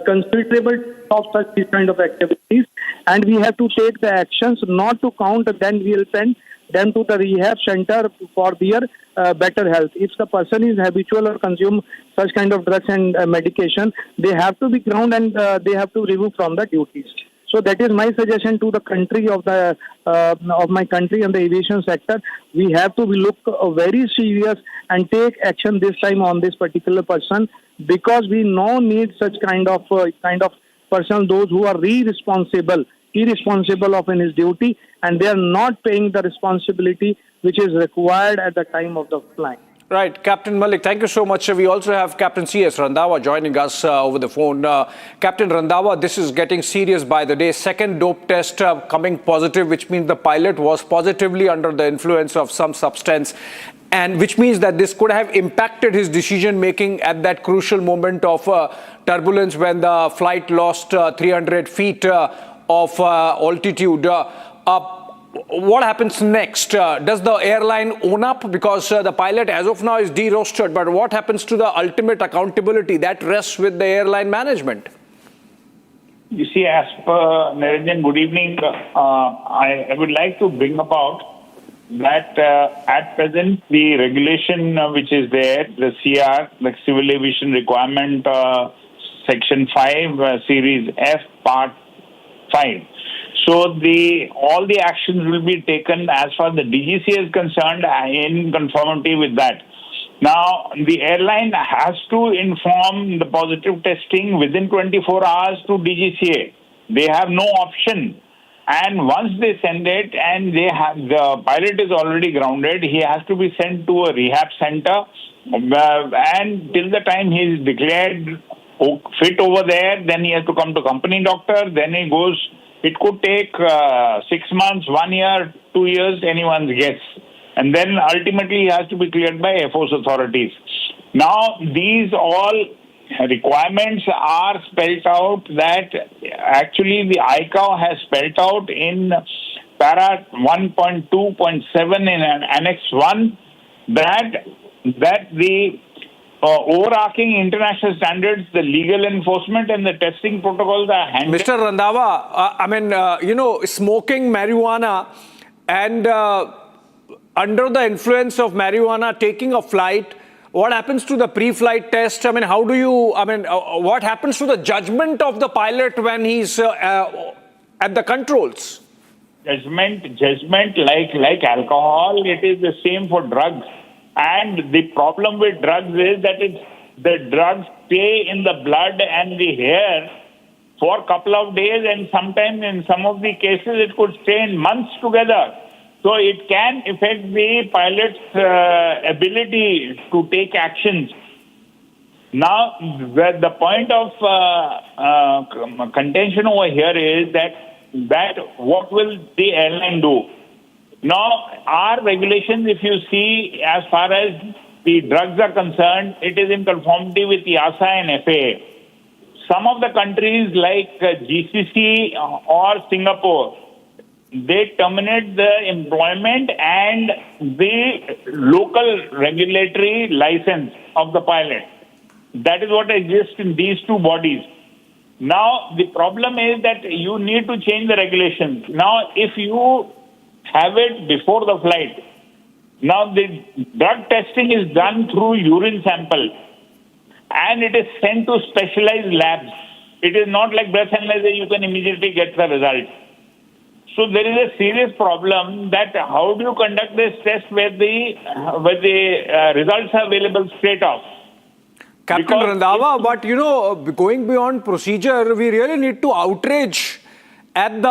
considerable of such these kind of activities. And we have to take the actions not to count, then we will send them to the rehab center for their better health. If the person is habitual or consume such kind of drugs and medication, they have to be ground and they have to remove from the duties. So that is my suggestion to the country of my country and the aviation sector. We have to look very serious and take action this time on this particular person, because we now need such kind of person, those who are irresponsible of in his duty, and they are not paying the responsibility which is required at the time of the flying. Right, Captain Malik, thank you so much. We also have Captain C.S. Randhawa joining us over the phone. Captain Randhawa, this is getting serious by the day. Second dope test coming positive, which means the pilot was positively under the influence of some substance, and which means that this could have impacted his decision-making at that crucial moment of turbulence when the flight lost 300 feet of altitude. What happens next? Does the airline own up? Because the pilot as of now is de-rostered, but what happens to the ultimate accountability? That rests with the airline management. You see, as per Niranjan, good evening. I would like to bring about that at present the regulation which is there, the CR, the Civil Aviation Requirement Section 5, Series F, Part 5. So all the actions will be taken as far as the DGCA is concerned in conformity with that. Now, the airline has to inform the positive testing within 24 hours to DGCA. They have no option. And once they send it and the pilot is already grounded, he has to be sent to a rehab center. And till the time he is declared fit over there, then he has to come to company doctor, then he goes. It could take 6 months, 1 year, 2 years, anyone's guess. And then ultimately he has to be cleared by FOS authorities. Now, these all requirements are spelled out that actually the ICAO has spelled out in para 1.2.7 in Annex 1 that the overarching international standards, the legal enforcement and the testing protocols are handled. Mr. Randhawa, smoking marijuana and under the influence of marijuana, taking a flight, what happens to the pre-flight test? What happens to the judgment of the pilot when he's at the controls? Judgment like alcohol, it is the same for drugs. And the problem with drugs is that the drugs stay in the blood and the hair for a couple of days, and sometimes in some of the cases it could stay in months together. So it can affect the pilot's ability to take actions. Now, the point of contention over here is that what will the airline do? Now, our regulations, if you see, as far as the drugs are concerned, it is in conformity with EASA and FAA. Some of the countries like GCC or Singapore, they terminate the employment and the local regulatory license of the pilot. That is what exists in these two bodies. Now, the problem is that you need to change the regulations. Now, if you have it before the flight. Now, the drug testing is done through urine sample and it is sent to specialized labs. It is not like breath analyzer, you can immediately get the result. So there is a serious problem that how do you conduct this test where the results are available straight off? Captain Randhawa, but going beyond procedure, we really need to outrage at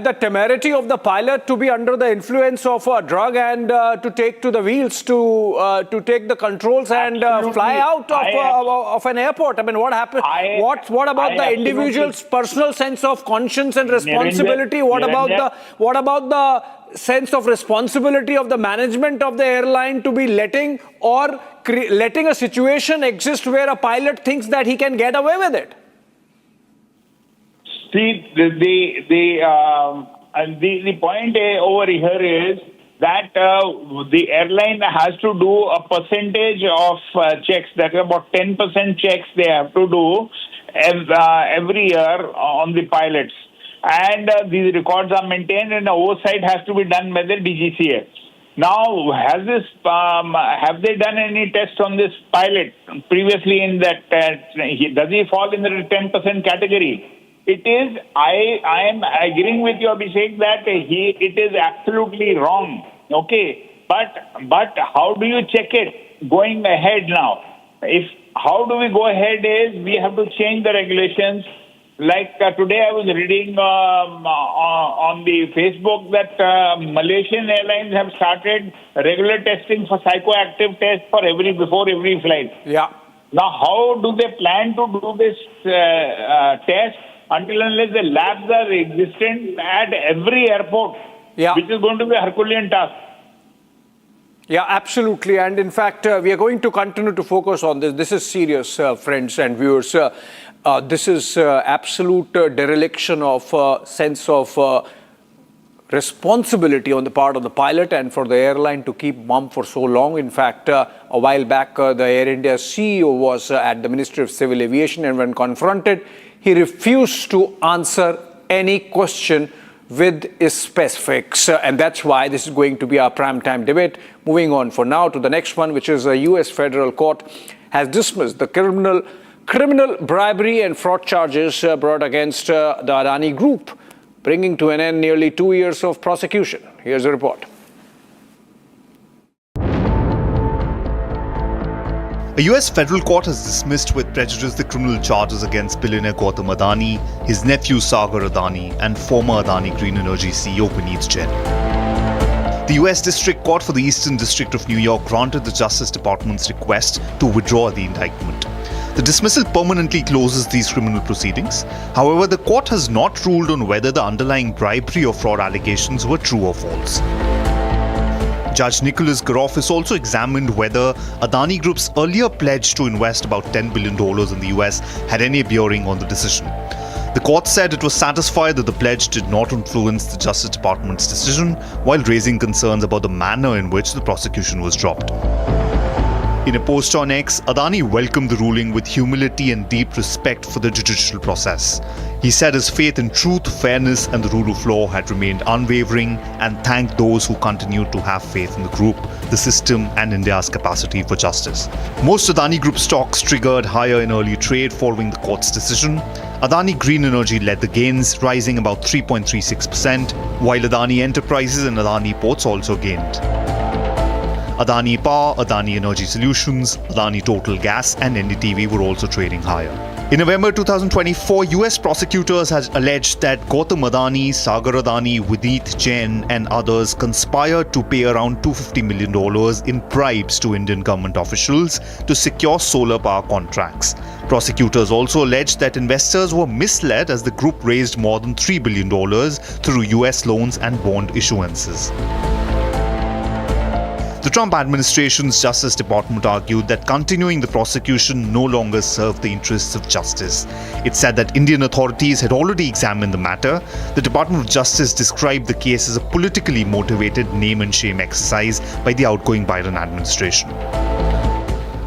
the temerity of the pilot to be under the influence of a drug and to take to the wheels, to take the controls and fly out of an airport. I mean, what happened? What about the individual's personal sense of conscience and responsibility? What about the sense of responsibility of the management of the airline to be letting a situation exist where a pilot thinks that he can get away with it? See, the point over here is that the airline has to do a percentage of checks. That is about 10% checks they have to do every year on the pilots. And these records are maintained and the oversight has to be done by the DGCA. Now, have they done any tests on this pilot previously in that, does he fall in the 10% category? It is, I am agreeing with you, Abhishek, that it is absolutely wrong. Okay. But how do you check it going ahead now? How do we go ahead is we have to change the regulations. Like today I was reading on the Facebook that Malaysian airlines have started regular testing for psychoactive tests before every flight. Yeah. Now, how do they plan to do this test until unless the labs are existent at every airport, which is going to be a Herculean task? Yeah, absolutely. And in fact, we are going to continue to focus on this. This is serious, friends and viewers. This is absolute dereliction of sense of responsibility on the part of the pilot and for the airline to keep mum for so long. In fact, a while back, the Air India CEO was at the Ministry of Civil Aviation, and when confronted, he refused to answer any question with specifics. And that's why this is going to be our primetime debate. Moving on for now to the next one, which is a US federal court has dismissed the criminal bribery and fraud charges brought against the Adani Group, bringing to an end nearly 2 years of prosecution. Here's a report. A US federal court has dismissed with prejudice the criminal charges against billionaire Gautam Adani, his nephew Sagar Adani, and former Adani Green Energy CEO Puneet Jain. The US District Court for the Eastern District of New York granted the Justice Department's request to withdraw the indictment. The dismissal permanently closes these criminal proceedings. However, the court has not ruled on whether the underlying bribery or fraud allegations were true or false. Judge Nicholas Garofis also examined whether Adani Group's earlier pledge to invest about $10 billion in the US had any bearing on the decision. The court said it was satisfied that the pledge did not influence the Justice Department's decision, while raising concerns about the manner in which the prosecution was dropped. In a post on X, Adani welcomed the ruling with humility and deep respect for the judicial process. He said his faith in truth, fairness and the rule of law had remained unwavering, and thanked those who continued to have faith in the group, the system and India's capacity for justice. Most Adani Group stocks triggered higher in early trade following the court's decision. Adani Green Energy led the gains, rising about 3.36%, while Adani Enterprises and Adani Ports also gained. Adani Power, Adani Energy Solutions, Adani Total Gas and NDTV were also trading higher. In November 2024, US prosecutors had alleged that Gautam Adani, Sagar Adani, Puneet Jain and others conspired to pay around $250 million in bribes to Indian government officials to secure solar power contracts. Prosecutors also alleged that investors were misled as the group raised more than $3 billion through US loans and bond issuances. The Trump administration's Justice Department argued that continuing the prosecution no longer served the interests of justice. It said that Indian authorities had already examined the matter. The Department of Justice described the case as a politically motivated name and shame exercise by the outgoing Biden administration.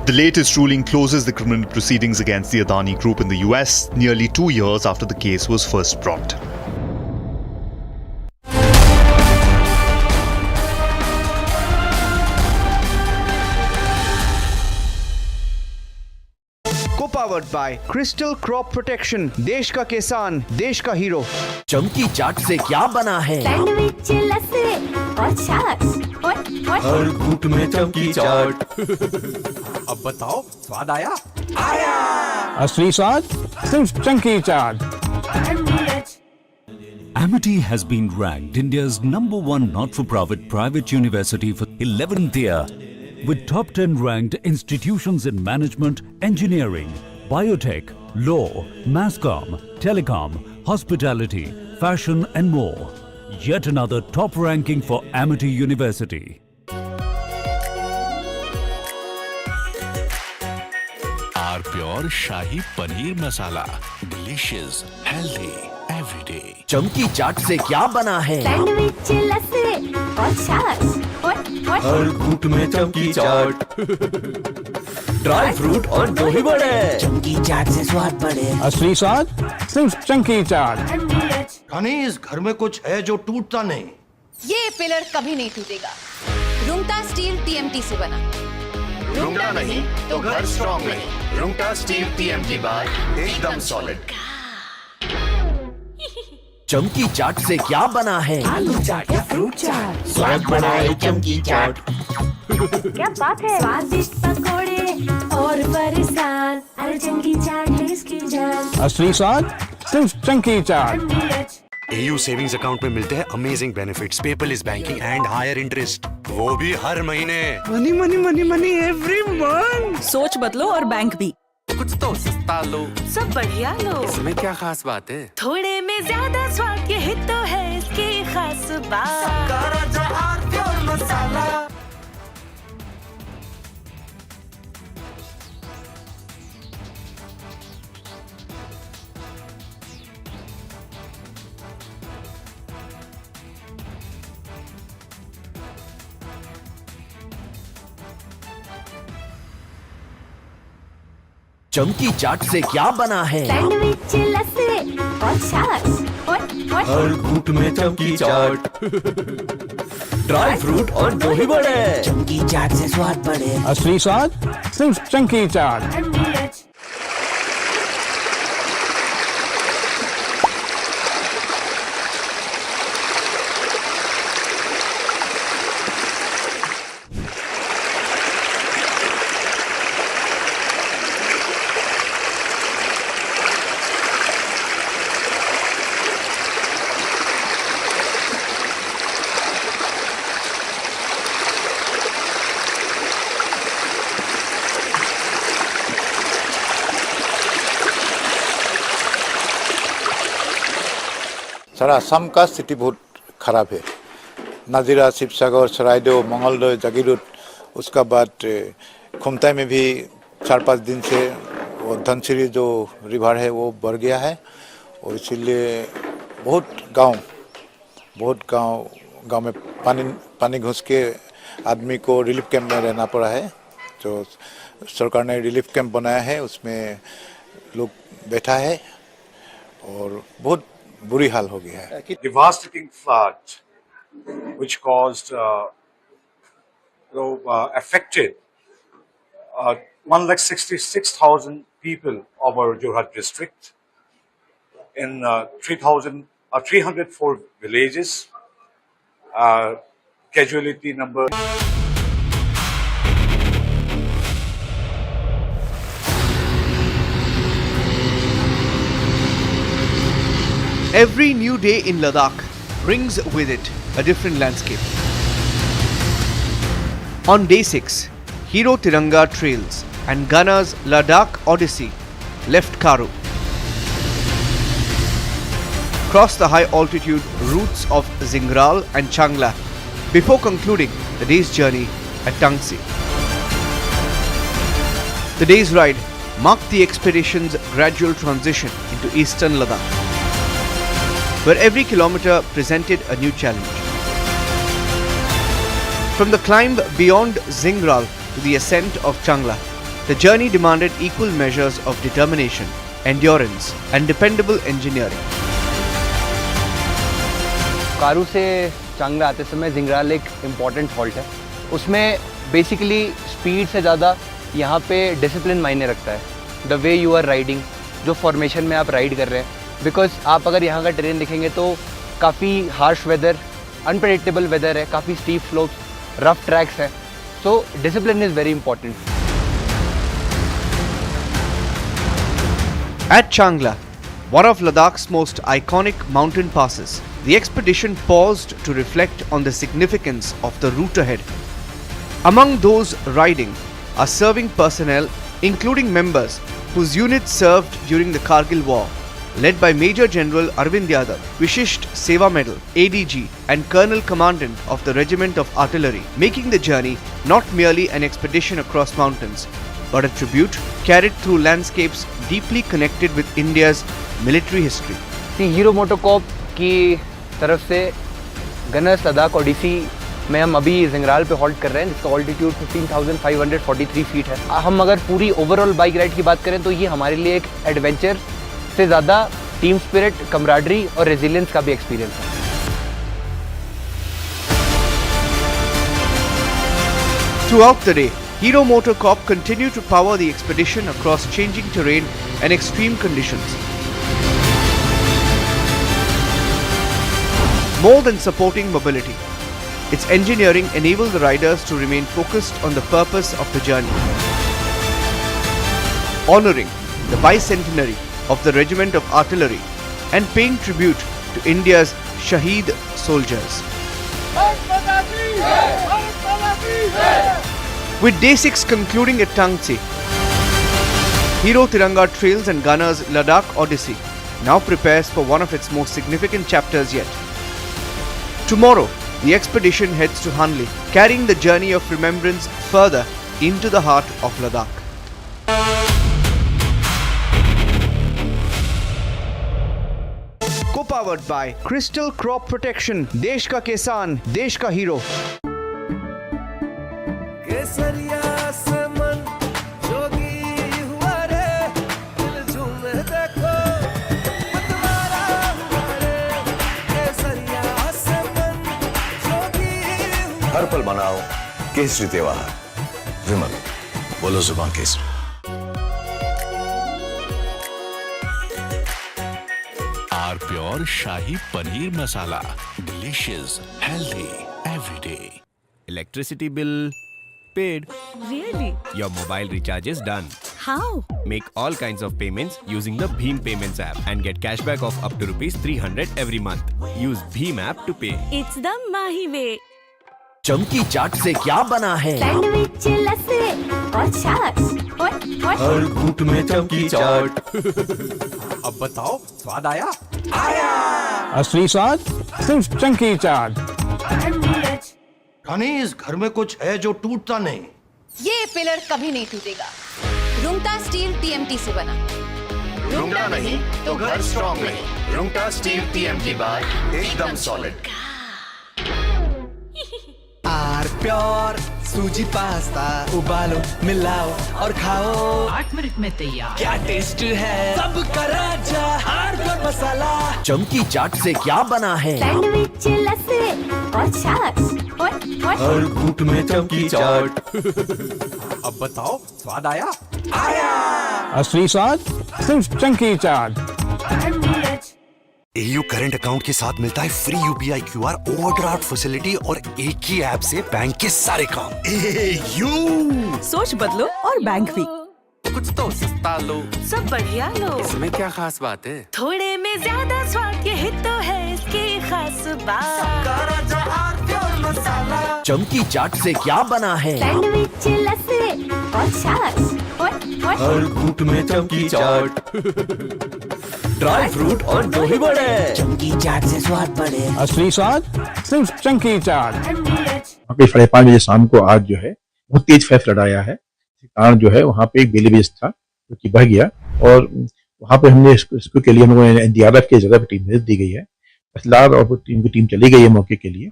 The latest ruling closes the criminal proceedings against the Adani Group in the US, nearly 2 years after the case was first brought. Powered by Crystal Crop Protection. देश का किसान, देश का hero. चमकी चाट से क्या बना है? सैंडविच, लस्सी और छाछ और हर घूंट में चमकी चाट। अब बताओ, स्वाद आया? आया। असली स्वाद सिर्फ chunky chaat. Amity has been ranked India's #1 not-for-profit private university for 11th year, with top 10 ranked institutions in management, engineering, biotech, law, mass comm, telecom, hospitality, fashion and more. Yet another top ranking for Amity University. Our pure Shahi Paneer Masala. Delicious, healthy, everyday. चमकी चाट से क्या बना है? Sandwich, लस्सी और छाछ और हर घूंट में चमकी चाट। ड्राई फ्रूट और दही बड़े। चमकी चाट से स्वाद बढ़े। असली स्वाद सिर्फ चंकी चाट। रानी, इस घर में कुछ है जो टूटता नहीं। ये पिलर कभी नहीं टूटेगा। रुंगटा स्टील TMT से बना। रुंगटा नहीं तो घर स्ट्रॉन्ग नहीं। रुंगटा स्टील TMT बार एकदम सॉलिड। चमकी चाट से क्या बना है? आलू चाट या फ्रूट चाट। स्वाद बढ़ाए चमकी चाट। क्या बात है? स्वादिष्ट पकोड़े और बरसान, अरे चंकी चाट है इसकी जान। असली स्वाद सिर्फ chunky chaat. AU savings account में मिलते हैं amazing benefits, paperless banking and higher interest, वो भी हर महीने। Money money money money every month. सोच बदलो और बैंक भी। कुछ तो सस्ता लो, सब बढ़िया लो। इसमें क्या खास बात है? थोड़े में ज्यादा स्वाद, यही तो है इसकी खास बात। मसाला। चमकी चाट से क्या बना है? सैंडविच, लस्सी और छाछ और हर घूंट में चमकी चाट। ड्राई फ्रूट और दही बड़े। चमकी चाट से स्वाद बढ़े। असली स्वाद सिर्फ चंकी चाट। सर, असम का स्थिति बहुत खराब है। नाजिरा, शिवसागर, सरायदेव, मंगलदय, जागीरोड, उसका बाद खुमताई में भी 4-5 दिन से वो धनसिरी जो रिवर है वो बढ़ गया है, और इसीलिए बहुत गांव में पानी घुस के आदमी को रिलीफ कैंप में रहना पड़ा है। जो सरकार ने रिलीफ कैंप बनाया है उसमें लोग बैठा है और बहुत बुरी हाल हो गया है। Devastating flood, which caused, affected 166,000 people over Jorhat district in 304 villages. Casualty number. Every new day in Ladakh brings with it a different landscape. On day 6, Hero Tiranga Trails and Ghana's Ladakh Odyssey left Karo. Crossed the high altitude routes of Zingral and Changla before concluding the day's journey at Tangsi. The day's ride marked the expedition's gradual transition into eastern Ladakh, where every kilometer presented a new challenge. From the climb beyond Zingral to the ascent of Changla, the journey demanded equal measures of determination, endurance and dependable engineering. कारू से चांगला आते समय जिंगराल एक important halt है। उसमें basically speed से ज़्यादा यहाँ पे डिसिप्लिन मायने रखता है। The way you are riding, जो फॉर्मेशन में आप राइड कर रहे हैं। बिकॉज आप अगर यहाँ का ट्रेन देखेंगे तो काफ़ी हार्श वेदर, अनप्रेडिक्टेबल वेदर है, काफ़ी स्टीप स्लोप्स, रफ ट्रैक्स हैं। So discipline is very important. At Changla, one of Ladakh's most iconic mountain passes, the expedition paused to reflect on the significance of the route ahead. Among those riding are serving personnel, including members whose units served during the Kargil War, led by Major General Arvind Yadav, Vishisht Seva Medal, ADG, and Colonel Commandant of the Regiment of Artillery, making the journey not merely an expedition across mountains, but a tribute carried through landscapes deeply connected with India's military history. Hero MotoCorp की तरफ से Gunners Ladakh Odissi में हम अभी जिंगराल पे halt कर रहे हैं, जिसका ऑल्टीट्यूड 15,543 फीट है। हम अगर पूरी ओवरऑल बाइक राइड की बात करें तो ये हमारे लिए एक एडवेंचर से ज़्यादा टीम स्पिरिट, कमराडरी और रेजिलियंस का भी एक्सपीरियंस है। Throughout the day, Hero Motocorp continued to power the expedition across changing terrain and extreme conditions. More than supporting mobility, its engineering enabled the riders to remain focused on the purpose of the journey, honoring the bicentenary of the Regiment of Artillery and paying tribute to India's Shaheed soldiers. With Day 6 concluding at Tangsi, Hero Tiranga Trails and Gunners Ladakh Odyssey now prepares for one of its most significant chapters yet. Tomorrow, the expedition heads to Hanli, carrying the journey of remembrance further into the heart of Ladakh. Co-powered by Crystal Crop Protection, Desh ka Kisan, Desh ka Hero. केसरिया से मन जोगी हुआ रे, दिल झूमे देखो मतवारा हुआ रे। केसरिया से मन जोगी हुआ। हर पल मनाओ केसरी त्योहार। विमल, बोलो जुबान केसरी। Our pure shahi paneer masala, delicious, healthy, everyday. Electricity bill paid. Really? Your mobile recharge is done. How? Make all kinds of payments using the Bheem Payments app and get cashback of up to ₹300 every month. Use Bheem app to pay. It's the Mahi way. चमकी चाट से क्या बना है? Sandwich, लस्सी और छाछ और हर घूंट में चमकी चाट। अब बताओ, स्वाद आया? आया। असली स्वाद सिर्फ चंकी चाट। रानी, इस घर में कुछ है जो टूटता नहीं। ये पिलर कभी नहीं टूटेगा। रुंगटा स्टील TMT से बना। रुंगटा नहीं तो घर स्ट्रॉन्ग नहीं। रुंगटा स्टील TMT बार एकदम सॉलिड। आर प्योर सूजी पास्ता, उबालो, मिलाओ और खाओ। 8 मिनट में तैयार। क्या टेस्ट है, सबका राजा आर प्योर मसाला। चमकी चाट से क्या बना है? सैंडविच, लस्सी और छाछ और हर घूंट में चमकी चाट। अब बताओ, स्वाद आया? आया। असली स्वाद सिर्फ chunky chaat. AU current account के साथ मिलता है free UPI QR overdraft facility और एक ही ऐप से बैंक के सारे काम। AU सोच बदलो और बैंक भी। कुछ तो सस्ता लो, सब बढ़िया लो। इसमें क्या खास बात है? थोड़े में ज्यादा स्वाद, यही तो है इसकी खास बात। राजा आर प्योर मसाला। चमकी चाट से क्या बना है? सैंडविच, लस्सी और छाछ और हर घूंट में चमकी चाट। ड्राई फ्रूट और दही बड़े। चमकी चाट से स्वाद बढ़े। असली स्वाद सिर्फ चंकी चाट। वहाँ पे 5:30 बजे शाम को आज जो है बहुत तेज फैफ लड़ाया है। इस कारण जो है वहाँ पे एक बेलीवेज था जो कि बह गया और वहाँ पे हमने इसको के लिए हम लोगों ने NDRF की जगह पे टीम भेज दी गई है। असलार और टीम चली गई है मौके के लिए।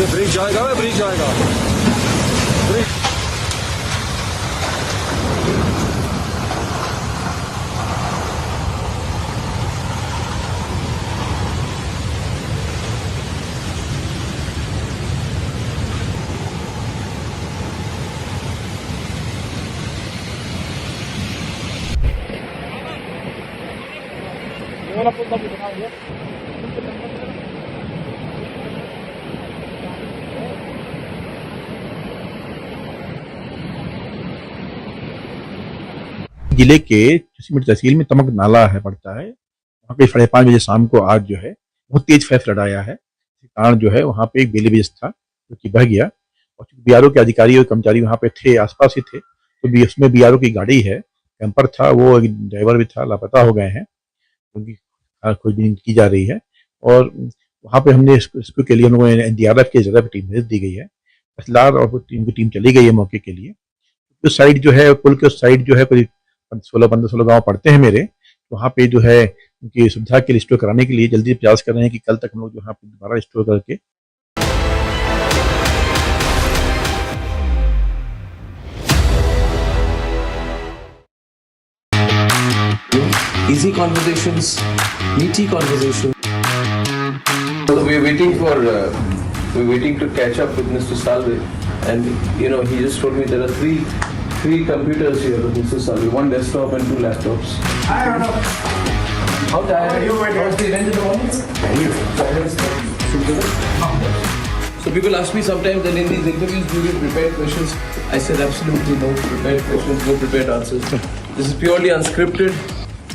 ये ब्रिज जाएगा, ब्रिज जाएगा। जिले के चुसीमिट तहसील में तमक नाला है पड़ता है, वहाँ पे 5:30 बजे शाम को आज जो है बहुत तेज फैफ लड़ाया है। इस कारण जो है वहाँ पे एक बेले ब्रिज था जो कि बह गया, और बीआरओ के अधिकारी और कर्मचारी वहाँ पे थे, आसपास ही थे, तो उसमें बीआरओ की गाड़ी है, कैंपर था, वो ड्राइवर भी था, लापता हो गए हैं, उनकी खोजबीन की जा रही है। और वहाँ पे हमने इसको के लिए हम लोगों ने एनडीआरएफ की जगह पे टीम भेज दी गई है, तहसीलदार और टीम चली गई है मौके के लिए। उस साइड जो है पुल के उस साइड जो है कोई 15-16 गांव पड़ते हैं मेरे, वहाँ पे जो है उनकी सुविधा के लिए स्टोर कराने के लिए जल्दी प्रयास कर रहे हैं कि कल तक हम लोग जो यहाँ पे दोबारा स्टोर करके easy conversations, meaty conversations. So we're waiting to catch up with Mr. Salve, and he just told me there are three computers here with Mr. Salve, one desktop and 2 laptops. I don't know. How tired are you? How's the event in the morning? So people ask me sometimes that in these interviews do you get prepared questions? I said absolutely no prepared questions, no prepared answers. This is purely unscripted.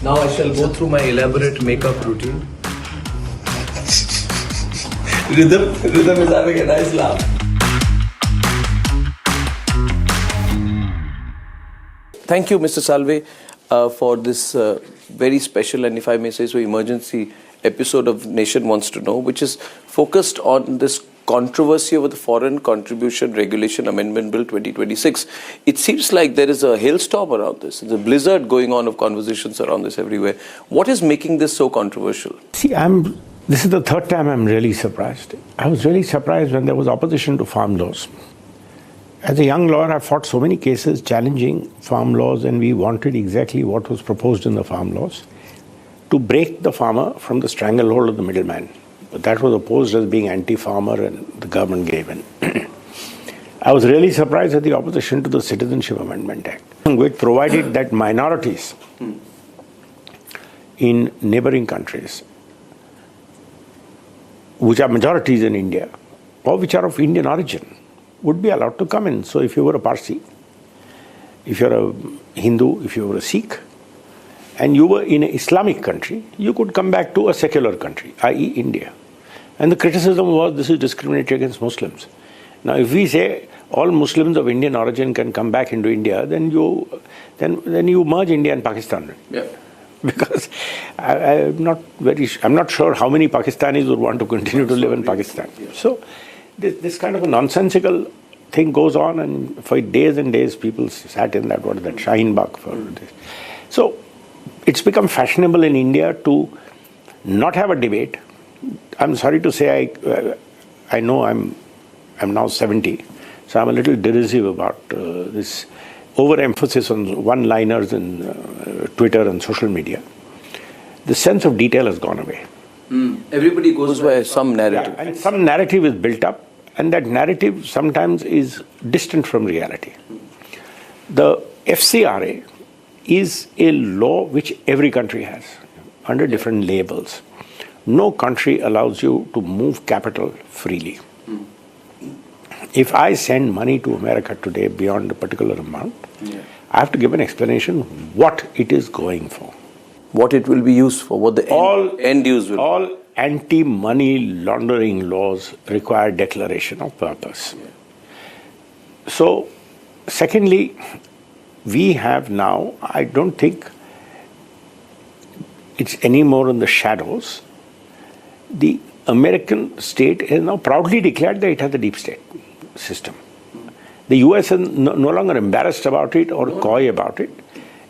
Now I shall go through my elaborate makeup routine. Rhythm is having a nice laugh. Thank you, Mr. Salve, for this very special and, if I may say so, emergency episode of Nation Wants to Know, which is focused on this controversy over the Foreign Contribution Regulation Amendment Bill 2026. It seems like there is a hailstorm around this. There's a blizzard going on of conversations around this everywhere. What is making this so controversial? See, this is the third time I'm really surprised. I was really surprised when there was opposition to farm laws. As a young lawyer, I fought so many cases challenging farm laws, and we wanted exactly what was proposed in the farm laws, to break the farmer from the stranglehold of the middleman. But that was opposed as being anti-farmer, and the government gave in. I was really surprised at the opposition to the Citizenship Amendment Act, which provided that minorities in neighboring countries, which are majorities in India, or which are of Indian origin, would be allowed to come in. So if you were a Parsi, if you're a Hindu, if you were a Sikh, and you were in an Islamic country, you could come back to a secular country, i.e. India. And the criticism was this is discriminatory against Muslims. Now if we say all Muslims of Indian origin can come back into India, then you merge India and Pakistan. Yeah. Because I'm not sure how many Pakistanis would want to continue to live in Pakistan. Yeah. So this kind of a nonsensical thing goes on, and for days and days people sat in that Shaheen Bagh for this. So it's become fashionable in India to not have a debate. I'm sorry to say, I know I'm now 70, so I'm a little derisive about this overemphasis on one-liners in Twitter and social media. The sense of detail has gone away. Everybody goes by some narrative. Yeah, and some narrative is built up, and that narrative sometimes is distant from reality. The FCRA is a law which every country has under different labels. No country allows you to move capital freely. If I send money to America today beyond a particular amount, I have to give an explanation what it is going for. What it will be used for, what the end use will be. All anti-money laundering laws require declaration of purpose. So, secondly, we have now, I don't think it's any more in the shadows. The American state has now proudly declared that it has a deep state system. The US is no longer embarrassed about it or coy about it.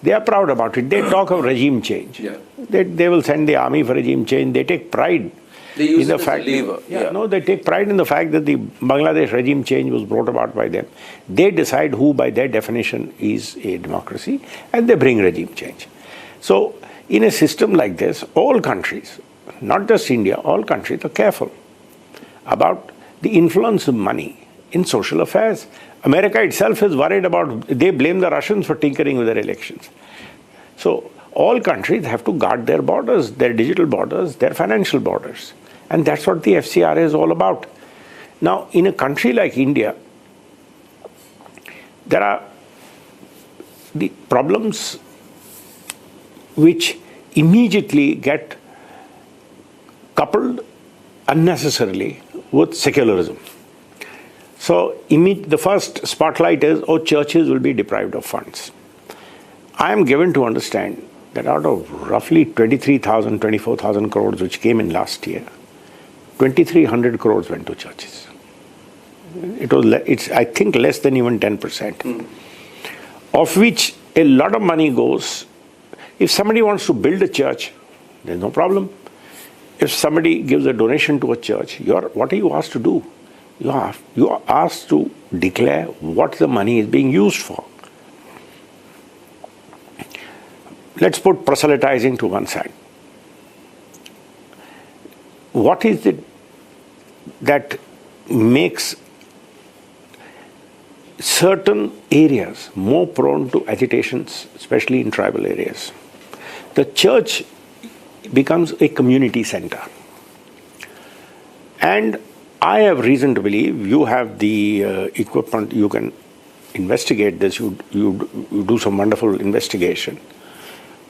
They are proud about it. They talk of regime change. They will send the army for regime change. They take pride in the fact. No, they take pride in the fact that the Bangladesh regime change was brought about by them. They decide who, by their definition, is a democracy, and they bring regime change. So, in a system like this, all countries, not just India, all countries are careful about the influence of money in social affairs. America itself is worried about, they blame the Russians for tinkering with their elections. So All countries have to guard their borders, their digital borders, their financial borders. And that's what the FCRA is all about. Now, in a country like India, there are the problems which immediately get coupled unnecessarily with secularism. So the first spotlight is, oh, churches will be deprived of funds. I am given to understand that out of roughly 23,000, 24,000 crores which came in last year, 2,300 crores went to churches. It's I think less than even 10%, of which a lot of money goes. If somebody wants to build a church, there's no problem. If somebody gives a donation to a church, what are you asked to do? You are asked to declare what the money is being used for. Let's put proselytizing to one side. What is it that makes certain areas more prone to agitations, especially in tribal areas? The church becomes a community center. And I have reason to believe, you have the equipment, you can investigate this, you do some wonderful investigation.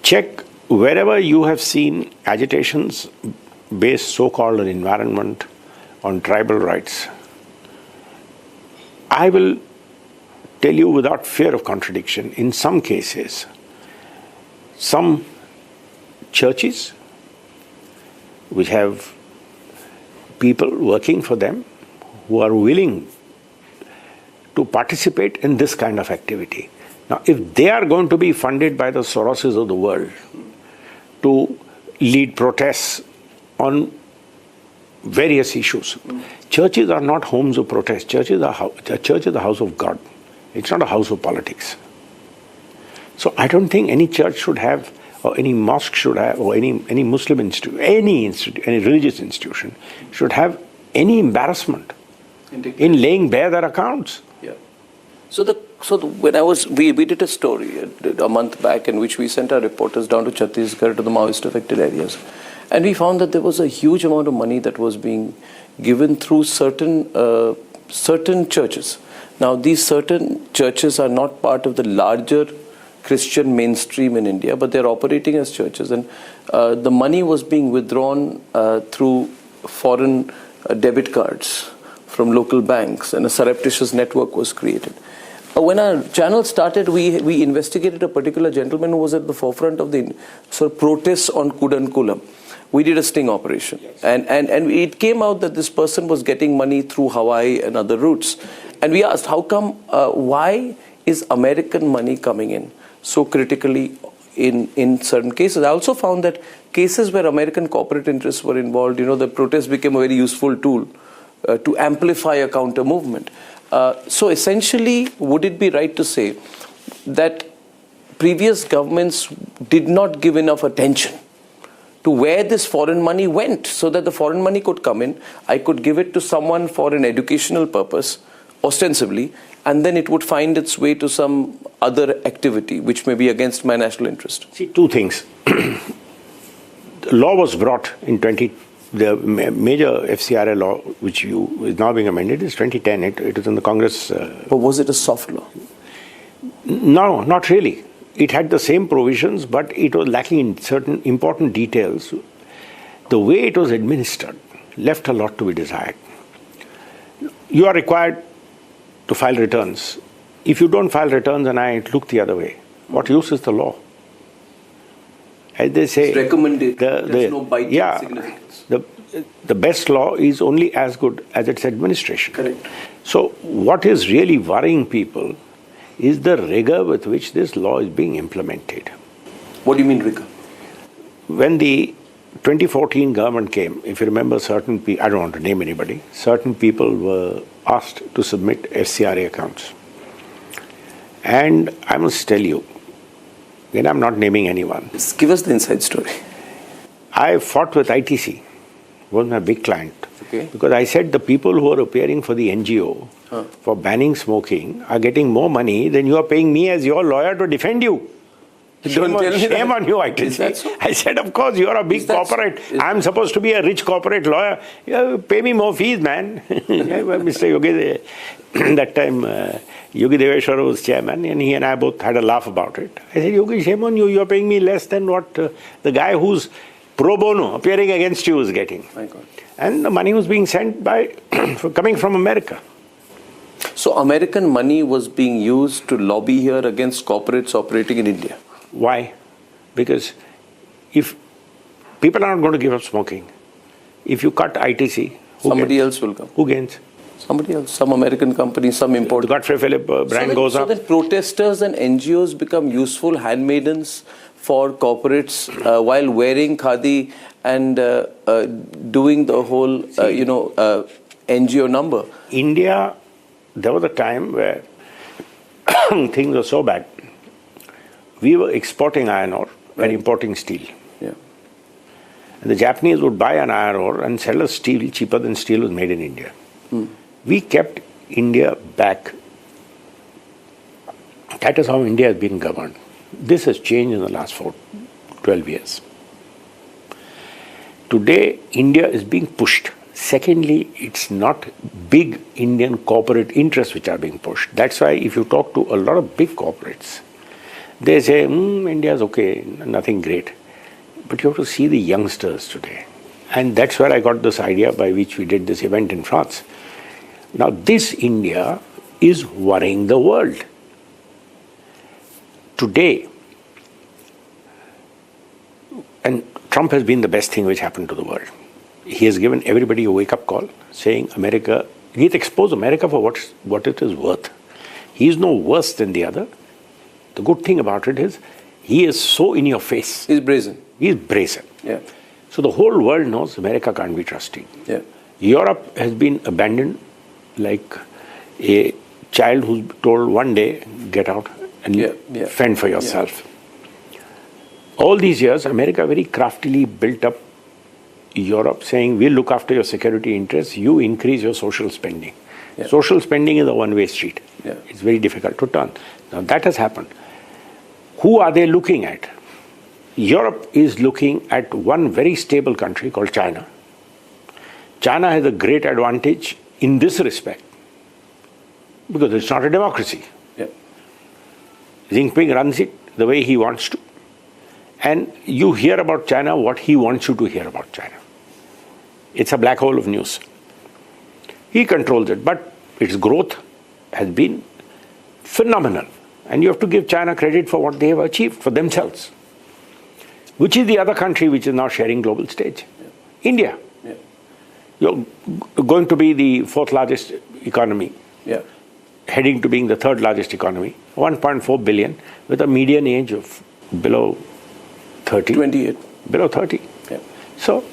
Check wherever you have seen agitations based so-called on environment, on tribal rights. I will tell you without fear of contradiction, in some cases, some churches which have people working for them who are willing to participate in this kind of activity. Now, if they are going to be funded by the Soroses of the world to lead protests on various issues, churches are not homes of protest. Church is a house of God. It's not a house of politics. So I don't think any church should have, or any mosque should have, or any Muslim institute, any religious institution should have any embarrassment in laying bare their accounts. Yeah. We did a story a month back in which we sent our reporters down to Chhattisgarh, to the Maoist affected areas, and we found that there was a huge amount of money that was being given through certain churches. Now, these certain churches are not part of the larger Christian mainstream in India, but they're operating as churches, and the money was being withdrawn through foreign debit cards from local banks, and a surreptitious network was created. When our channel started, we investigated a particular gentleman who was at the forefront of the protests on Kudankulam. We did a sting operation, and it came out that this person was getting money through Hawaii and other routes. And we asked, how come, why is American money coming in so critically in certain cases? I also found that cases where American corporate interests were involved, the protest became a very useful tool to amplify a counter movement. So essentially, would it be right to say that previous governments did not give enough attention to where this foreign money went, so that the foreign money could come in, I could give it to someone for an educational purpose, ostensibly, and then it would find its way to some other activity which may be against my national interest? See, two things. The law was brought in the major FCRA law, which is now being amended, is 2010. It is in the Congress. But was it a soft law? No, not really. It had the same provisions, but it was lacking in certain important details. The way it was administered left a lot to be desired. You are required to file returns. If you don't file returns and I look the other way, what use is the law? As they say, it's recommended. There's no biting significance. The best law is only as good as its administration. Correct. So what is really worrying people is the rigor with which this law is being implemented. What do you mean rigor? When the 2014 government came, if you remember, certain people, I don't want to name anybody, certain people were asked to submit FCRA accounts. And I must tell you, again, I'm not naming anyone. Just give us the inside story. I fought with ITC, was my big client. Okay. Because I said the people who are appearing for the NGO for banning smoking are getting more money than you are paying me as your lawyer to defend you. Shame on you, I can say. So? I said, of course, you're a big corporate. I'm supposed to be a rich corporate lawyer. Pay me more fees, man. Mr. Yogi, that time, Yogi Deveshwar was chairman, and he and I both had a laugh about it. I said, Yogi, shame on you. You're paying me less than what the guy who's pro bono, appearing against you, is getting. My God. And the money was being sent by coming from America. So American money was being used to lobby here against corporates operating in India. Why? Because if people are not going to give up smoking, if you cut ITC, somebody else will come. Who gains? Somebody else, some American company, some import. The Godfrey Philip brand goes up. So that protesters and NGOs become useful handmaidens for corporates while wearing khadi and doing the whole, NGO number. India, there was a time where things were so bad. We were exporting iron ore and importing steel. Yeah. And the Japanese would buy an iron ore and sell us steel cheaper than steel was made in India. We kept India back. That is how India has been governed. This has changed in the last 12 years. Today, India is being pushed. Secondly, it's not big Indian corporate interests which are being pushed. That's why if you talk to a lot of big corporates, they say, India is okay, nothing great. But you have to see the youngsters today. And that's where I got this idea by which we did this event in France. Now, this India is worrying the world. Today, and Trump has been the best thing which happened to the world. He has given everybody a wake-up call, saying America, he's exposed America for what it is worth. He is no worse than the other. The good thing about it is, he is so in your face. He's brazen. He's brazen. Yeah. So the whole world knows America can't be trusted. Yeah. Europe has been abandoned like a child who's told one day, get out and fend for yourself. Yeah. All these years, America very craftily built up Europe, saying, we'll look after your security interests, you increase your social spending. Yeah. Social spending is a one-way street. Yeah. It's very difficult to turn. Now that has happened. Who are they looking at? Europe is looking at one very stable country called China. China has a great advantage in this respect because it's not a democracy. Yeah. Jinping runs it the way he wants to. And you hear about China what he wants you to hear about China. It's a black hole of news. He controls it, but its growth has been phenomenal. And you have to give China credit for what they have achieved for themselves. Which is the other country which is now sharing global stage? Yeah. India. Yeah. You're going to be the 4th largest economy. Yeah. Heading to being the 3rd largest economy. 1.4 billion with a median age of below 30. 28. Below 30. Yeah. So,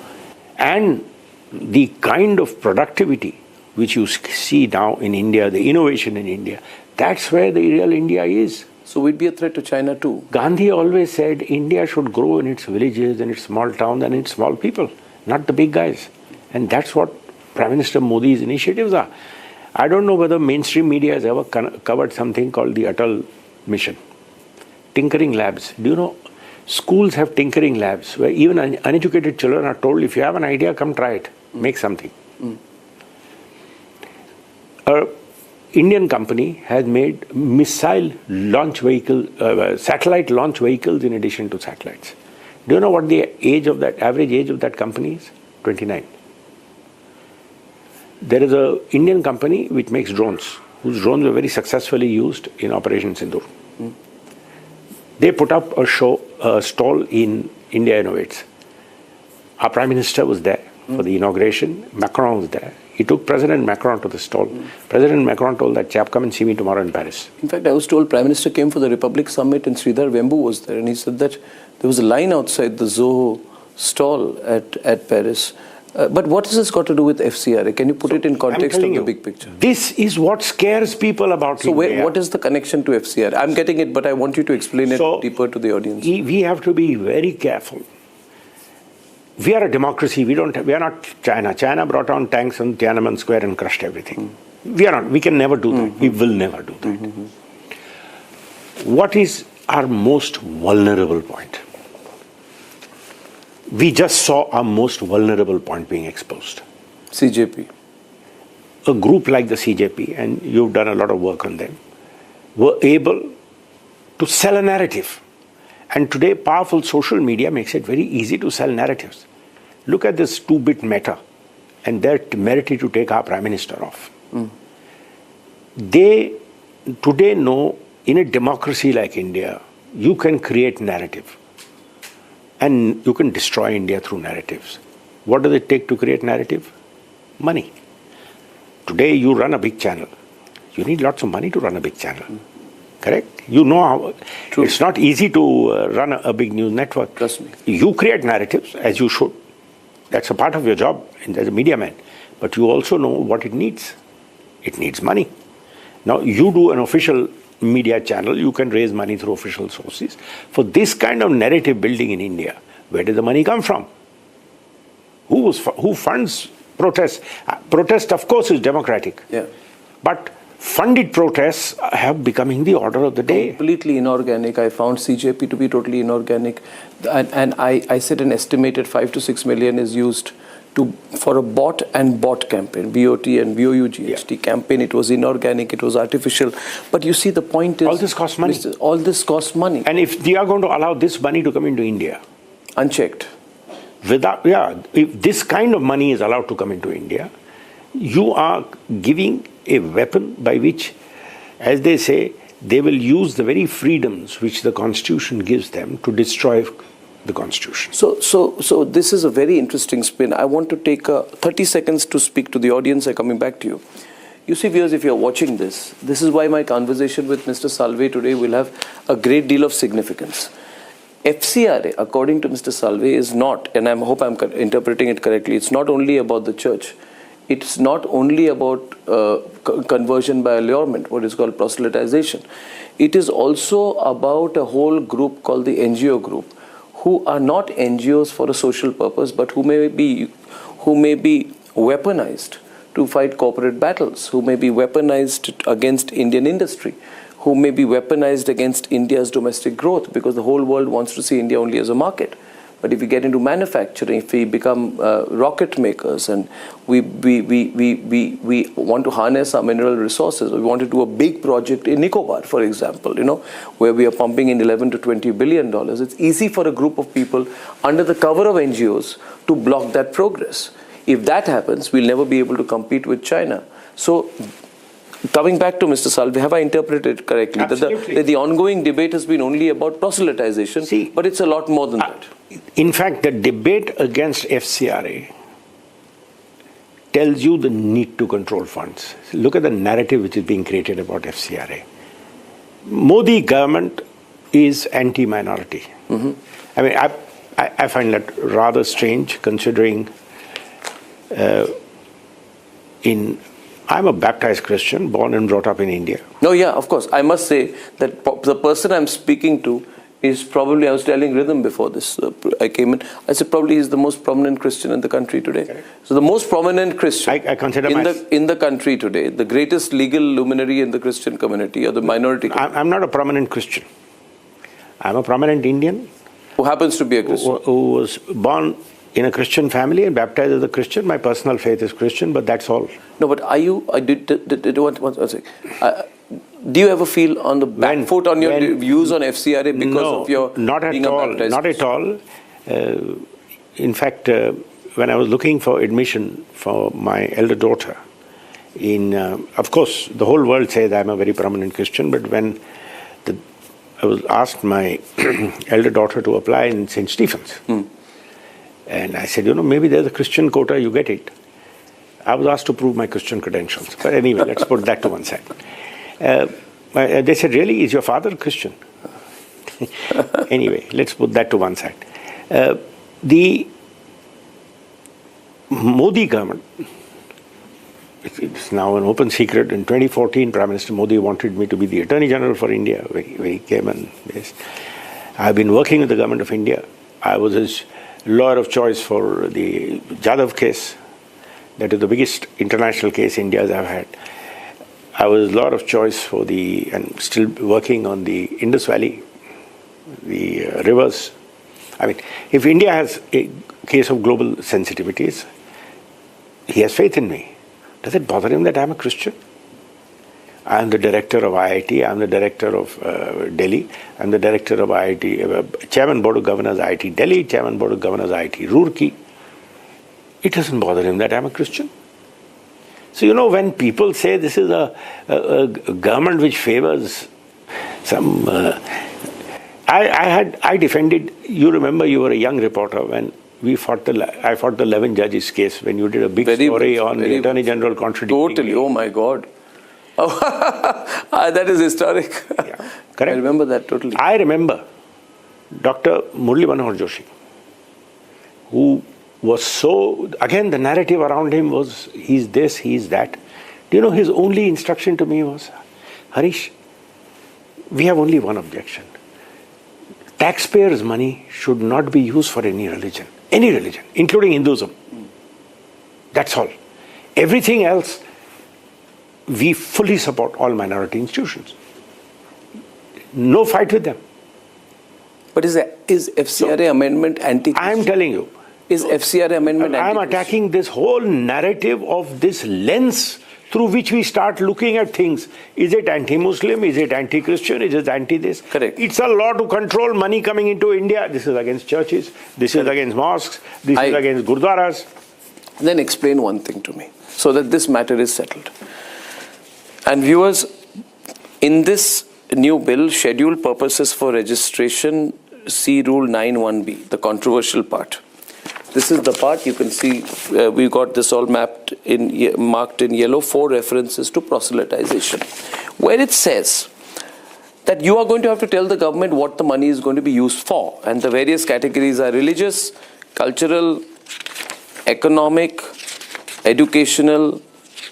and the kind of productivity which you see now in India, the innovation in India, that's where the real India is. So we'd be a threat to China too. Gandhi always said India should grow in its villages and its small towns and its small people, not the big guys. And that's what Prime Minister Modi's initiatives are. I don't know whether mainstream media has ever covered something called the Atal Mission. Tinkering labs. Do you know, schools have tinkering labs where even uneducated children are told, if you have an idea, come try it, make something. An Indian company has made missile launch vehicle, satellite launch vehicles in addition to satellites. Do you know what the average age of that company is? 29. There is an Indian company which makes drones, whose drones were very successfully used in Operation Sindoor. They put up a stall in India Innovates. Our Prime Minister was there for the inauguration. Macron was there. He took President Macron to the stall. President Macron told that chap, come and see me tomorrow in Paris. In fact, I was told Prime Minister came for the Republic Summit and Sridhar Vembu was there, and he said that there was a line outside the Zoho stall at Paris. But what has this got to do with FCRA? Can you put it in context of the big picture? This is what scares people about India. So what is the connection to FCRA? I'm getting it, but I want you to explain it deeper to the audience. We have to be very careful. We are a democracy. We are not China. China brought on tanks on Tiananmen Square and crushed everything. We are not. We can never do that. We will never do that. What is our most vulnerable point. We just saw our most vulnerable point being exposed. CJP. A group like the CJP, and you've done a lot of work on them, were able to sell a narrative. And today, powerful social media makes it very easy to sell narratives. Look at this 2-bit Meta and their temerity to take our Prime Minister off. They today know, in a democracy like India, you can create narrative. And you can destroy India through narratives. What does it take to create narrative? Money. Today you run a big channel. You need lots of money to run a big channel. Correct? You know how it's not easy to run a big news network. Trust me. You create narratives, as you should. That's a part of your job as a media man. But you also know what it needs. It needs money. Now you do an official media channel, you can raise money through official sources. For this kind of narrative building in India, where did the money come from? Who funds protests? Protest, of course, is democratic. Yeah. But funded protests have becoming the order of the day. Completely inorganic. I found CJP to be totally inorganic. And I said an estimated 5 to 6 million is used for a bot and bot campaign, BOT and BOUGHT campaign. It was inorganic, it was artificial. But you see, the point is... All this costs money. All this costs money. And if they are going to allow this money to come into India... Unchecked. If this kind of money is allowed to come into India, you are giving a weapon by which, as they say, they will use the very freedoms which the Constitution gives them to destroy the Constitution. So this is a very interesting spin. I want to take 30 seconds to speak to the audience. I'm coming back to you. You see, viewers, if you're watching this is why my conversation with Mr. Salve today will have a great deal of significance. FCRA, according to Mr. Salve, is not, and I hope I'm interpreting it correctly, it's not only about the church. It's not only about conversion by allurement, what is called proselytization. It is also about a whole group called the NGO group, who are not NGOs for a social purpose, but who may be weaponized to fight corporate battles, who may be weaponized against Indian industry, who may be weaponized against India's domestic growth, because the whole world wants to see India only as a market. But if we get into manufacturing, if we become rocket makers, and we want to harness our mineral resources, we want to do a big project in Nicobar, for example, where we are pumping in 11 to 20 billion dollars, it's easy for a group of people under the cover of NGOs to block that progress. If that happens, we'll never be able to compete with China. So, coming back to Mr. Salve, have I interpreted it correctly? Absolutely. That the ongoing debate has been only about proselytization, but it's a lot more than that. In fact, the debate against FCRA tells you the need to control funds. Look at the narrative which is being created about FCRA. Modi government is anti-minority. I mean, I find that rather strange, considering I'm a baptized Christian, born and brought up in India. No, yeah, of course. I must say that the person I'm speaking to is probably, I was telling Rhythm before this, I came in, I said probably he's the most prominent Christian in the country today. Correct. So the most prominent Christian in the country today, the greatest legal luminary in the Christian community, or the minority community. I'm not a prominent Christian. I'm a prominent Indian. Who happens to be a Christian. Who was born in a Christian family and baptized as a Christian. My personal faith is Christian, but that's all. No, but are you, do you ever feel on the back foot on your views on FCRA because of your not at all. Not at all. In fact, when I was looking for admission for my elder daughter, of course, the whole world says I'm a very prominent Christian, but when I was asked my elder daughter to apply in St. Stephen's, and I said, maybe there's a Christian quota, you get it. I was asked to prove my Christian credentials. But anyway, let's put that to one side. They said, really, is your father Christian? Anyway, let's put that to one side. The Modi government, it's now an open secret. In 2014, Prime Minister Modi wanted me to be the Attorney General for India, where he came and this. I've been working with the government of India. I was his lawyer of choice for the Jadhav case. That is the biggest international case India has ever had. I was lawyer of choice for and still working on the Indus Valley the rivers. I mean, if India has a case of global sensitivities, he has faith in me. Does it bother him that I'm a Christian? I am the director of IIT, I am the director of Delhi, I am the director of IIT, Chairman Board of Governors IIT Delhi, Chairman Board of Governors IIT Roorkee. It doesn't bother him that I'm a Christian. So, you know, when people say this is a government which favors some... I defended, you remember you were a young reporter when I fought the 11 judges case when you did a big story on the Attorney General contradicting. Totally, oh my God. Oh, that is historic. Yeah, correct. I remember that totally. I remember Dr. Murli Manohar Joshi, who was so, again the narrative around him was he's this, he's that. Do you know his only instruction to me was, Harish, we have only one objection. Taxpayers' money should not be used for any religion, including Hinduism. That's all. Everything else, we fully support all minority institutions. No fight with them. But is FCRA amendment anti-Christian? I am telling you. Is FCRA amendment I am attacking this whole narrative of this lens through which we start looking at things. Is it anti-Muslim? Is it anti-Christian? Is it anti-this? Correct. It's a law to control money coming into India. This is against churches. This is against mosques. This is against gurdwaras. Then explain one thing to me so that this matter is settled. And viewers, in this new bill, scheduled purposes for registration, see Rule 9(1)(b), the controversial part. This is the part you can see, we got this all marked in yellow, 4 references to proselytization, where it says that you are going to have to tell the government what the money is going to be used for. And the various categories are religious, cultural, economic, educational,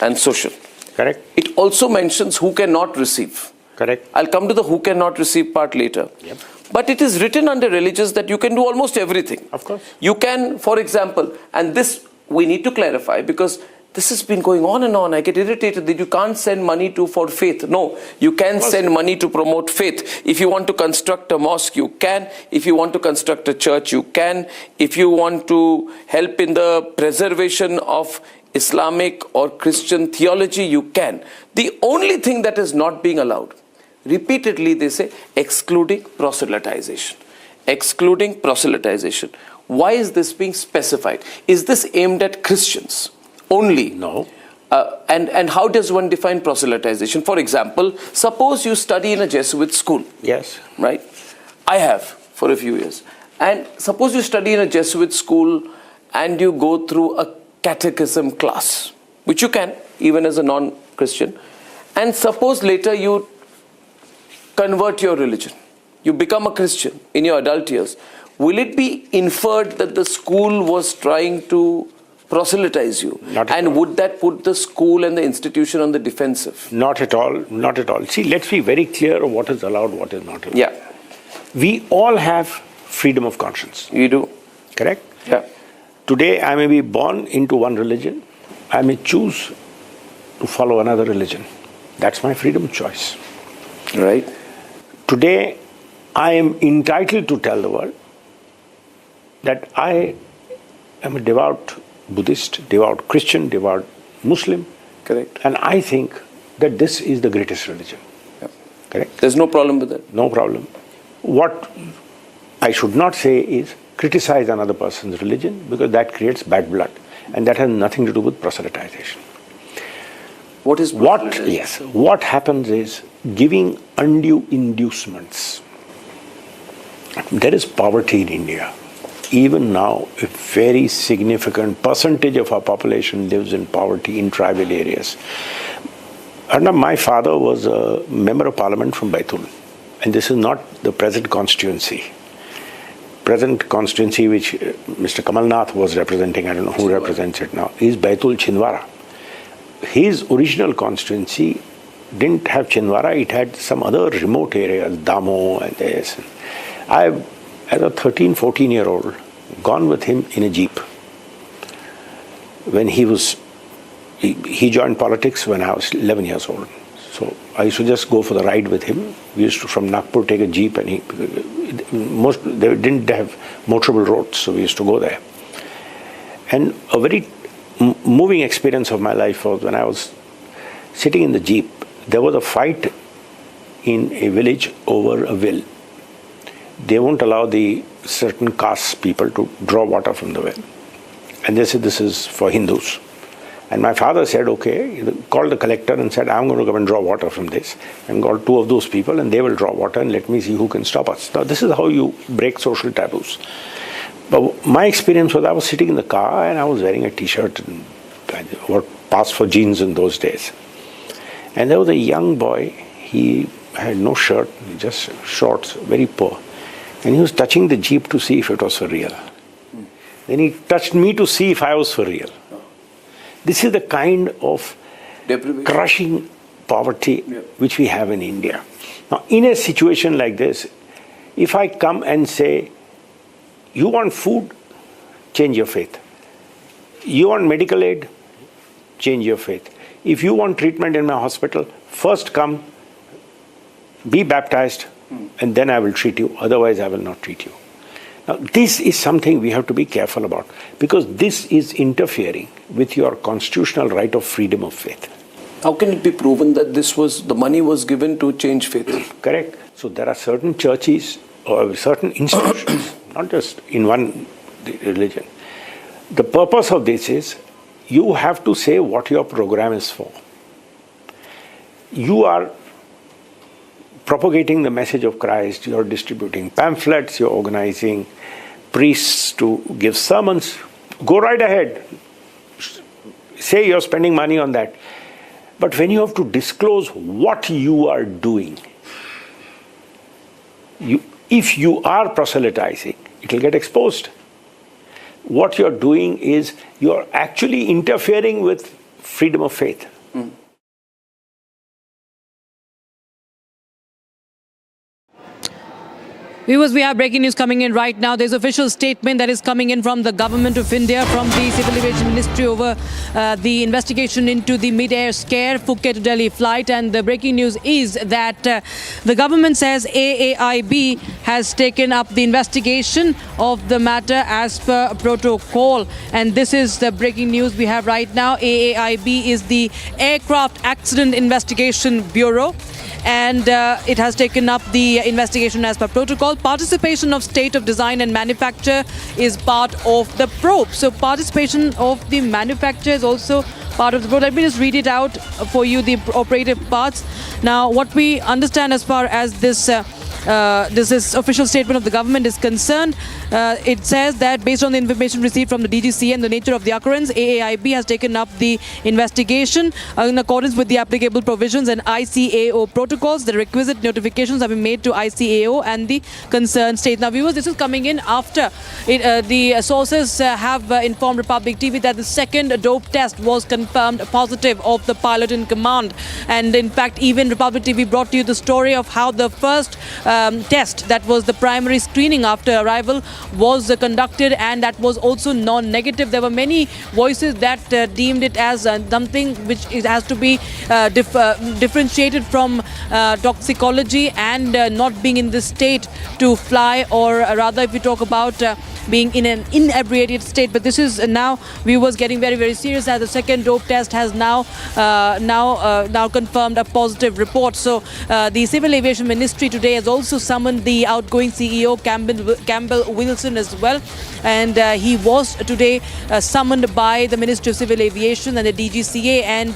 and social. Correct. It also mentions who cannot receive. Correct. I'll come to the who cannot receive part later. Yep. But it is written under religious that you can do almost everything. Of course. You can, for example, and this we need to clarify because this has been going on and on. I get irritated that you can't send money for faith. No, you can send money to promote faith. If you want to construct a mosque, you can. If you want to construct a church, you can. If you want to help in the preservation of Islamic or Christian theology, you can. The only thing that is not being allowed, repeatedly they say, excluding proselytization. Excluding proselytization. Why is this being specified? Is this aimed at Christians only? No. And how does one define proselytization? For example, suppose you study in a Jesuit school. Yes. Right? I have for a few years. And suppose you study in a Jesuit school and you go through a catechism class, which you can, even as a non-Christian. And suppose later you convert your religion. You become a Christian in your adult years. Will it be inferred that the school was trying to proselytize you? And would that put the school and the institution on the defensive? Not at all. Not at all. See, let's be very clear of what is allowed, what is not allowed. Yeah. We all have freedom of conscience. You do. Correct? Yeah. Today, I may be born into one religion. I may choose to follow another religion. That's my freedom of choice. Right. Today, I am entitled to tell the world that I am a devout Buddhist, devout Christian, devout Muslim. Correct. And I think that this is the greatest religion. Yep. Correct? There's no problem with that. No problem. What I should not say is criticize another person's religion, because that creates bad blood. And that has nothing to do with proselytization. What happens is giving undue inducements. There is poverty in India. Even now, a very significant percentage of our population lives in poverty in tribal areas. And my father was a member of parliament from Baitul. And this is not the present constituency. Present constituency which Mr. Kamal Nath was representing, I don't know who represents it now, is Baitul Chhindwara. His original constituency didn't have Chhindwara, it had some other remote areas, Damo and this. I've, as a 13, 14-year-old, gone with him in a jeep. When he joined politics when I was 11 years old. So I used to just go for the ride with him. We used to from Nagpur take a jeep, and they didn't have motorable roads, so we used to go there. And a very moving experience of my life was when I was sitting in the jeep. There was a fight in a village over a well. They won't allow the certain caste people to draw water from the well. And they said this is for Hindus. And my father said, okay, he called the collector and said, I'm going to go and draw water from this. And got two of those people and they will draw water and let me see who can stop us. Now this is how you break social taboos. But my experience was I was sitting in the car and I was wearing a t-shirt and what passed for jeans in those days. And there was a young boy, he had no shirt, just shorts, very poor. And he was touching the jeep to see if it was for real. Then he touched me to see if I was for real. This is the kind of crushing poverty which we have in India. Now, in a situation like this, if I come and say, you want food, change your faith. You want medical aid, change your faith. If you want treatment in my hospital, first come, be baptized, and then I will treat you. Otherwise, I will not treat you. Now, this is something we have to be careful about because this is interfering with your constitutional right of freedom of faith. How can it be proven that the money was given to change faith? Correct. So there are certain churches or certain institutions, not just in one religion. The purpose of this is you have to say what your program is for. You are propagating the message of Christ, you're distributing pamphlets, you're organizing priests to give sermons. Go right ahead. Say you're spending money on that. But when you have to disclose what you are doing, if you are proselytizing, it will get exposed. What you're doing is you're actually interfering with freedom of faith. Viewers, we have breaking news coming in right now. There's official statement that is coming in from the Government of India, from the Civil Aviation Ministry over the investigation into the mid-air scare Phuket to Delhi flight. And the breaking news is that the government says AAIB has taken up the investigation of the matter as per protocol. And this is the breaking news we have right now. AAIB is the Aircraft Accident Investigation Bureau. And it has taken up the investigation as per protocol. Participation of state of design and manufacture is part of the probe. So participation of the manufacturer is also part of the probe. Let me just read it out for you, the operative parts. Now, what we understand as far as this is official statement of the government is concerned. It says that based on the information received from the DGCA and the nature of the occurrence, AAIB has taken up the investigation in accordance with the applicable provisions and ICAO protocols. The requisite notifications have been made to ICAO and the concerned state. Now, viewers, this is coming in after the sources have informed Republic TV that the second dope test was confirmed positive of the pilot in command. And in fact, even Republic TV brought to you the story of how the first test, that was the primary screening after arrival, was conducted, and that was also non-negative. There were many voices that deemed it as something which has to be differentiated from toxicology and not being in the state to fly, or rather if we talk about being in an inebriated state. But this is now, viewers, getting very, very serious as the second dope test has now confirmed a positive report. So the Civil Aviation Ministry today has also summoned the outgoing CEO Campbell Wilson as well, and he was today summoned by the Ministry of Civil Aviation and the DGCA, and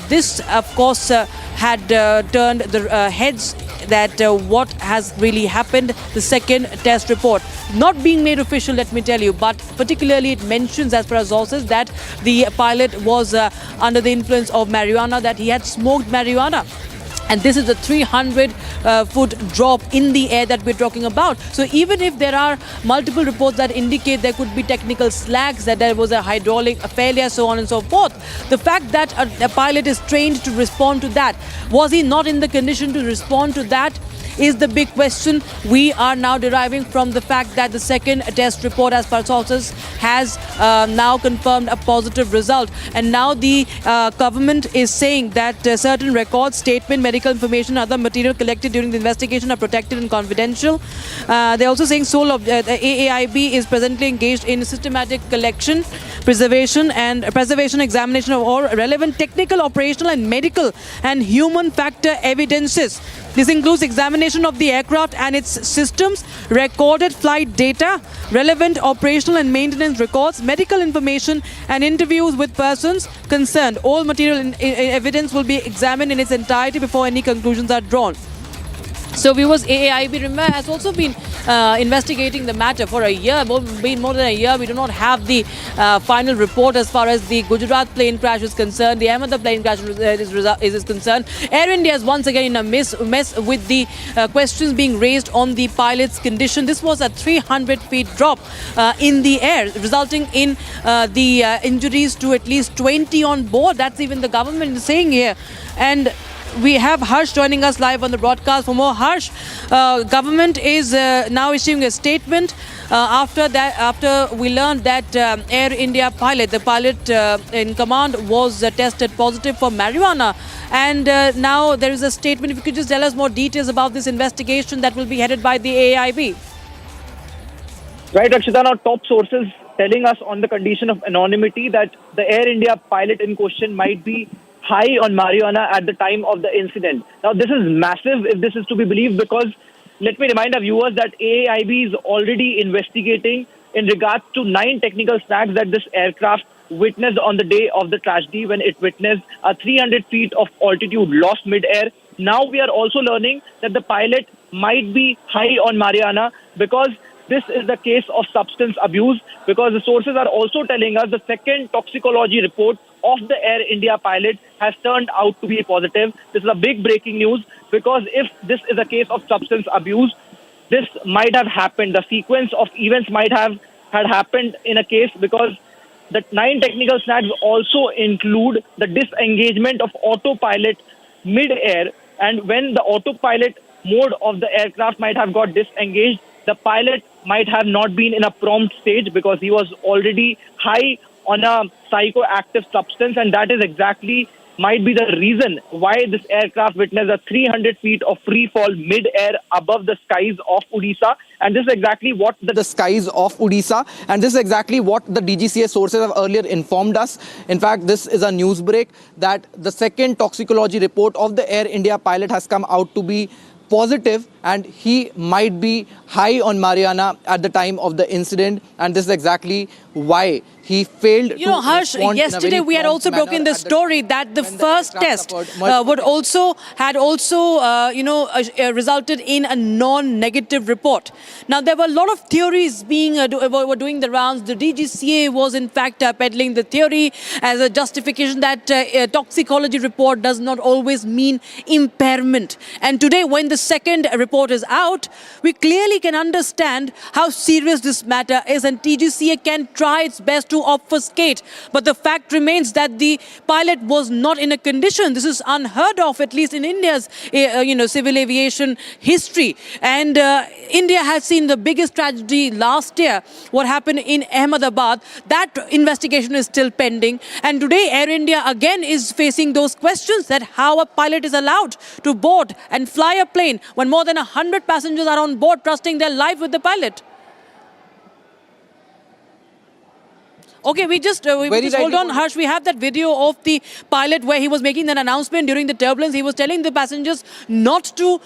this of course had turned the heads that what has really happened. The second test report not being made official, let me tell you, but particularly it mentions as per our sources that the pilot was under the influence of marijuana, that he had smoked marijuana. And this is a 300-foot drop in the air that we're talking about. So even if there are multiple reports that indicate there could be technical slacks, that there was a hydraulic failure, so on and so forth, the fact that a pilot is trained to respond to that, was he not in the condition to respond to that? is the big question we are now deriving from the fact that the second test report, as per sources, has now confirmed a positive result. And now the government is saying that certain records, statement, medical information, other material collected during the investigation are protected and confidential. They're also saying sole of the AAIB is presently engaged in systematic collection, preservation, examination of all relevant technical, operational, and medical and human factor evidences. This includes examination of the aircraft and its systems, recorded flight data, relevant operational and maintenance records, medical information, and interviews with persons concerned. All material evidence will be examined in its entirety before any conclusions are drawn. So viewers, AAIB, remember, has also been investigating the matter for a year, been more than a year. We do not have the final report as far as the Gujarat plane crash is concerned, the Ahmedabad plane crash is concerned. Air India is once again in a mess with the questions being raised on the pilot's condition. This was a 300 feet drop in the air, resulting in the injuries to at least 20 on board. That's even the government is saying here. And we have Harsh joining us live on the broadcast. For more, Harsh, government is now issuing a statement after we learned that Air India pilot, the pilot in command, was tested positive for marijuana. And now there is a statement. If you could just tell us more details about this investigation that will be headed by the AAIB. Right, Akshita, now top sources telling us on the condition of anonymity that the Air India pilot in question might be high on marijuana at the time of the incident. Now, this is massive if this is to be believed, because let me remind our viewers that AAIB is already investigating in regards to 9 technical snags that this aircraft witnessed on the day of the tragedy, when it witnessed a 300 feet of altitude lost mid-air. Now we are also learning that the pilot might be high on marijuana, because this is the case of substance abuse, because the sources are also telling us the second toxicology report of the Air India pilot has turned out to be positive. This is a big breaking news, because if this is a case of substance abuse, this might have happened. The sequence of events might have had happened in a case, because the 9 technical snags also include the disengagement of autopilot mid-air, and when the autopilot mode of the aircraft might have got disengaged, the pilot might have not been in a prompt stage because he was already high on a psychoactive substance, and that is exactly might be the reason why this aircraft witnessed a 300 feet of free fall mid-air above the skies of Odisha. And this is exactly what the skies of Odisha, and this is exactly what the DGCA sources have earlier informed us. In fact, this is a news break that the second toxicology report of the Air India pilot has come out to be positive, and he might be high on marijuana at the time of the incident, and this is exactly why he failed. You know, Harsh, yesterday we had also broken the story that the first test had resulted in a non-negative report. Now, there were a lot of theories were doing the rounds. The DGCA was in fact peddling the theory as a justification that a toxicology report does not always mean impairment. And today, when the second report is out, we clearly can understand how serious this matter is, and DGCA can try its best to obfuscate. But the fact remains that the pilot was not in a condition. This is unheard of, at least in India's civil aviation history. And India has seen the biggest tragedy last year, what happened in Ahmedabad. That investigation is still pending. And today, Air India again is facing those questions that how a pilot is allowed to board and fly a plane when more than 100 passengers are on board trusting their life with the pilot. Okay, we just hold on, Harsh. We have that video of the pilot where he was making that announcement during the turbulence. He was telling the passengers not to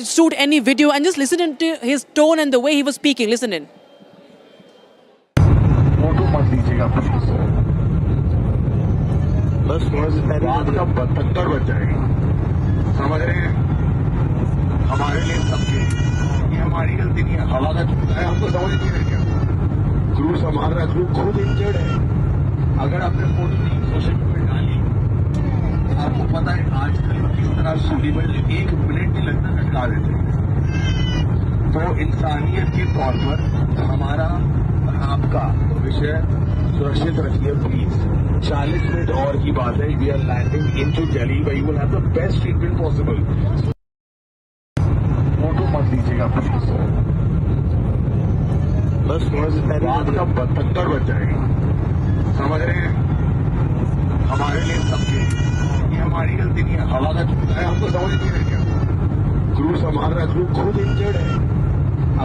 shoot any video, and just listen to his tone and the way he was speaking. Listen in. बस रात का 72 बज जाएगा, समझ रहे हैं? हमारे लिए सबके ये हमारी गलती नहीं है, हवा का चुकता है, हमको समझ नहीं है क्या? क्रूज हमारा क्रू खुद इंजर्ड है। अगर आपने फोटो नहीं सोशल मीडिया डाली, आपको पता है आजकल किस तरह सूलीबल 1 मिनट नहीं लगता लटका देते हैं। तो इंसानियत के तौर पर हमारा आपका विषय सुरक्षित रखिए प्लीज। 40 मिनट और की बात है, we are landing into Delhi, where you will have the best treatment possible. जाएगा बस थोड़ा सा रात का 72 बज जाएगा समझ रहे हैं हमारे लिए सबके ये हमारी गलती नहीं है हवा का चुकता है हमको समझ नहीं है क्या क्रू संभाल रहा क्रू खुद इंजर्ड है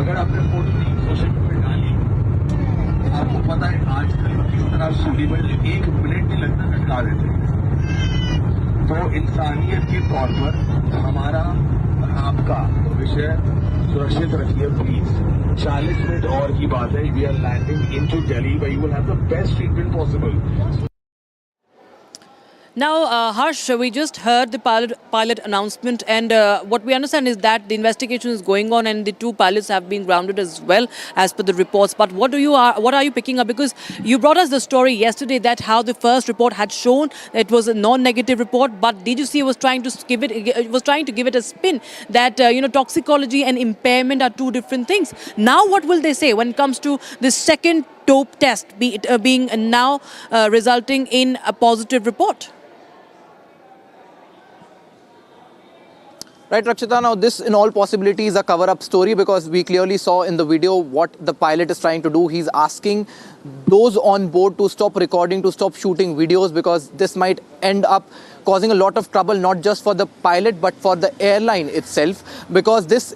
अगर आपने फोटो नहीं सोशल मीडिया डाली आपको पता है आजकल किस तरह सूलीबल 1 मिनट नहीं लगता लटका देते तो इंसानियत के तौर पर हमारा और आपका विषय सुरक्षित रखिए प्लीज 40 मिनट और की बात है we are landing into Delhi where you will have the best treatment possible Now, Harsh, we just heard the pilot announcement, and what we understand is that the investigation is going on, and the 2 pilots have been grounded as well, as per the reports. But what are you picking up? Because you brought us the story yesterday that how the first report had shown it was a non-negative report, but DGCA was trying to give it a spin that toxicology and impairment are 2 different things. Now, what will they say when it comes to the second dope test being now resulting in a positive report? Right, Rakshita, now this in all possibility is a cover-up story because we clearly saw in the video what the pilot is trying to do. He's asking those on board to stop recording, to stop shooting videos because this might end up causing a lot of trouble not just for the pilot but for the airline itself because this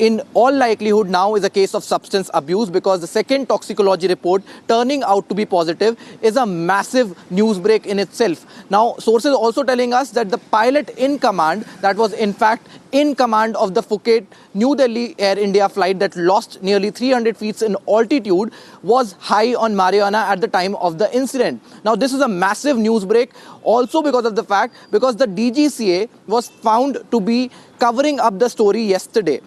in all likelihood now is a case of substance abuse because the second toxicology report turning out to be positive is a massive news break in itself. Now, sources also telling us that the pilot in command, that was in fact in command of the Phuket New Delhi Air India flight that lost nearly 300 feet in altitude, was high on marijuana at the time of the incident. Now, this is a massive news break also because of the fact because the DGCA was found to be covering up the story yesterday,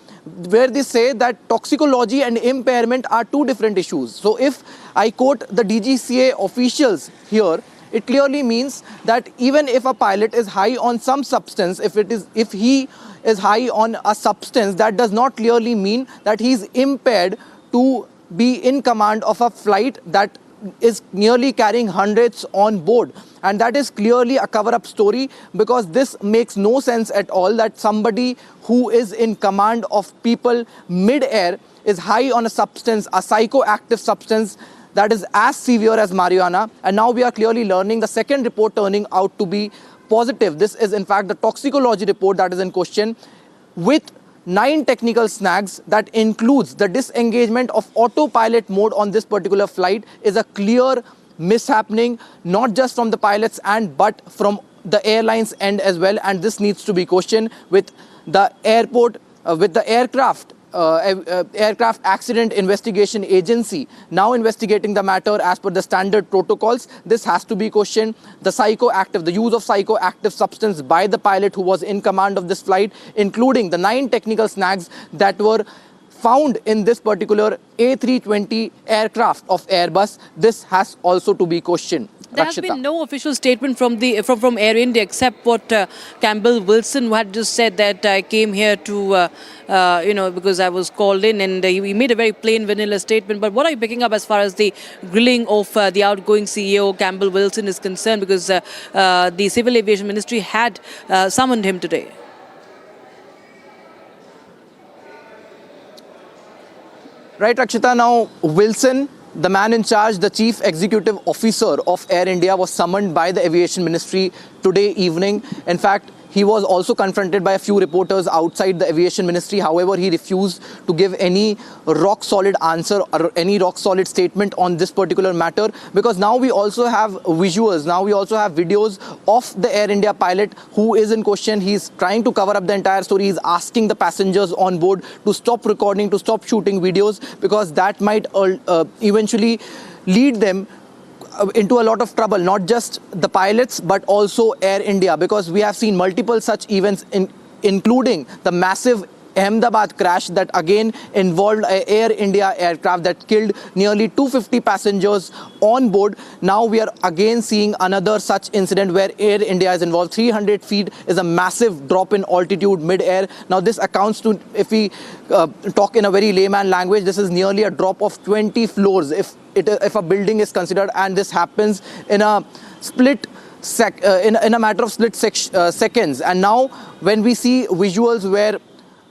where they say that toxicology and impairment are 2 different issues. So if I quote the DGCA officials here, it clearly means that even if a pilot is high on some substance, if he is high on a substance, that does not clearly mean that he is impaired to be in command of a flight that is nearly carrying hundreds on board. And that is clearly a cover-up story because this makes no sense at all that somebody who is in command of people mid-air is high on a substance, a psychoactive substance that is as severe as marijuana. And now we are clearly learning the second report turning out to be positive. This is in fact the toxicology report that is in question with 9 technical snags that includes the disengagement of autopilot mode on this particular flight is a clear mishappening, not just from the pilot's end but from the airline's end as well, and this needs to be questioned with the aircraft accident investigation agency now investigating the matter as per the standard protocols. This has to be questioned. The use of psychoactive substance by the pilot who was in command of this flight, including the 9 technical snags that were found in this particular A320 aircraft of Airbus. This has also to be questioned. There has been no official statement from Air India except what Campbell Wilson who had just said that I came here to, because I was called in, and he made a very plain vanilla statement. But what are you picking up as far as the grilling of the outgoing CEO Campbell Wilson is concerned? Because the Civil Aviation Ministry had summoned him today. Right, Rakshita, now Wilson, the man in charge, the chief executive officer of Air India, was summoned by the Aviation Ministry today evening. In fact, he was also confronted by a few reporters outside the Aviation Ministry. However, he refused to give any rock-solid answer or any rock-solid statement on this particular matter because now we also have visuals, now we also have videos of the Air India pilot who is in question. He's trying to cover up the entire story. He's asking the passengers on board to stop recording, to stop shooting videos because that might eventually lead them into a lot of trouble, not just the pilots but also Air India, because we have seen multiple such events including the massive Ahmedabad crash that again involved an Air India aircraft that killed nearly 250 passengers on board. Now we are again seeing another such incident where Air India is involved. 300 feet is a massive drop in altitude mid-air. Now this accounts to, if we talk in a very layman language, this is nearly a drop of 20 floors if a building is considered, and this happens in a in a matter of split seconds. And now when we see visuals where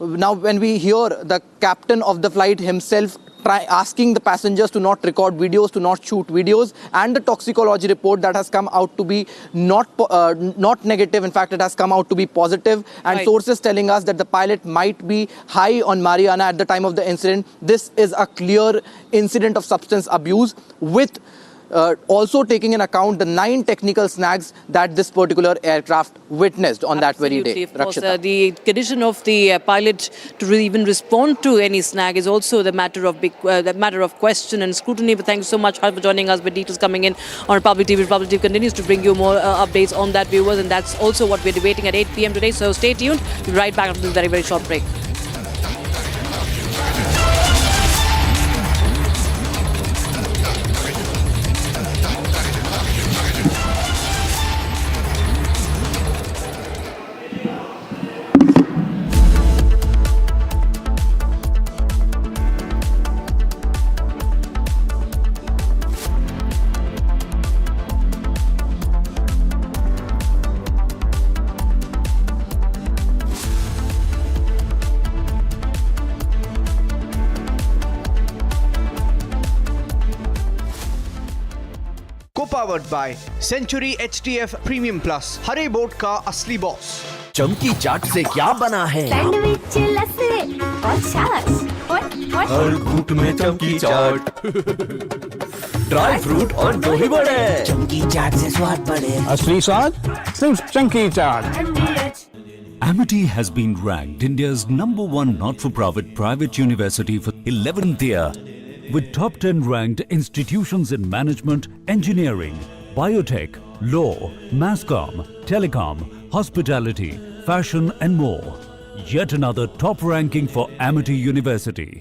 Now, when we hear the captain of the flight himself asking the passengers to not record videos, to not shoot videos, and the toxicology report that has come out to be not negative. In fact, it has come out to be positive. And Right. sources telling us that the pilot might be high on marijuana at the time of the incident. This is a clear incident of substance abuse, with also taking in account the 9 technical snags that this particular aircraft witnessed on that very day. Of course, Rakshita. the condition of the pilot to even respond to any snag is also the matter of question and scrutiny. But thank you so much for joining us. With details coming in on Republic TV. Republic TV continues to bring you more updates on that, viewers, and that's also what we're debating at 8 p.m. today. So stay tuned. We'll be right back after this very, very short break. Co-powered by Century HTF Premium Plus, Hare boat का असली boss. चमकी चाट से क्या बना है? Sandwich लस्सी और छाछ और हर घूंट में चमकी चाट, ड्राई फ्रूट और दही बड़े। चमकी चाट से स्वाद बढ़े। असली स्वाद सिर्फ chunky chaat. Amity has been ranked India's #1 not-for-profit private university for 11th year, with top 10 ranked institutions in management, engineering, biotech, law, masscom, telecom, hospitality, fashion and more. Yet another top ranking for Amity University.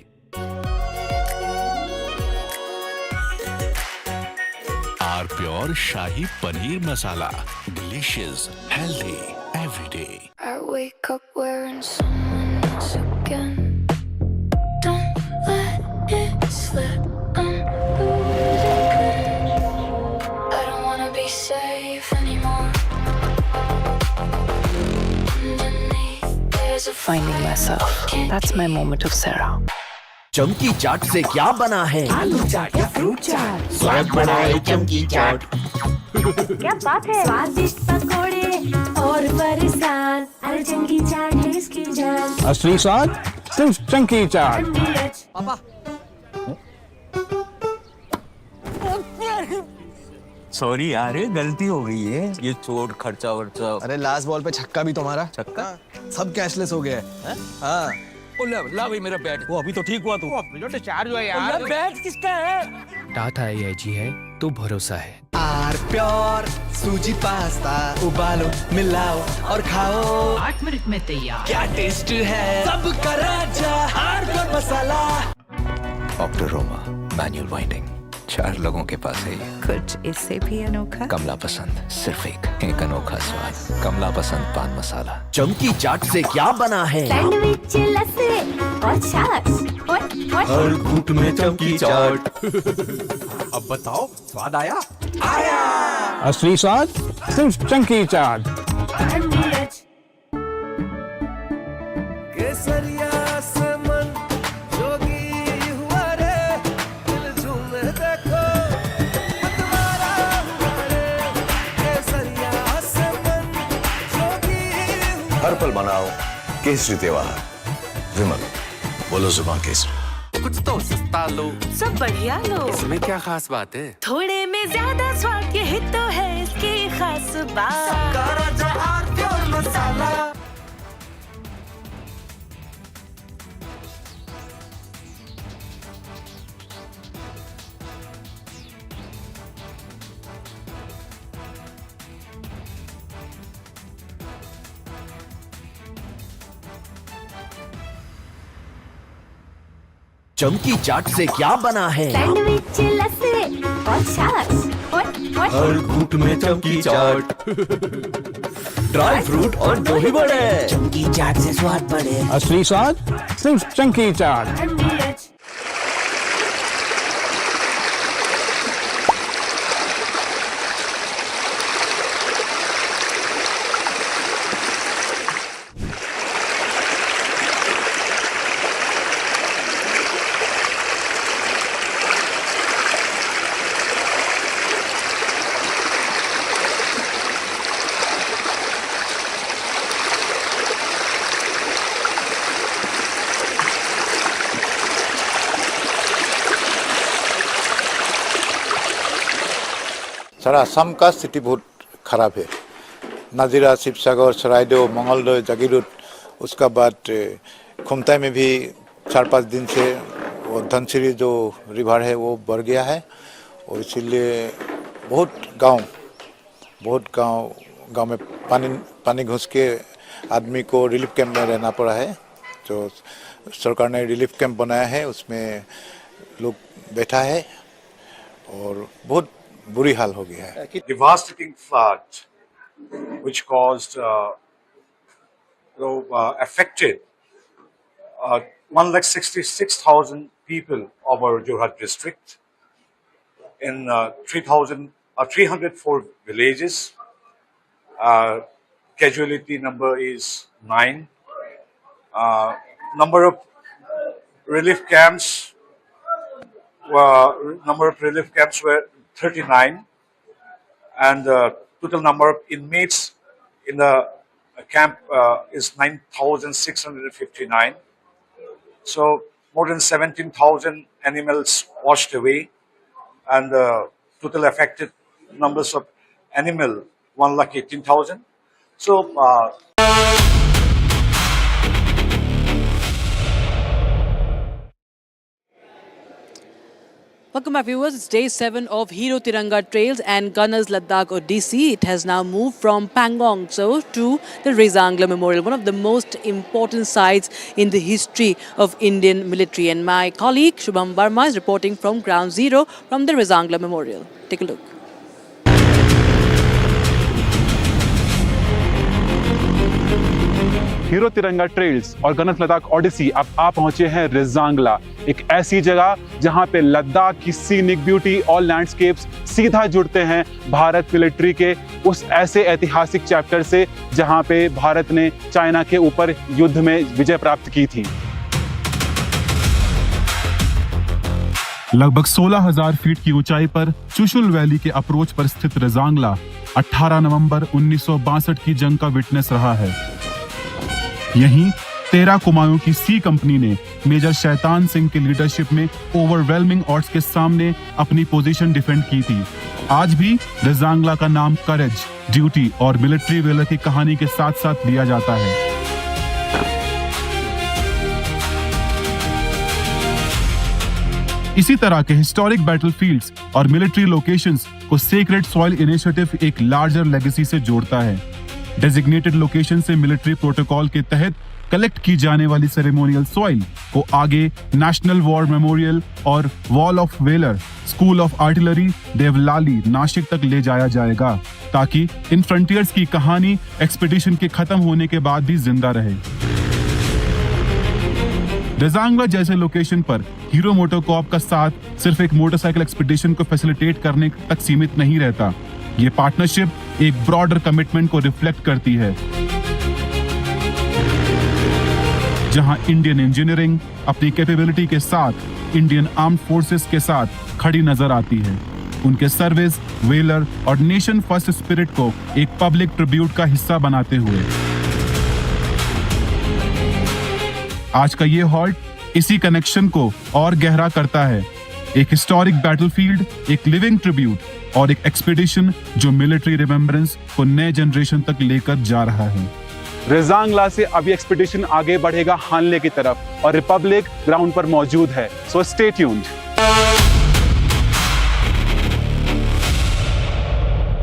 Our pure Shahi Paneer Masala. Delicious, healthy, every day. I wake up wearing someone else again. Don't let it slip. I'm losing. I don't wanna be safe anymore. Underneath, there's a Finding myself. That's my moment of Sarah. चमकी चाट से क्या बना है? आलू चाट या fruit चाट, स्वाद बढ़ाए चमकी चाट। क्या बात है? स्वादिष्ट पकोड़े और बरसान, अरे चंकी चाट है इसकी जान। असली स्वाद सिर्फ चंकी चाट। पापा। सॉरी यार, गलती हो गई है। ये चोट खर्चा वर्चा। अरे लास्ट बॉल पे छक्का भी तुम्हारा। छक्का? सब कैशलेस हो गया है। हाँ। ला भाई मेरा बैट। वो अभी तो ठीक हुआ तू। जो डिस्चार्ज हुआ यार। बैट किसका है? टाटा AAIG है तो भरोसा है। आर प्योर सूजी पास्ता उबालो मिलाओ और खाओ 8 मिनट में तैयार। क्या टेस्ट है सबका राजा आर प्योर मसाला। ऑक्टोरोमा मैनुअल वाइंडिंग 4 लोगों के पास है। कुछ इससे भी अनोखा। कमला पसंद सिर्फ एक अनोखा स्वाद। कमला पसंद पान मसाला। चमकी चाट से क्या बना है? सैंडविच लस्सी और छाछ और हर घूंट में चमकी चाट। अब बताओ स्वाद आया? आया। असली स्वाद सिर्फ चंकी चाट। केसरिया से मन जोगी हुआ रे, दिल झूमे देखो मतवारा हुआ रे। केसरिया से मन जोगी हुआ। हर पल बनाओ केसरी त्योहार। विमल, बोलो जुबान केसरी। कुछ तो सस्ता लो, सब बढ़िया लो। इसमें क्या खास बात है? थोड़े में ज्यादा स्वाद, यही तो है इसकी खास बात। सबका राजा आर प्योर मसाला। चमकी चाट से क्या बना है? सैंडविच लस्सी और छाछ और हर घूंट में चमकी चाट, ड्राई फ्रूट और दही बड़े। चमकी चाट से स्वाद बढ़े। असली स्वाद सिर्फ चंकी चाट। सारा असम का स्थिति बहुत खराब है। नाजिरा, शिवसागर, सरायदेव, मंगलदोई, जागीरोड, उसका बाद खुमताई में भी 4-5 दिन से वो धनसिरी जो रिवर है वो बढ़ गया है और इसीलिए बहुत गांव में पानी घुस के आदमी को रिलीफ कैंप में रहना पड़ा है। जो सरकार ने रिलीफ कैंप बनाया है उसमें लोग बैठा है और बहुत बुरी हाल हो गया है। Devastating flood which caused affected 1,66,000 people of our Jorhat district in 304 villages. Casualty number is 9. Number of relief camps were 39, and total number of inmates in the camp is 9,659. So more than 17,000 animals washed away, and total affected numbers of animal 1,18,000. So welcome back, viewers. It's day 7 of Hero Tiranga Trails and Gunners Ladakh Odyssey. It has now moved from Pangong Tso to the Rezangla Memorial, one of the most important sites in the history of Indian military. And my colleague Shubham Verma is reporting from Ground Zero from the Rezangla Memorial. Take a look. Hero तिरंगा trails और Gunners Ladakh Odissi अब आप पहुंचे हैं रेजांगला, एक ऐसी जगह जहां पे लद्दाख की सीनिक ब्यूटी और लैंडस्केप्स सीधा जुड़ते हैं भारत मिलिट्री के उस ऐसे ऐतिहासिक चैप्टर से जहां पे भारत ने चाइना के ऊपर युद्ध में विजय प्राप्त की थी। लगभग 16,000 फीट की ऊंचाई पर चुशुल वैली के अप्रोच पर स्थित रेजांगला 18 नवंबर 1962 की जंग का विटनेस रहा है। यहीं 13 कुमाऊं की सी कंपनी ने मेजर शैतान सिंह के लीडरशिप में ओवरवेलमिंग ऑड्स के सामने अपनी पोजीशन डिफेंड की थी। आज भी रेजांगला का नाम करेज, ड्यूटी और मिलिट्री वेलर की कहानी के साथ साथ लिया जाता है। इसी तरह के हिस्टोरिक बैटलफील्ड्स और मिलिट्री लोकेशंस को सेक्रेड सॉइल इनिशिएटिव एक लार्जर लेगेसी से जोड़ता है। डेजिग्नेटेड लोकेशन से मिलिट्री प्रोटोकॉल के तहत कलेक्ट की जाने वाली सेरेमोनियल सॉइल को आगे नेशनल वॉर मेमोरियल और wall of valour, school of artillery, Devlali, Nashik तक ले जाया जाएगा ताकि इन फ्रंटियर्स की कहानी एक्सपीडिशन के खत्म होने के बाद भी जिंदा रहे। रेजांगला जैसे लोकेशन पर हीरो मोटोकॉर्प का साथ सिर्फ एक मोटरसाइकिल एक्सपीडिशन को फैसिलिटेट करने तक सीमित नहीं रहता। ये पार्टनरशिप एक ब्रॉडर कमिटमेंट को रिफ्लेक्ट करती है, जहां इंडियन इंजीनियरिंग अपनी कैपेबिलिटी के साथ इंडियन आर्म्ड फोर्सेस के साथ खड़ी नजर आती है। उनके सर्विस, वेलर और नेशन फर्स्ट स्पिरिट को एक पब्लिक ट्रिब्यूट का हिस्सा बनाते हुए आज का ये हॉल्ट इसी कनेक्शन को और गहरा करता है। एक हिस्टोरिक बैटलफील्ड, एक लिविंग ट्रिब्यूट और एक एक्सपीडिशन जो मिलिट्री रिमेम्बरेंस को नए जनरेशन तक लेकर जा रहा है। रेजांगला से अभी एक्सपीडिशन आगे बढ़ेगा हानले की तरफ और रिपब्लिक ग्राउंड पर मौजूद है, so stay tuned.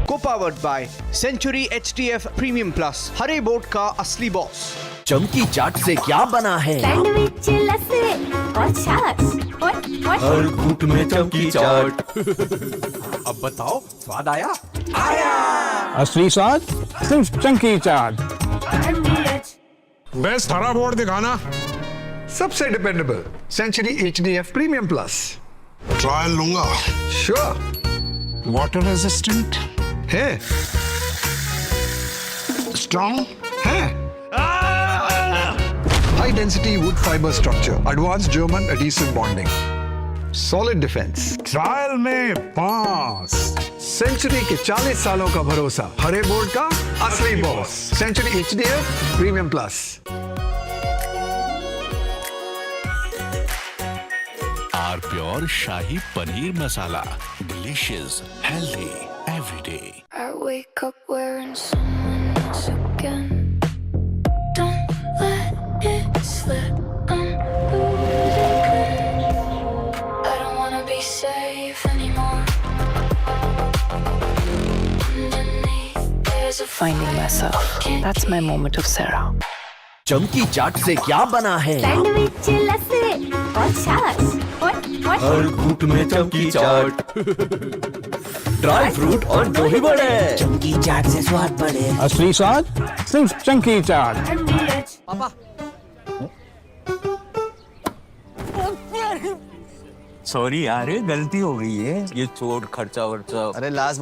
Co-powered by century HTF premium plus, हरे बोट का असली बॉस। चमकी चाट से क्या बना है? सैंडविच, लस्सी और छाछ। हर घूंट में चमकी चाट। अब बताओ, स्वाद आया? आया। असली स्वाद सिर्फ चंकी चाट। बेस्ट हरा बोर्ड दिखाना। सबसे dependable Century HDF premium plus. Trial लूंगा। श्योर। वाटर रेजिस्टेंट है, स्ट्रॉन्ग है, high density wood fibre structure, advance German adhesive bonding, solid defence. Trial में पास। सेंचुरी के 40 सालों का भरोसा, हरे बोर्ड का असली boss, Century HDF premium plus. Our pure shahi paneer masala, delicious, healthy, every day. I wake up wearing someone else again. Don't let it slip. I'm losing control. I don't wanna be safe anymore. Underneath, there's a Finding myself. That's my moment of Sarah. चमकी चाट से क्या बना है? Sandwich लस्सी और छाछ हर घूंट में चमकी चाट, ड्राई फ्रूट और दही बड़े। चमकी चाट से स्वाद बढ़े। असली स्वाद सिर्फ चंकी चाट। पापा सॉरी यार, गलती हो गई है। ये चोट खर्चा वर्चा। अरे लास्ट